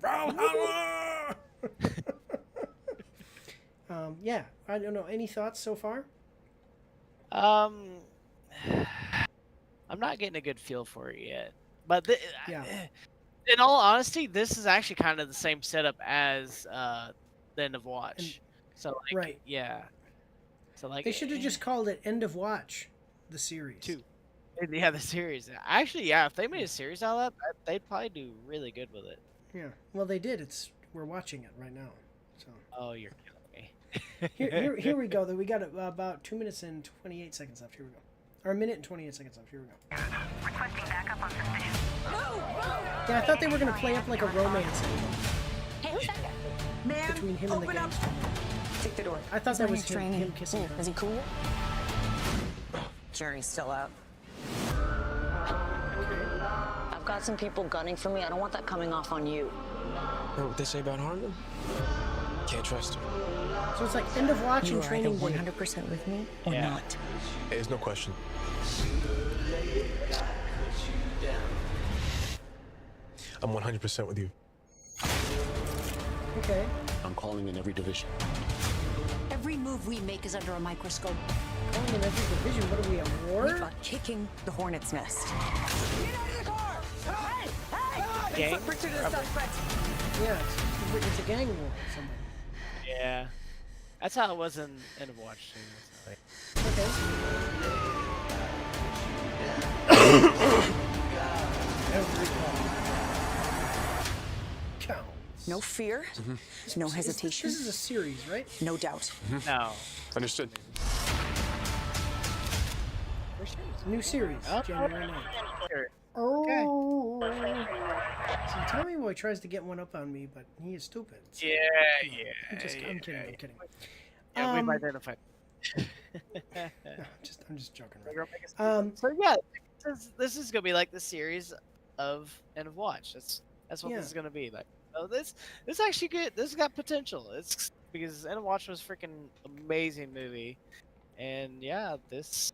yeah, I don't know. Any thoughts so far? I'm not getting a good feel for it yet. But in all honesty, this is actually kind of the same setup as the End of Watch. So like, right, yeah. So like, they should have just called it End of Watch, the series. 2. Yeah, the series. Actually, yeah, if they made a series out of that, they'd probably do really good with it. Yeah, well, they did. We're watching it right now. So. Oh, you're killing me. here we go. Though we got about 2 minutes and 28 seconds left. Here we go. Or a minute and 28 seconds left. Here we go. Requesting backup on suspicion. Yeah, I thought they were gonna play up like a romance Hey, who's that guy? Man, between him and the gangster. Take the door. I thought that was him kissing her. Is he cool? Jury's still out. I've got some people gunning for me. I don't want that coming off on you. Know what they say about Harlan? Can't trust him. So it's like End of Watch and Training Day. 100% with me or not. Hey, there's no question. I'm 100% with you. Okay. I'm calling in every division. Every move we make is under a microscope. Calling in every division. What are we, a war? We are kicking the hornet's nest. Get out of the car! Hey! Hey! Gang? Picture to the suspect. Yeah, it's a gang war or something. Yeah. That's how it was in End of Watch too. Okay. Every call counts. No fear, no hesitation. This is a series, right? No doubt. No. Understood. New series, January 9th. Oh. See, Tommy Boy tries to get one up on me, but he is stupid. So Yeah. I'm kidding. I'm kidding. Yeah, we've identified. No, I'm just joking. Right? So yeah, this is gonna be like the series of End of Watch. That's what this is gonna be like. So this actually good. This got potential. It's because End of Watch was a freaking amazing movie, and yeah, it's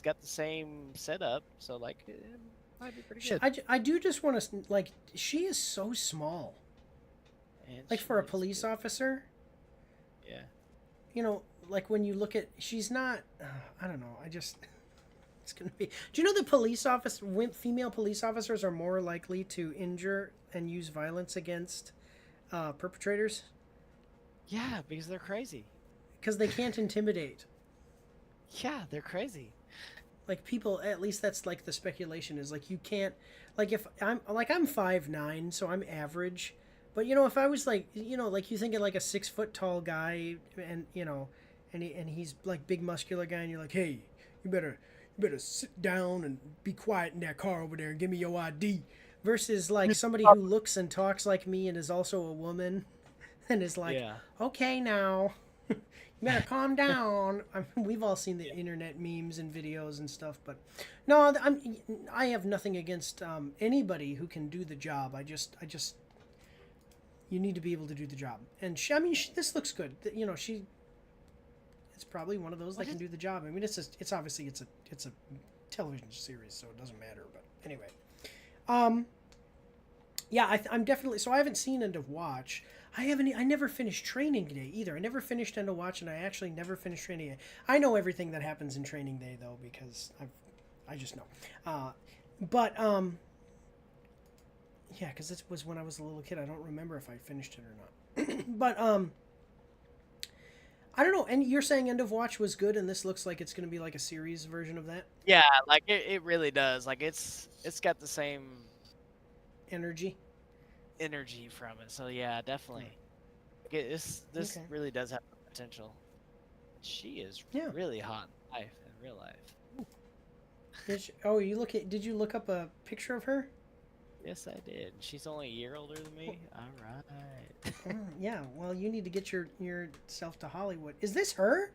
got the same setup. So like, it might be pretty good. I do just want to like. She is so small. And like for a police officer. Yeah. You know, like when you look at, she's not. I don't know. It's gonna be. Do you know that female police officers are more likely to injure and use violence against perpetrators? Yeah, because they're crazy. Because they can't intimidate. Yeah, they're crazy. like people, at least that's like the speculation is like you can't, like if I'm 5'9", so I'm average, but you know if I was like, you know, like you think of like a 6 foot tall guy and you know, and he's like big muscular guy and you're like, hey, you better sit down and be quiet in that car over there and give me your ID, versus like somebody who looks and talks like me and is also a woman and is like, okay now. You better calm down. We've all seen the internet memes and videos and stuff, but no, I have nothing against anybody who can do the job. I just, you need to be able to do the job. And this looks good. You know, it's probably one of those that can do the job. I mean, it's obviously it's a television series, so it doesn't matter. But anyway, yeah, I'm definitely. So I haven't seen End of Watch. I never finished Training Day either. I never finished End of Watch, and I actually never finished Training Day. I know everything that happens in Training Day though, because I just know. Yeah, because it was when I was a little kid. I don't remember if I finished it or not. But I don't know. And you're saying End of Watch was good, and this looks like it's going to be like a series version of that. Yeah, like it really does. Like it's got the same energy from it. So yeah, definitely. This really does have potential. She is really hot in real life. Did you look up a picture of her? Yes, I did. She's only a year older than me. All right. Yeah. Well, you need to get yourself to Hollywood. Is this her?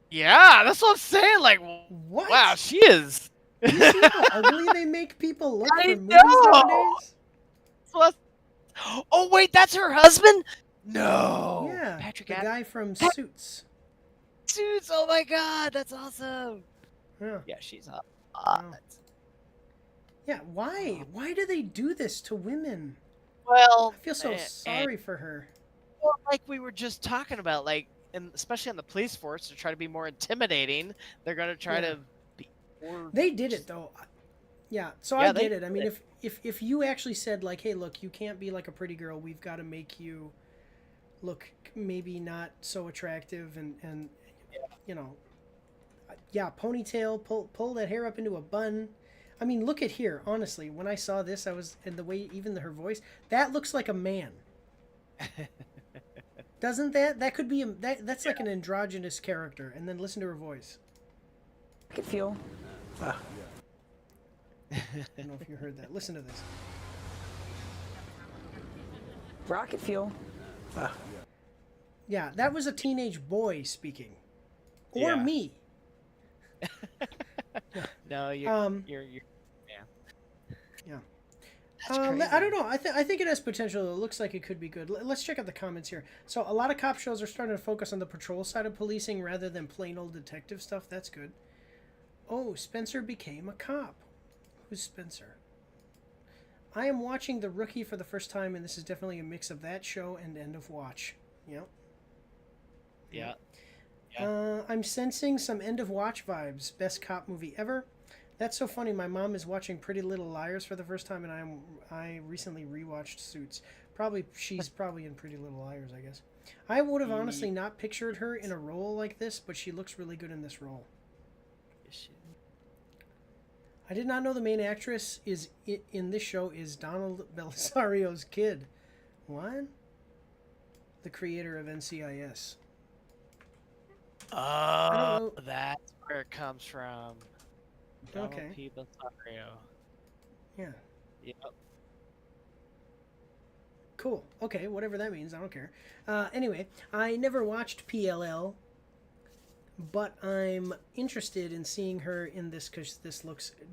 Yeah, that's what I'm saying. Like, what? Wow, she is. You see how ugly they make people look for movies nowadays? Oh wait, that's her husband? No. Yeah, Patrick the guy from Suits. Suits. Oh my God, that's awesome. Yeah. Yeah, she's hot. Yeah. Why? Why do they do this to women? Well, I feel so sorry for her. Well, like we were just talking about, like, and especially on the police force, to try to be more intimidating, they're gonna try to be more. They did it though. Yeah, so I get it. I mean, if you actually said like, hey, look, you can't be like a pretty girl. We've got to make you look maybe not so attractive and you know, ponytail, pull that hair up into a bun. I mean, look at here. Honestly, when I saw this, and the way even her voice, that looks like a man. Doesn't that? That could be that's like an androgynous character. And then listen to her voice. Rocket fuel. I don't know if you heard that. Listen to this. Rocket fuel. Yeah, that was a teenage boy speaking, or me. No, you're yeah. I don't know. I think it has potential. It looks like it could be good. Let's check out the comments here. So a lot of cop shows are starting to focus on the patrol side of policing rather than plain old detective stuff. That's good. Oh, Spencer became a cop. Who's Spencer? I am watching The Rookie for the first time, and this is definitely a mix of that show and End of Watch. Yep. Yeah. I'm sensing some End of Watch vibes. Best cop movie ever. That's so funny. My mom is watching Pretty Little Liars for the first time, and I recently rewatched Suits. She's probably in Pretty Little Liars, I guess. I would have honestly not pictured her in a role like this, but she looks really good in this role. I did not know the main actress in this show is Donald Belisario's kid. What? The creator of NCIS. Oh, that's where it comes from. Donald P. Belissario. Yeah. Yep. Cool. Okay, whatever that means. I don't care. Anyway, I never watched PLL, but I'm interested in seeing her in this because this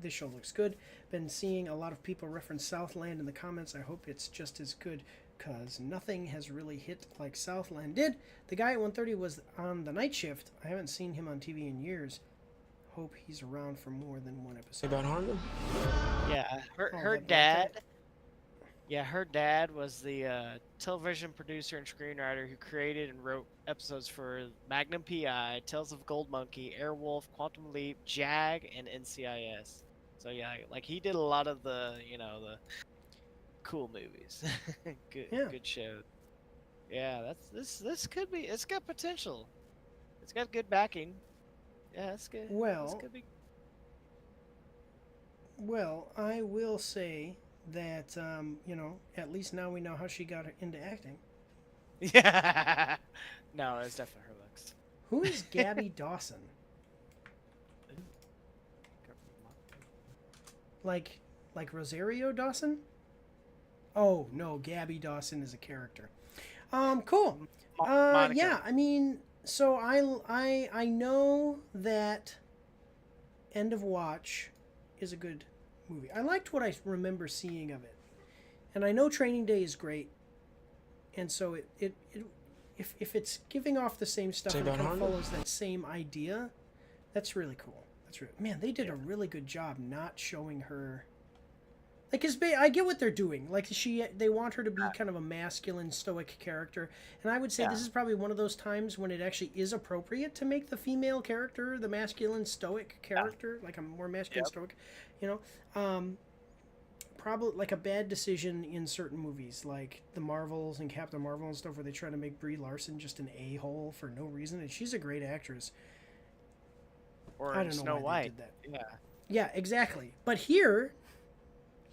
show looks good. Been seeing a lot of people reference Southland in the comments. I hope it's just as good because nothing has really hit like Southland did. The guy at 1:30 was on the night shift. I haven't seen him on TV in years. Hope he's around for more than one episode. About Harlem? Yeah, her dad. Yeah, her dad was the television producer and screenwriter who created and wrote episodes for Magnum P.I., Tales of Gold Monkey, Airwolf, Quantum Leap, JAG, and NCIS. So yeah, like he did a lot of the the cool movies. Good shows. Yeah, this could be. It's got potential. It's got good backing. Yeah, that's good. Well, this could be... Well, I will say that, you know, at least now we know how she got into acting. Yeah. No, it's definitely her looks. Who is Gabby Dawson? Like Rosario Dawson? Oh, no, Gabby Dawson is a character. Cool. Yeah, I mean, so I know that End of Watch is a good movie. I liked what I remember seeing of it. And I know Training Day is great. And so if it's giving off the same stuff and kind of follows that same idea, that's really cool. That's really, man, they did a really good job not showing her. Like, I get what they're doing. Like, they want her to be kind of a masculine, stoic character. And I would say this is probably one of those times when it actually is appropriate to make the female character the masculine, stoic character, like a more masculine, stoic, you know. Probably like a bad decision in certain movies, like the Marvels and Captain Marvel and stuff, where they try to make Brie Larson just an a-hole for no reason, and she's a great actress. Or I don't know Snow why White. they did that. Yeah. Yeah, exactly. But here,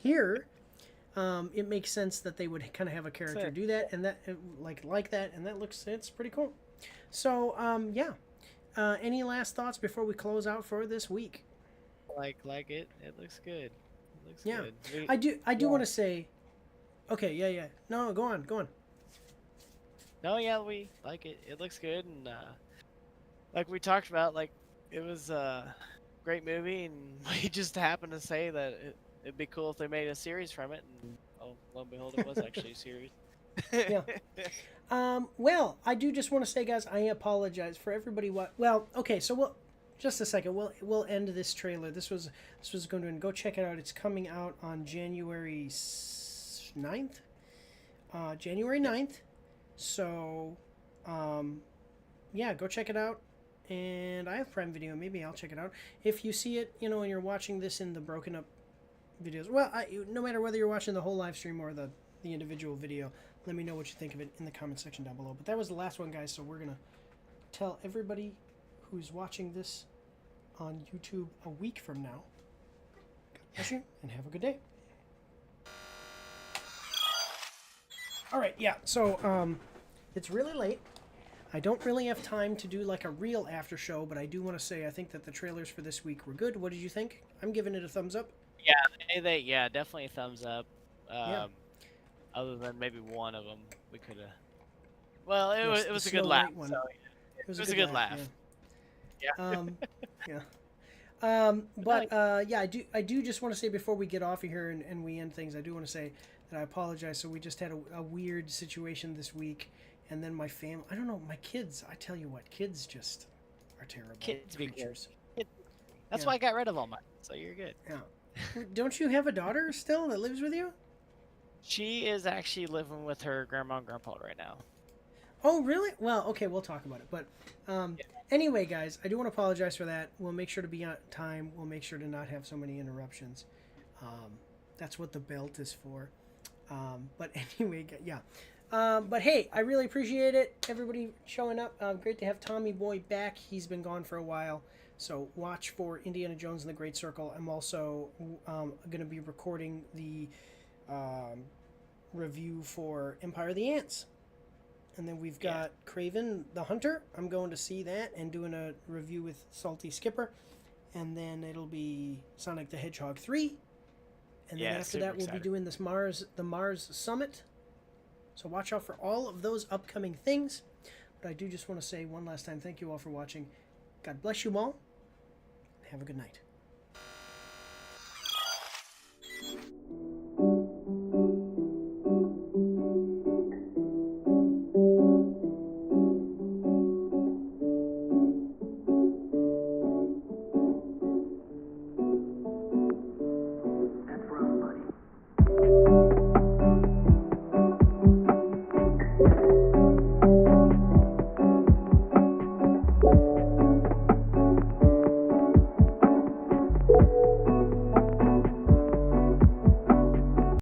it makes sense that they would kind of have a character do that, and that like that, and it's pretty cool. So yeah. Any last thoughts before we close out for this week? Like it. It looks good. Looks yeah, good. I do want to say, okay, yeah. No, go on. No, yeah, we like it. It looks good, and like we talked about, like it was a great movie, and we just happened to say that it'd be cool if they made a series from it, and oh, lo and behold, it was actually a series. Yeah. Well, I do just want to say, guys, I apologize for everybody. Well, okay, so just a second. We'll end this trailer. This was going to go check it out. It's coming out on January 9th. January 9th. So, yeah, go check it out. And I have Prime Video. Maybe I'll check it out. If you see it, you know, and you're watching this in the broken up videos. Well, no matter whether you're watching the whole live stream or the individual video, let me know what you think of it in the comment section down below. But that was the last one, guys. So we're gonna tell everybody who's watching this on YouTube a week from now. God bless you, and have a good day. All right, yeah, so it's really late. I don't really have time to do like a real after show, but I do want to say I think that the trailers for this week were good. What did you think? I'm giving it a thumbs up. Yeah, definitely a thumbs up. Yeah. Other than maybe one of them, we could have. Well, it was a good laugh. So, it was a good laugh. Yeah. But yeah, I do just want to say before we get off of here and we end things, I do want to say that I apologize. So we just had a weird situation this week, and then my family. I don't know, my kids. I tell you what, kids just are terrible creatures. That's why I got rid of all mine. So you're good. Yeah. Don't you have a daughter still that lives with you? She is actually living with her grandma and grandpa right now. Oh, really? Well, okay, we'll talk about it. But anyway, guys, I do want to apologize for that. We'll make sure to be on time. We'll make sure to not have so many interruptions. That's what the belt is for. But anyway, yeah. But hey, I really appreciate it. Everybody showing up. Great to have Tommy Boy back. He's been gone for a while. So watch for Indiana Jones and the Great Circle. I'm also going to be recording the review for Empire of the Ants. And then we've got Kraven the Hunter. I'm going to see that and doing a review with Salty Skipper. And then it'll be Sonic the Hedgehog 3. And then after that, we'll be doing the Mars Summit. So watch out for all of those upcoming things. But I do just want to say one last time, thank you all for watching. God bless you all. Have a good night.